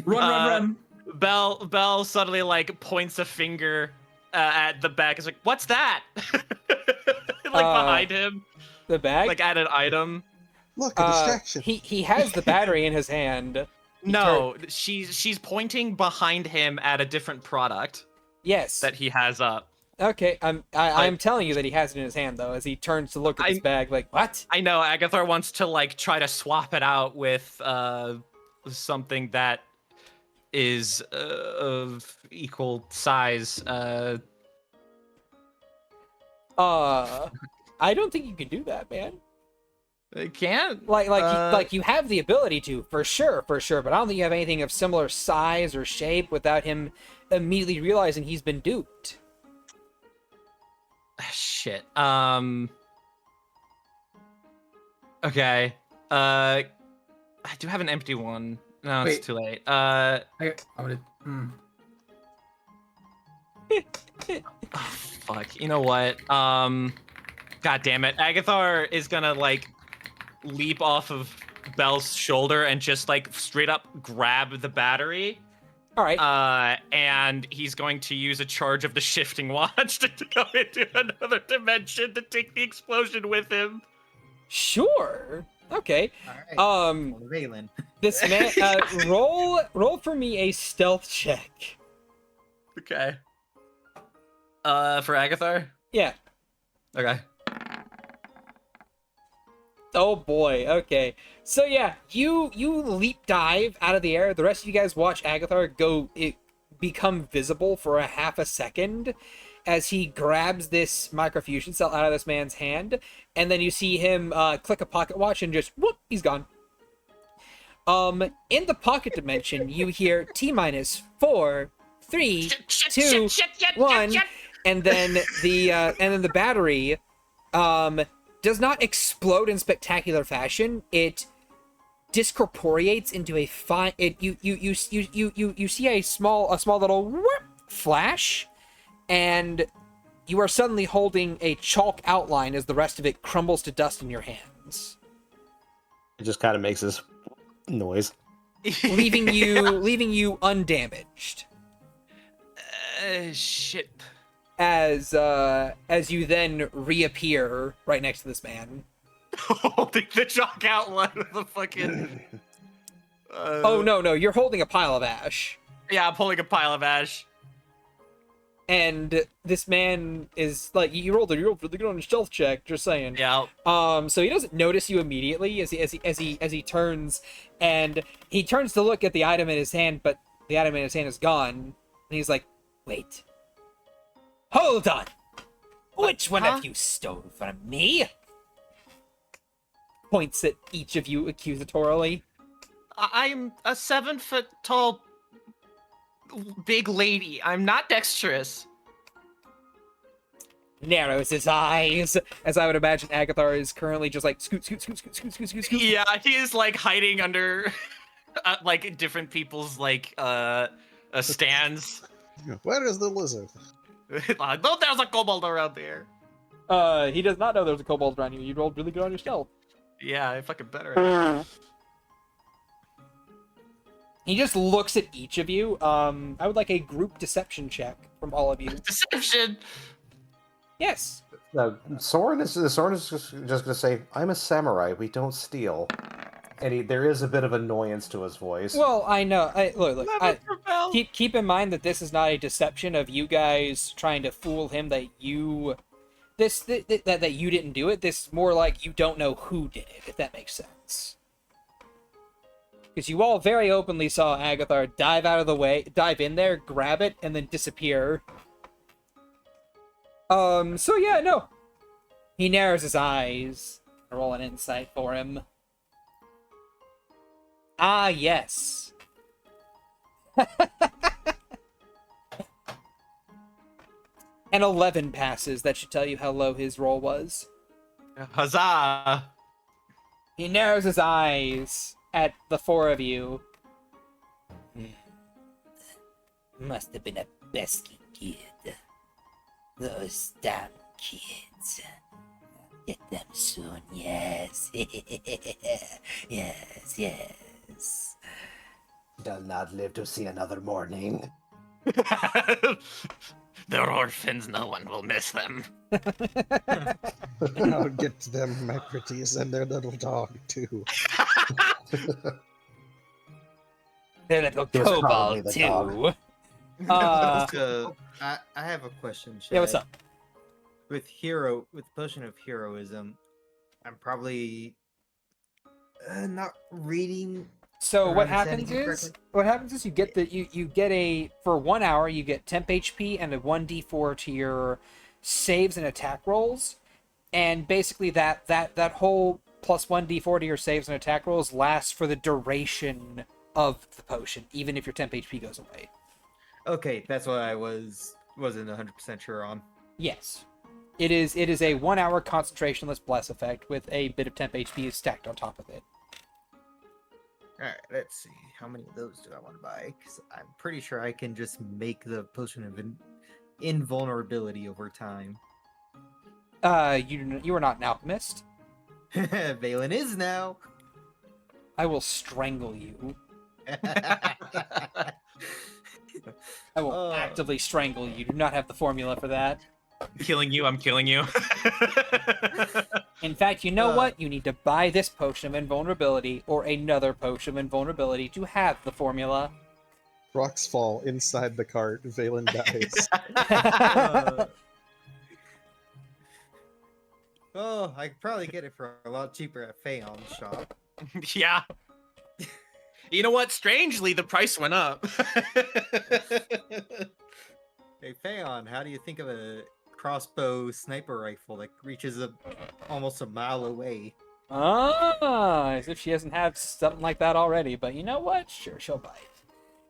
run. Bell suddenly like points a finger at the back. It's like, what's that? Behind him, The bag? like at an item. Look, a distraction. He has the battery in his hand. No, she's pointing behind him at a different product Yes. that he has up. Okay, I'm telling you that he has it in his hand, though, as he turns to look at his bag like, what? I know Agathar wants to like try to swap it out with something that is of equal size. I don't think you can do that, man. I can't. Like you have the ability to, for sure, but I don't think you have anything of similar size or shape without him immediately realizing he's been duped. Shit. Okay. I do have an empty one. No, it's Wait. too late. I'm gonna. Oh, fuck. You know what? God damn it. Agathar is gonna like leap off of Belle's shoulder and just like straight up grab the battery. All right. And he's going to use a charge of the shifting watch to go into another dimension to take the explosion with him. Sure. Okay. All right. Valen. This man, roll for me a stealth check. Okay. For Agathar? Yeah. Okay. Oh boy. Okay. So yeah, you leap dive out of the air. The rest of you guys watch Agathar become visible for a half a second as he grabs this microfusion cell out of this man's hand, and then you see him click a pocket watch and just whoop, he's gone. In the pocket dimension, you hear T-4, 3, 2, 1, and then the battery does not explode in spectacular fashion. It discorporeates into a fine. You see a small little whoop flash, and you are suddenly holding a chalk outline as the rest of it crumbles to dust in your hands. It just kind of makes this noise, leaving you undamaged. Shit. As you then reappear right next to this man. Holding the chalk outline of the fucking. Oh no, you're holding a pile of ash. Yeah, I'm holding a pile of ash. And this man is like, you rolled really good on your stealth check. Just saying. Yeah. So he doesn't notice you immediately as he turns, and he turns to look at the item in his hand, but the item in his hand is gone. And he's like, "Wait, hold on. Which one have you stolen from me?" Points at each of you accusatorily. I'm a 7-foot-tall big lady. I'm not dexterous. Narrows his eyes, as I would imagine Agathar is currently just like scoot. Yeah, he is like hiding under like different people's like stands. Where is the lizard? I know there's a kobold around there. He does not know there's a kobold around you. You rolled really good on your stealth. Yeah, I fucking better. He just looks at each of you. I would like a group deception check from all of you. Deception. Yes. Soren is just gonna say, "I'm a samurai. We don't steal." And there is a bit of annoyance to his voice. Well, I know. Look. Keep in mind that this is not a deception of you guys trying to fool him that you that you didn't do it. This is more like you don't know who did it, if that makes sense. Because you all very openly saw Agathar dive in there, grab it, and then disappear. So yeah, no. He narrows his eyes. Roll an insight for him. Ah, yes. An 11 passes. That should tell you how low his roll was. Huzzah! He narrows his eyes at the four of you. Must have been a pesky kid. Those damn kids. Get them soon, yes. yes. They'll not live to see another morning. They're orphans, no one will miss them. I'll get to them, my pretties, and their little dog, too. Their little kobold, too. I have a question, Shad. Yeah, what's up? With Potion of Heroism, I'm probably not reading So Am I understanding you correctly? you get you get a for 1 hour you get temp HP and a 1d4 to your saves and attack rolls, and basically that whole plus 1d4 to your saves and attack rolls lasts for the duration of the potion, even if your temp HP goes away. Okay, that's what I wasn't 100% sure on. Yes. It is a 1 hour concentrationless bless effect with a bit of temp HP stacked on top of it. All right, let's see. How many of those do I want to buy? Because I'm pretty sure I can just make the potion of invulnerability over time. You are not an alchemist. Valen is now. I will strangle you. I will actively strangle you. Do not have the formula for that. Killing you, I'm killing you. In fact, you know what? You need to buy this potion of invulnerability or another potion of invulnerability to have the formula. Rocks fall inside the cart. Valen dies. Oh, I could probably get it for a lot cheaper at Phaon's shop. Yeah. You know what? Strangely, the price went up. Hey, Phaon, how do you think of a crossbow sniper rifle that reaches almost a mile away? As if she doesn't have something like that already. But you know what? Sure, she'll buy it.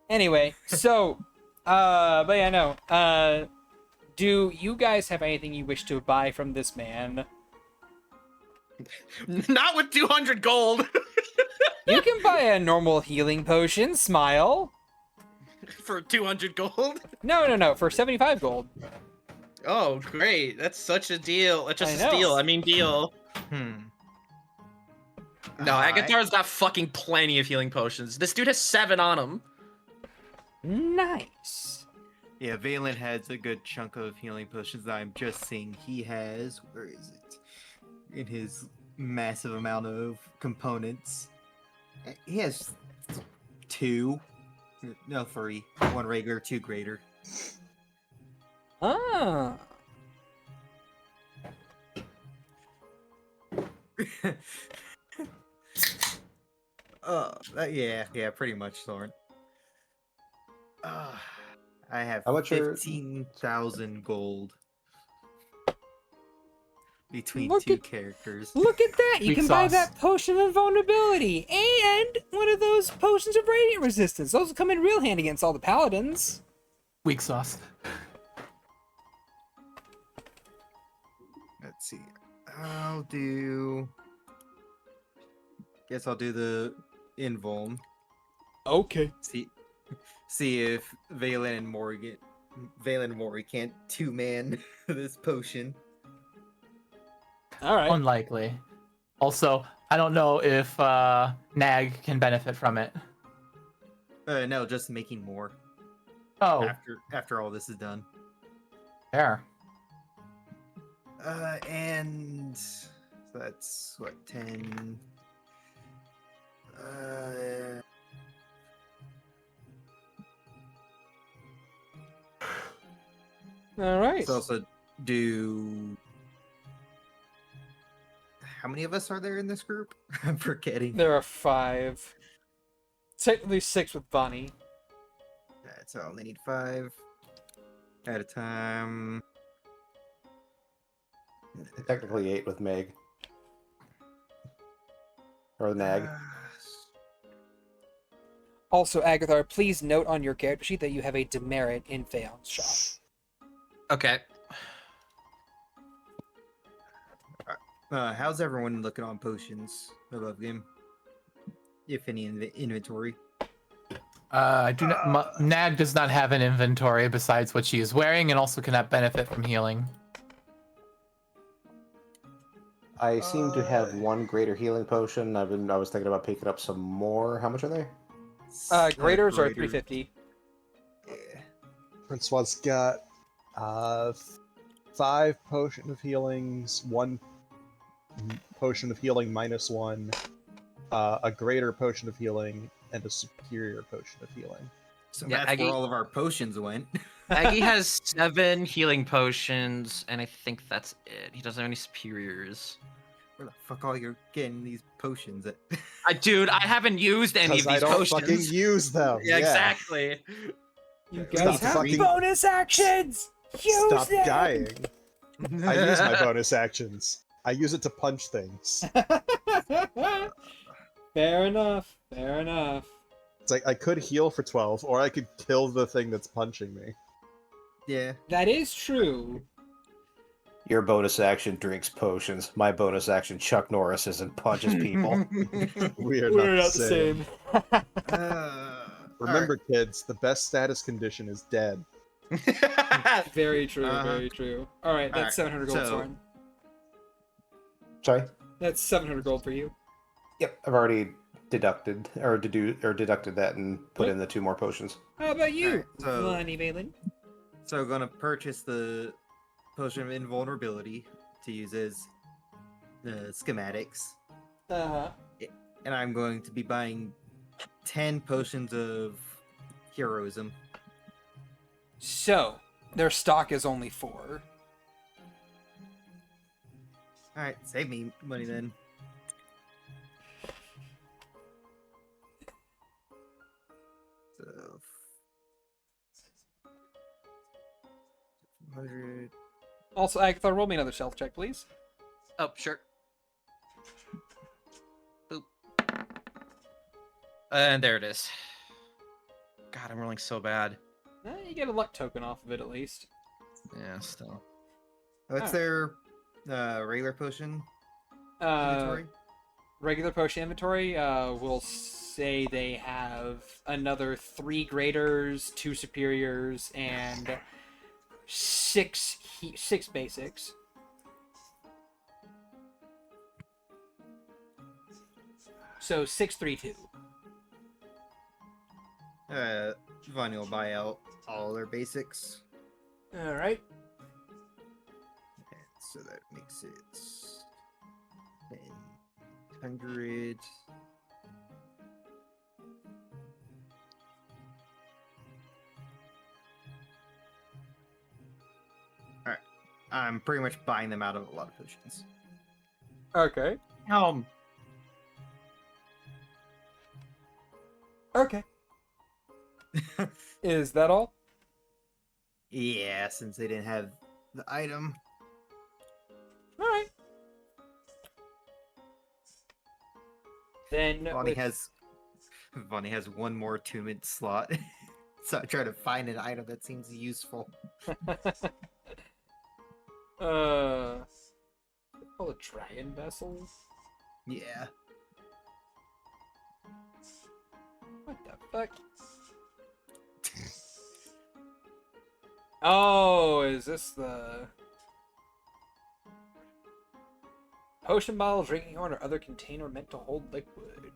Anyway, so, but yeah, no. Do you guys have anything you wish to buy from this man? Not with 200 gold. You can buy a normal healing potion, smile. For 200 gold? No, for 75 gold. Oh, great. That's such a deal. That's just I a know. steal. I mean, deal. No, Agathar's got fucking plenty of healing potions. This dude has 7 on him. Nice. Yeah, Valen has a good chunk of healing potions that I'm just seeing he has. Where is it? In his massive amount of components. He has 2. No, 3. 1 regular, 2 greater. Ah. Yeah, pretty much, Thorn. I have How much are- 15,000 gold between Look 2 at- characters. Look at that! You Weak can buy sauce. that potion of vulnerability and one of those potions of radiant resistance. Those will come in real handy against all the paladins. Weak sauce. Let's see. Guess I'll do the invuln. Okay. See if Valen and Mori can't 2-man this potion. All right. Unlikely. Also, I don't know if Nag can benefit from it. No, just making more Oh, after all this is done. there. And so that's what 10. All right. Let's also do. How many of us are there in this group? I'm forgetting. There are 5. Technically 6 with Bonnie. So I only need 5 at a time. Technically 8 with Meg. Or Nag. Also, Agathar, please note on your character sheet that you have a demerit in Phaon's shop. Okay. How's everyone looking on potions above game? If any in the inventory. I do not. Nag does not have an inventory besides what she is wearing, and also cannot benefit from healing. I seem to have 1 greater healing potion. I was thinking about picking up some more. How much are they? Graders are Graders. 350. Yeah. Francois's got 5 potion of healings, 1 potion of healing -1, a greater potion of healing, and a superior potion of healing. So Yeah, that's Aggie- where all of our potions went. Aggie has 7 healing potions, and I think that's it. He doesn't have any superiors. Where the fuck are you getting these potions at? Dude, I haven't used any of Because these I don't potions. fucking use them. Yeah, exactly. You Stop guys have fucking- bonus actions. Use Stop them. dying. I use my bonus actions. I use it to punch things. Fair enough. Fair enough. It's like I could heal for 12, or I could kill the thing that's punching me. Yeah. That is true. Your bonus action drinks potions. My bonus action Chuck Norris's and punches people. We are We're not the same. Remember, kids, the best status condition is dead. Very true. Very true. All right, that's Alright, 700 gold, so- Soren. Sorry? That's 700 gold for you. Yep, I've already deducted that and put in the 2 more potions. How about you, Alright, so- Lonnie Balin? So I'm gonna purchase the potion of invulnerability to use as schematics, Uh-huh. and I'm going to be buying 10 potions of heroism. So, their stock is only 4. All right, save me money then. So, 100. Also, Agatha, roll me another stealth check, please. Oh, sure. Boop. And there it is. God, I'm rolling so bad. You get a luck token off of it, at least. Yeah, still. What's their regular potion Uh, inventory? regular potion inventory, we'll say they have another 3 graders, 2 superiors, and 6 basics. So 632. Vanya will buy out all their basics. All right. And so that makes it 100. Alright. I'm pretty much buying them out of a lot of potions. Okay. Okay. Is that all? Yeah, since they didn't have the item. All right. Then Vonnie with- has one more attunement slot. So I try to find an item that seems useful. call it dragon vessels. Yeah. What the fuck? Oh, is this the potion bottle, drinking horn, or other container meant to hold liquid?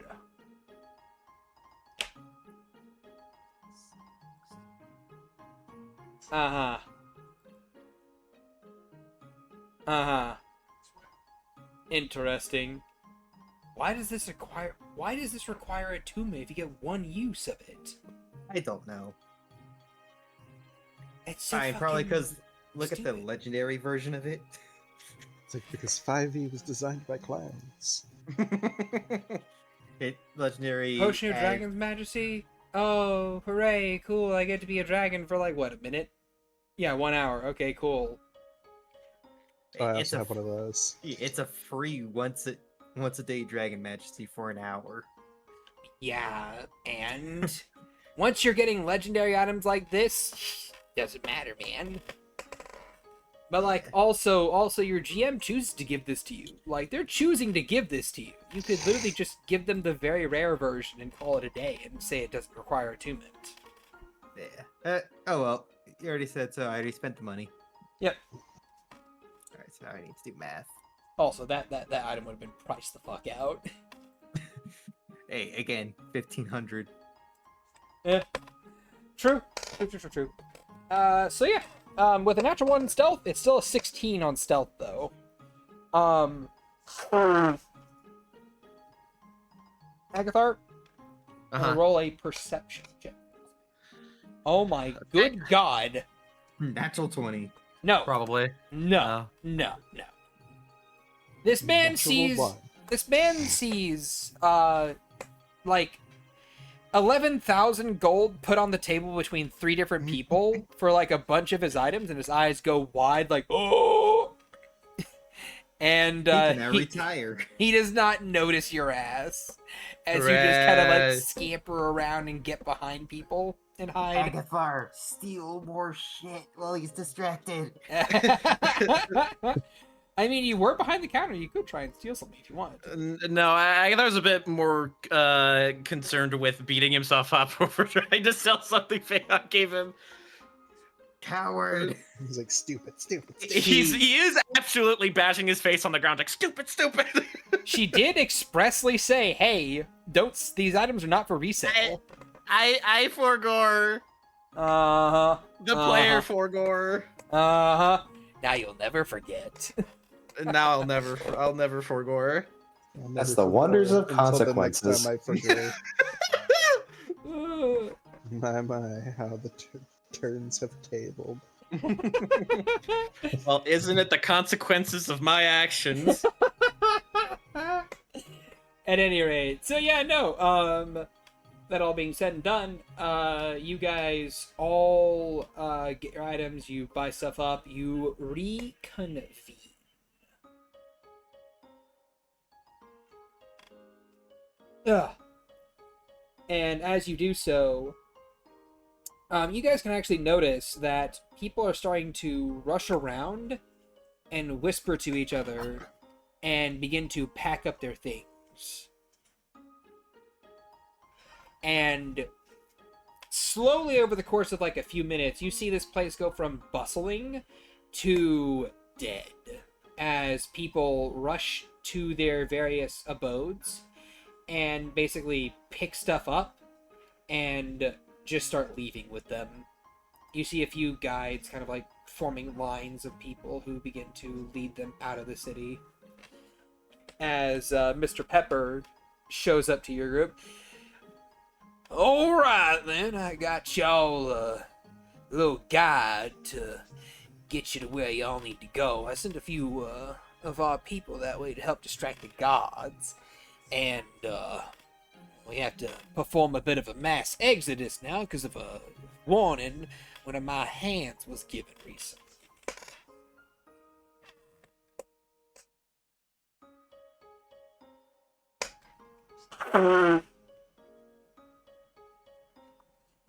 Uh-huh. Uh-huh. Interesting. Why does this require attunement if you get one use of it? I don't know. It's so Probably fucking because look at the stupid. legendary version of it. It's like because 5e was designed by clowns. Legendary. Potion of add- Dragon's Majesty? Oh, hooray, cool. I get to be a dragon for like, what, a minute? Yeah, 1 hour. Okay, cool. I It's also a have one of those. It's a free once a day Dragon Majesty for an hour. Yeah, and once you're getting legendary items like this, doesn't matter, man. But like, also your GM chooses to give this to you. Like, they're choosing to give this to you. You could literally just give them the very rare version and call it a day and say it doesn't require attunement. Yeah. Oh well, you already said so. I already spent the money. Yep. Alright, so I need to do math. Also, that item would have been priced the fuck out. Hey, again, 1500. Yeah. True. So yeah. With a natural 1 in stealth, it's still a 16 on stealth though. Agathar, I'm gonna roll a perception check. Oh my good god. Natural 20. No. Probably. No. No. This man Natural sees wine. this man sees like 11,000 gold put on the table between 3 different people for like a bunch of his items, and his eyes go wide like, oh. And He can now retire. he does not notice your ass as you just kind of like Right. scamper around and get behind people and hide. Agathar, steal more shit while he's distracted. I mean, you were behind the counter. You could try and steal something if you wanted to. No, I was a bit more concerned with beating himself up over trying to sell something Phaon gave him. Coward. He's like, stupid. He is absolutely bashing his face on the ground like, stupid. She did expressly say, "Hey, these items are not for resale." I forgore. Uh-huh. The player forgore. Uh-huh. Now you'll never forget. Now I'll never forgore. I'll That's never the wonders of forget until the next consequences. time I forget. My, how the turns have tabled. Well, isn't it the consequences of my actions? At any rate, so yeah, no, that all being said and done, you guys all get your items, you buy stuff up, you reconvene. Ugh. And as you do so, you guys can actually notice that people are starting to rush around and whisper to each other and begin to pack up their things. And slowly over the course of like a few minutes, you see this place go from bustling to dead as people rush to their various abodes and basically pick stuff up and just start leaving with them. You see a few guides kind of like forming lines of people who begin to lead them out of the city. As Mr. Pepper shows up to your group. Alright then, I got y'all a little guide to get you to where y'all need to go. I sent a few of our people that way to help distract the gods. And we have to perform a bit of a mass exodus now because of a warning one of my hands was given recently.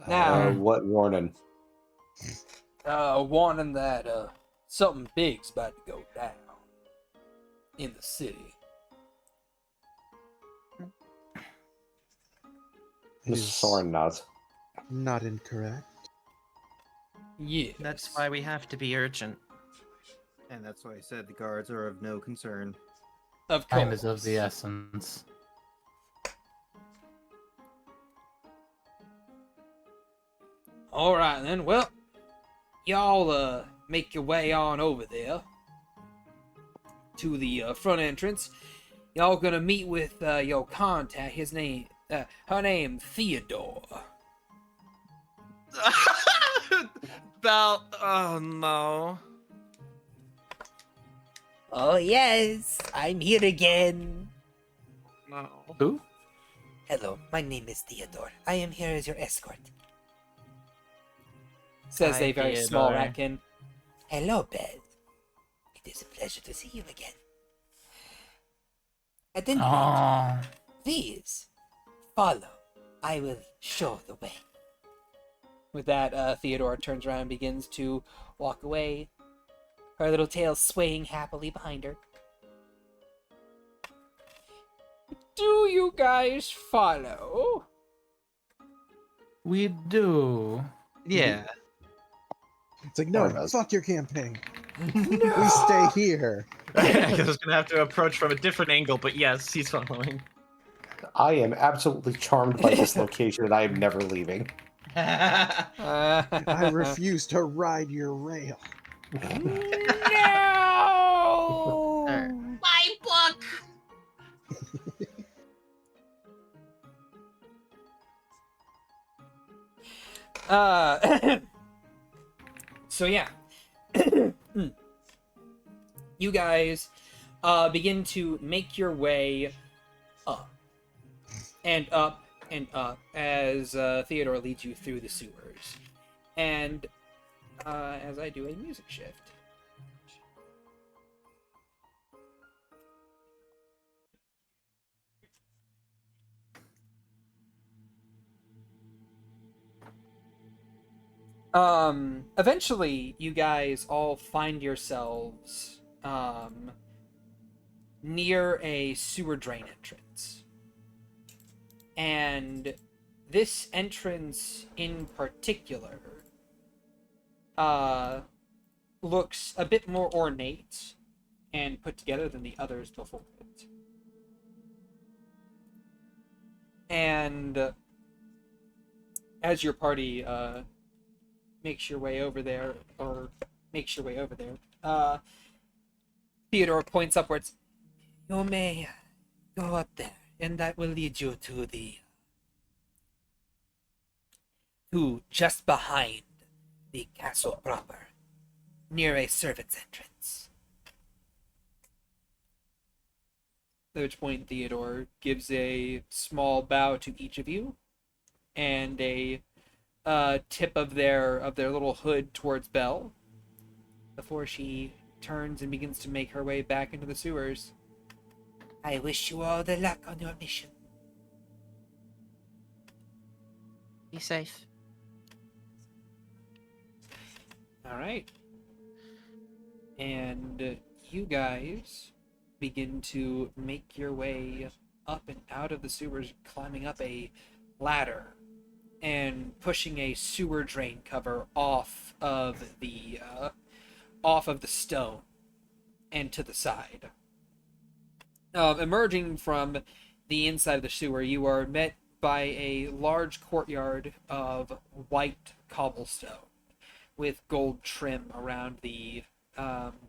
Now, What warning? warning that something big's about to go down in the city. Mr. Soren nods. Not incorrect. Yes. That's why we have to be urgent. And that's why I said the guards are of no concern. Of course. Time is of the essence. Alright then, well, y'all make your way on over there to the front entrance. Y'all gonna meet with your contact, her name Theodore. Oh no. Oh yes, I'm here again. No. Who? Hello, my name is Theodore. I am here as your escort. Says Hi, a very small Theodore. ratkin. Hello, Bed. It is a pleasure to see you again. At any rate, Oh, please follow. I will show the way. With that, Theodore turns around and begins to walk away, her little tail swaying happily behind her. Do you guys follow? we do. Yeah. It's like, no, Soren does. fuck your campaign. We stay here. I was gonna have to approach from a different angle, but yes, he's following. I am absolutely charmed by this location and I am never leaving. I refuse to ride your rail. No! My book. So yeah. You guys begin to make your way up and up and up as Theodore leads you through the sewers. And as I do a music shift. Eventually, you guys all find yourselves, near a sewer drain entrance. And this entrance in particular, looks a bit more ornate and put together than the others before it. And, as your party, makes your way over there, Theodore points upwards. You may go up there, and that will lead you to just behind the castle proper, near a servant's entrance. At which point Theodore gives a small bow to each of you, and a tip of their little hood towards Belle, before she turns and begins to make her way back into the sewers. I wish you all the luck on your mission. Be safe. All right. And you guys begin to make your way up and out of the sewers, climbing up a ladder and pushing a sewer drain cover off of the stone and to the side. Emerging from the inside of the sewer, you are met by a large courtyard of white cobblestone with gold trim around the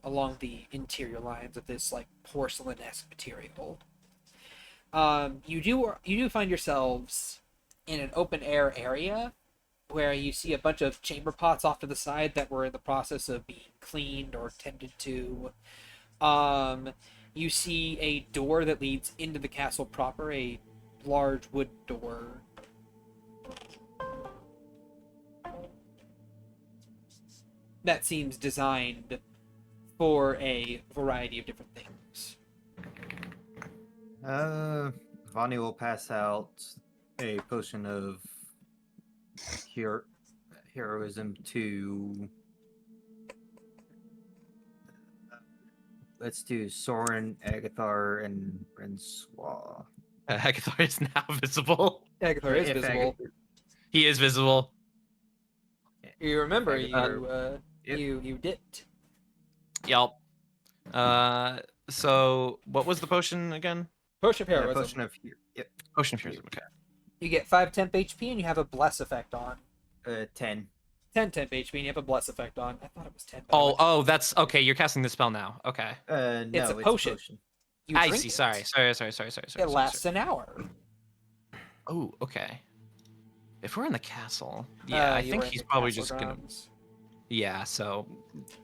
along the interior lines of this like porcelain-esque material. You do find yourselves in an open air area where you see a bunch of chamber pots off to the side that were in the process of being cleaned or tended to. You see a door that leads into the castle proper, a large wood door. That seems designed for a variety of different things. Vonnie will pass out a potion of heroism to... let's do Soren, Agathar, and Francois. Agathar is now visible. Agathar is visible. He is visible. You remember, you dipped. Yep. So what was the potion again? Potion of heroism. Potion of Potion of heroism. Okay. You get 5 temp HP and you have a bless effect on. 10. 10 temp HP and you have a bless effect on. I thought it was 10. Oh, that's okay. You're casting the spell now. Okay. No, it's a potion. You I drink see. it. Sorry. It lasts an hour. Oh, okay. If we're in the castle, yeah, I think he's probably just gonna. Yeah, so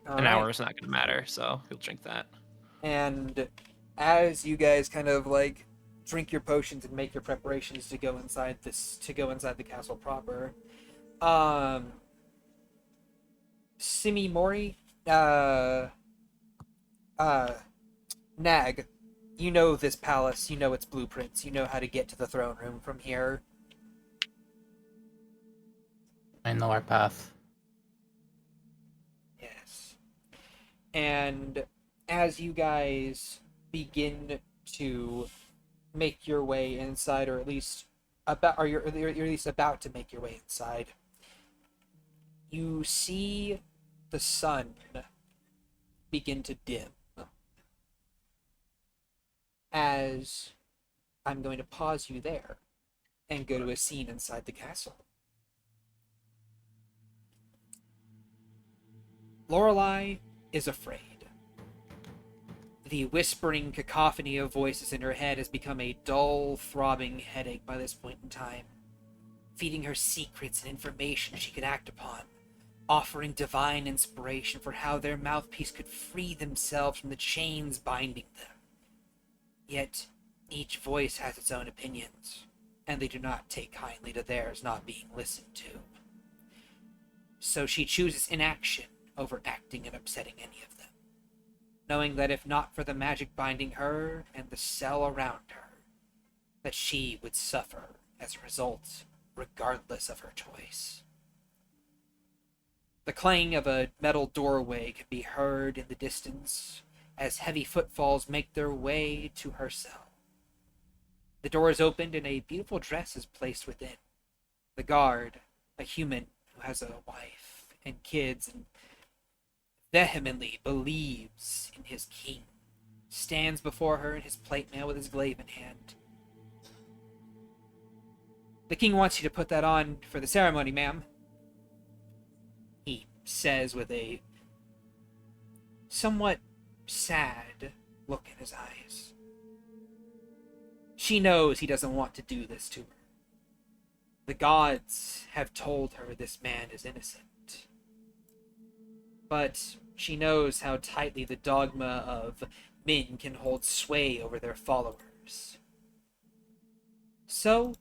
an hour is not gonna matter. So he'll drink that. And as you guys kind of like drink your potions and make your preparations to go inside the castle proper, Simi Mori, Nag, you know this palace, you know its blueprints, you know how to get to the throne room from here. I know our path. Yes. And as you guys begin to make your way inside, or at least you're at least about to make your way inside, you see the sun begin to dim. As I'm going to pause you there and go to a scene inside the castle. Lorelei is afraid. The whispering cacophony of voices in her head has become a dull, throbbing headache by this point in time, feeding her secrets and information she could act upon, offering divine inspiration for how their mouthpiece could free themselves from the chains binding them. Yet each voice has its own opinions, and they do not take kindly to theirs not being listened to. So she chooses inaction over acting and upsetting any of them, knowing that if not for the magic binding her and the cell around her, that she would suffer as a result, regardless of her choice. The clang of a metal doorway can be heard in the distance as heavy footfalls make their way to her cell. The door is opened and a beautiful dress is placed within. The guard, a human who has a wife and kids and vehemently believes in his king, stands before her in his plate mail with his glaive in hand. "The king wants you to put that on for the ceremony, ma'am," he says with a somewhat sad look in his eyes. She knows he doesn't want to do this to her. The gods have told her this man is innocent. But she knows how tightly the dogma of men can hold sway over their followers. So,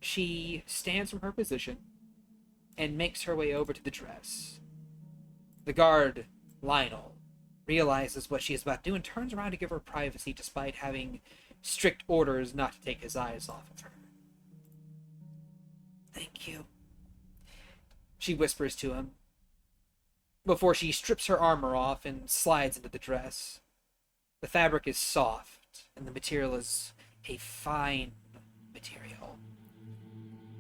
she stands from her position and makes her way over to the dress. The guard, Lionel, realizes what she is about to do and turns around to give her privacy despite having strict orders not to take his eyes off of her. "Thank you," she whispers to him, before she strips her armor off and slides into the dress. The fabric is soft, and the material is a fine material,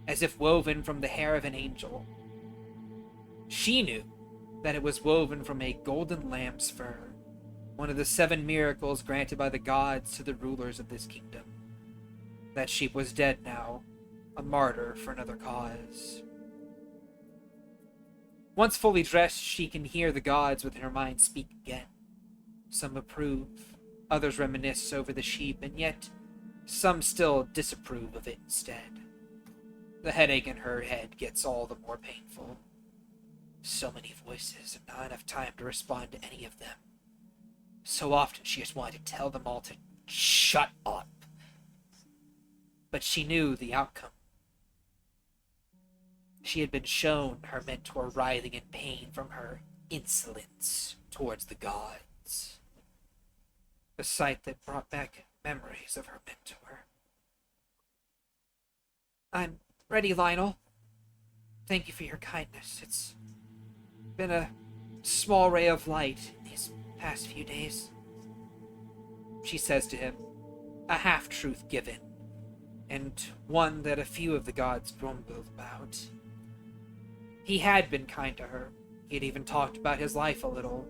as if woven from the hair of an angel. She knew that it was woven from a golden lamb's fur, one of the 7 miracles granted by the gods to the rulers of this kingdom. That sheep was dead now, a martyr for another cause. Once fully dressed, she can hear the gods within her mind speak again. Some approve, others reminisce over the sheep, and yet some still disapprove of it instead. The headache in her head gets all the more painful. So many voices and not enough time to respond to any of them. So often she just wanted to tell them all to shut up. But she knew the outcome. She had been shown her mentor writhing in pain from her insolence towards the gods. A sight that brought back memories of her mentor. "I'm ready, Lionel. Thank you for your kindness. It's been a small ray of light in these past few days," she says to him, a half-truth given, and one that a few of the gods grumbled about. He had been kind to her. He had even talked about his life a little,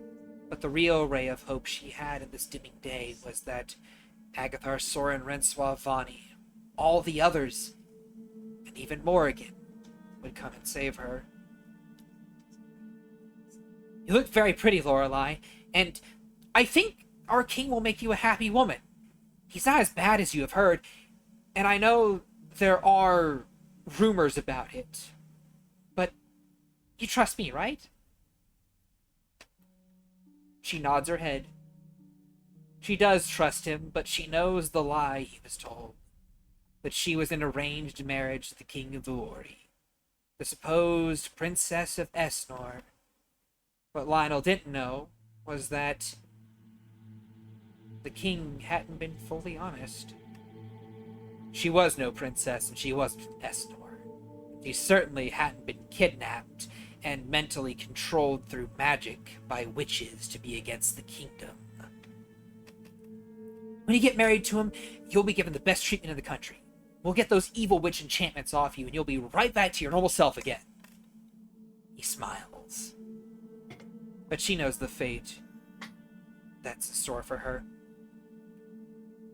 but the real ray of hope she had in this dimming day was that Agathar, Soren, Renswa, Vani, all the others, and even Morrigan, would come and save her. "You look very pretty, Lorelei, and I think our king will make you a happy woman. He's not as bad as you have heard, and I know there are rumors about it. But you trust me, right?" She nods her head. She does trust him, but she knows the lie he was told. That she was in arranged marriage to the king of Vuori, the supposed princess of Esnor. What Lionel didn't know was that the king hadn't been fully honest. She was no princess, and she wasn't from Esnor. She certainly hadn't been kidnapped and mentally controlled through magic by witches to be against the kingdom. "When you get married to him, you'll be given the best treatment in the country. We'll get those evil witch enchantments off you, and you'll be right back to your normal self again." He smiles. But she knows the fate that's in store for her.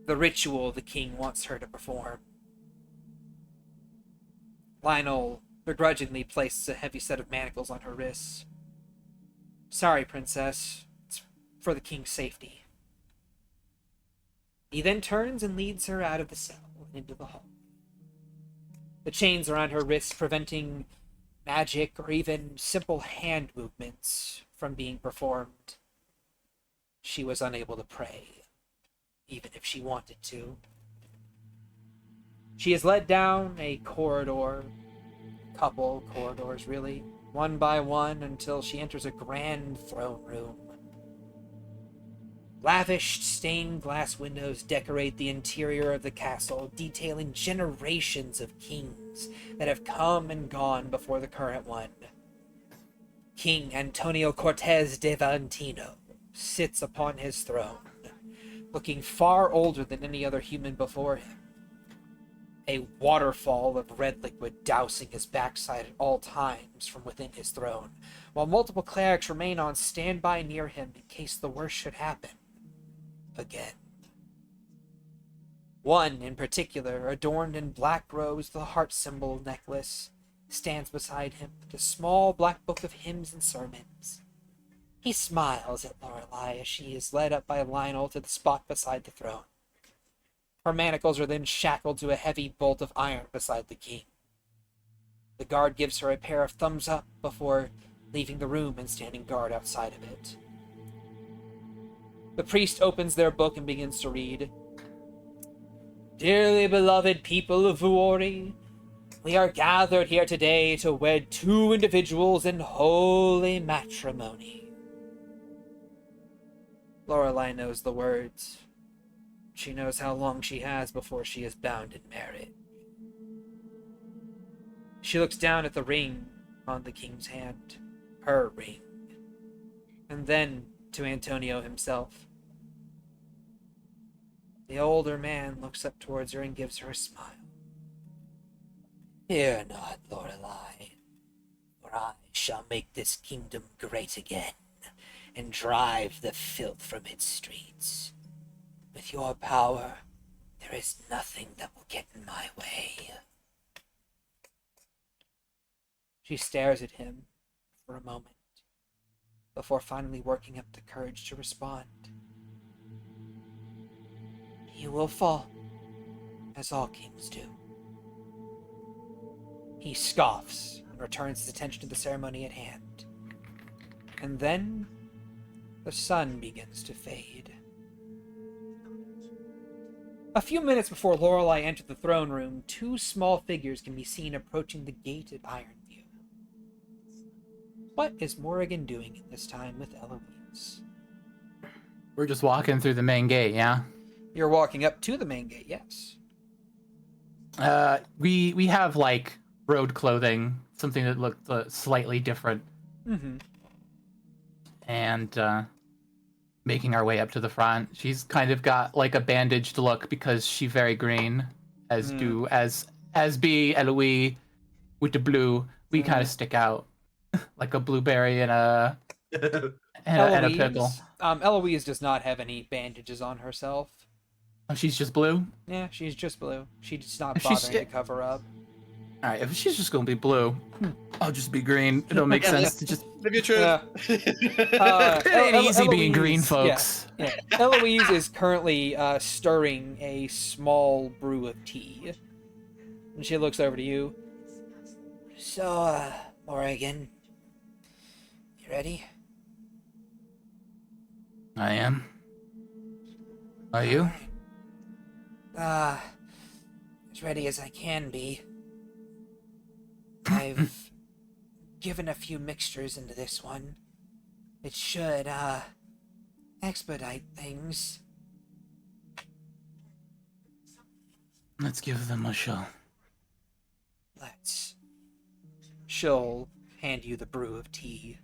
The ritual the king wants her to perform. Lionel begrudgingly places a heavy set of manacles on her wrists. "Sorry, princess. It's for the king's safety." He then turns and leads her out of the cell and into the hall. The chains around her wrists preventing magic or even simple hand movements from being performed. She was unable to pray, even if she wanted to. She is led down a corridor, couple corridors really, one by one until she enters a grand throne room. Lavish stained glass windows decorate the interior of the castle, detailing generations of kings that have come and gone before the current one. King Antonio Cortez de Valentino sits upon his throne, looking far older than any other human before him. A waterfall of red liquid dousing his backside at all times from within his throne, while multiple clerics remain on standby near him in case the worst should happen. Again. One in particular, adorned in black robes with a heart symbol necklace, stands beside him with a small black book of hymns and sermons. He smiles at Lorelei as she is led up by Lionel to the spot beside the throne. Her manacles are then shackled to a heavy bolt of iron beside the king. The guard gives her a pair of thumbs up before leaving the room and standing guard outside of it. The priest opens their book and begins to read. Dearly beloved people of Vuori, we are gathered here today to wed two individuals in holy matrimony. Lorelei knows the words. She knows how long she has before she is bound in marriage. She looks down at the ring on the king's hand, her ring, and then to Antonio himself. The older man looks up towards her and gives her a smile. Fear not, Lorelei, for I shall make this kingdom great again, and drive the filth from its streets. With your power, there is nothing that will get in my way. She stares at him for a moment, before finally working up the courage to respond. You will fall, as all kings do. He scoffs and returns his attention to the ceremony at hand. And then, the sun begins to fade. A few minutes before Lorelei entered the throne room, two small figures can be seen approaching the gate at Ironview. What is Morrigan doing at this time with Eloise? We're just walking through the main gate, yeah? You're walking up to the main gate, yes. We have, like, road clothing, something that looked slightly different. Mm-hmm. And, making our way up to the front. She's kind of got, like, a bandaged look because she's very green, as be Eloise with the blue. We kind of stick out like a blueberry and a pickle. Eloise does not have any bandages on herself. Oh, she's just blue? Yeah, she's just blue. She's not bothering to cover up. Alright, if she's just gonna be blue, I'll just be green. It don't make sense to just... Maybe true. It ain't easy being green, folks. Yeah. Eloise is currently stirring a small brew of tea. And she looks over to you. So, Morrigan, you ready? I am. Are you? As ready as I can be. I've given a few mixtures into this one. It should, expedite things. Let's give them a show. Let's. She'll hand you the brew of tea.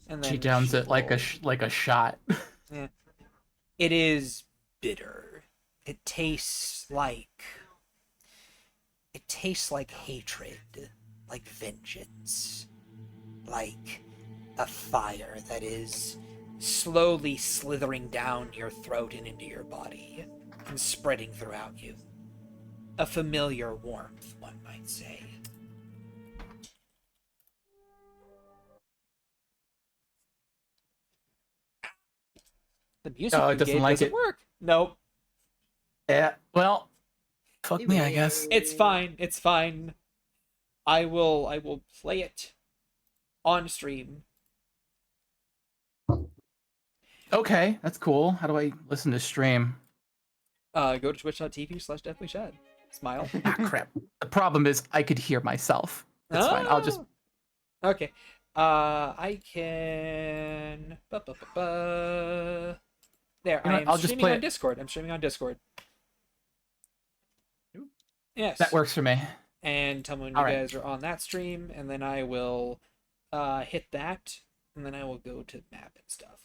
And then She downs it like a shot. Yeah. It is bitter. It tastes like hatred, like vengeance, like a fire that is slowly slithering down your throat and into your body and spreading throughout you. A familiar warmth, one might say. The music it doesn't work. Nope. Yeah, well, fuck me, I guess. It's fine. It's fine. I will play it on stream. Okay, that's cool. How do I listen to stream? Go to twitch.tv/definitelyshad. Smile. Ah, crap. The problem is I could hear myself. That's fine. I'll just... Okay. I can... There, You know what, I'll just streaming play on it. Discord. I'm streaming on Discord. Yes. That works for me. And tell me when All you right. guys are on that stream, and then I will hit that, and then I will go to map and stuff.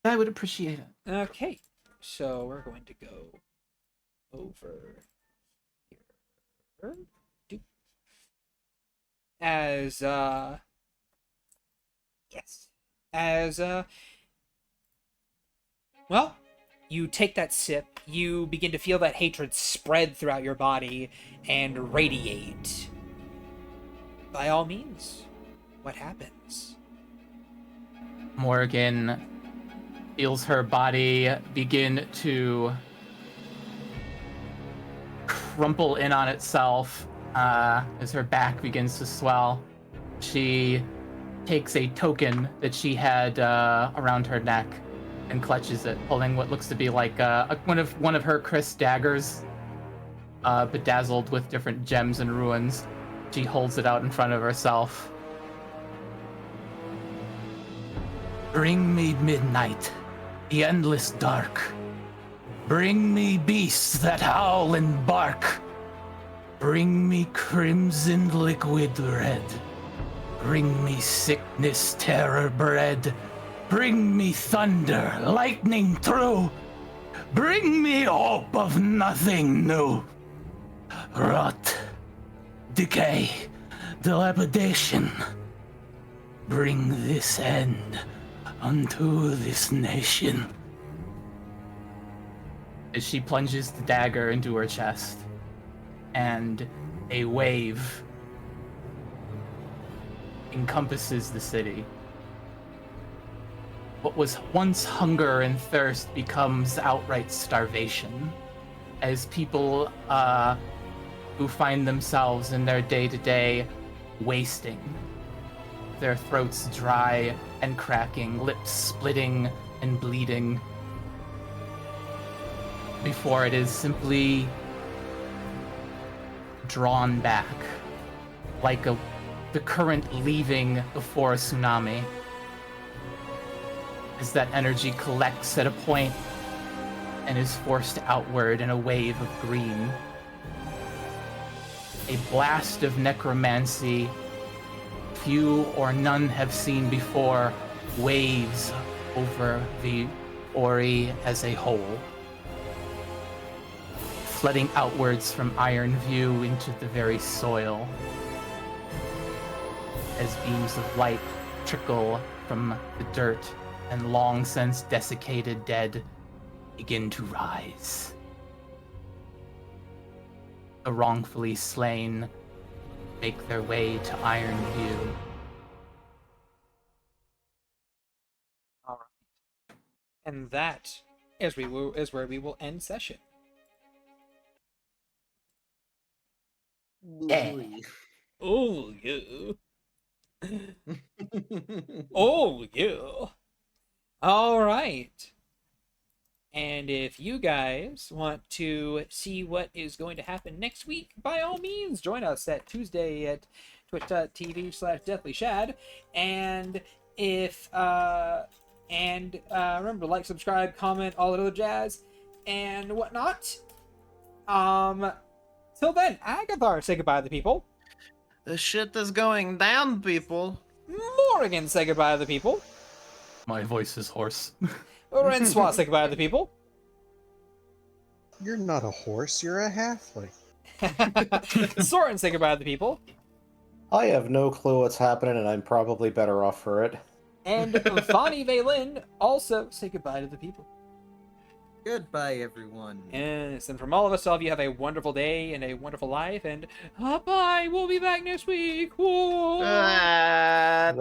I would appreciate it. Okay. So we're going to go over here. As Yes. as well, you take that sip, you begin to feel that hatred spread throughout your body and radiate. By all means, what happens? Morgan feels her body begin to crumple in on itself as her back begins to swell. She takes a token that she had around her neck and clutches it, pulling what looks to be like one of her Chris daggers, bedazzled with different gems and ruins. She holds it out in front of herself. Bring me midnight, the endless dark. Bring me beasts that howl and bark. Bring me crimson liquid red. Bring me sickness terror bred. Bring me thunder, lightning through. Bring me hope of nothing new. Rot, decay, dilapidation. Bring this end unto this nation. As she plunges the dagger into her chest, and a wave encompasses the city. What was once hunger and thirst becomes outright starvation, as people who find themselves in their day-to-day wasting, their throats dry and cracking, lips splitting and bleeding, before it is simply drawn back, like the current leaving before a tsunami, as that energy collects at a point and is forced outward in a wave of green. A blast of necromancy few or none have seen before waves over the Ori as a whole, flooding outwards from Iron View into the very soil, as beams of light trickle from the dirt and long since desiccated dead begin to rise. The wrongfully slain make their way to Iron View. All right. And that is where we will end session. Yeah. Oh, yeah. Oh, yeah. All right. And if you guys want to see what is going to happen next week, by all means, join us at Tuesday at twitch.tv/deathlyshad. And if, remember, like, subscribe, comment, all that other jazz, and whatnot. Till then, Agathar, say goodbye to the people. The shit is going down, people. Morrigan, say goodbye to the people. My voice is hoarse. Rensois, say goodbye to the people. You're not a horse, you're a halfling. Soren, say goodbye to the people. I have no clue what's happening, and I'm probably better off for it. And Vani Valen, also say goodbye to the people. Goodbye, everyone. Yes, and from all of us, all of you have a wonderful day and a wonderful life, and bye. We'll be back next week. Whoa. That-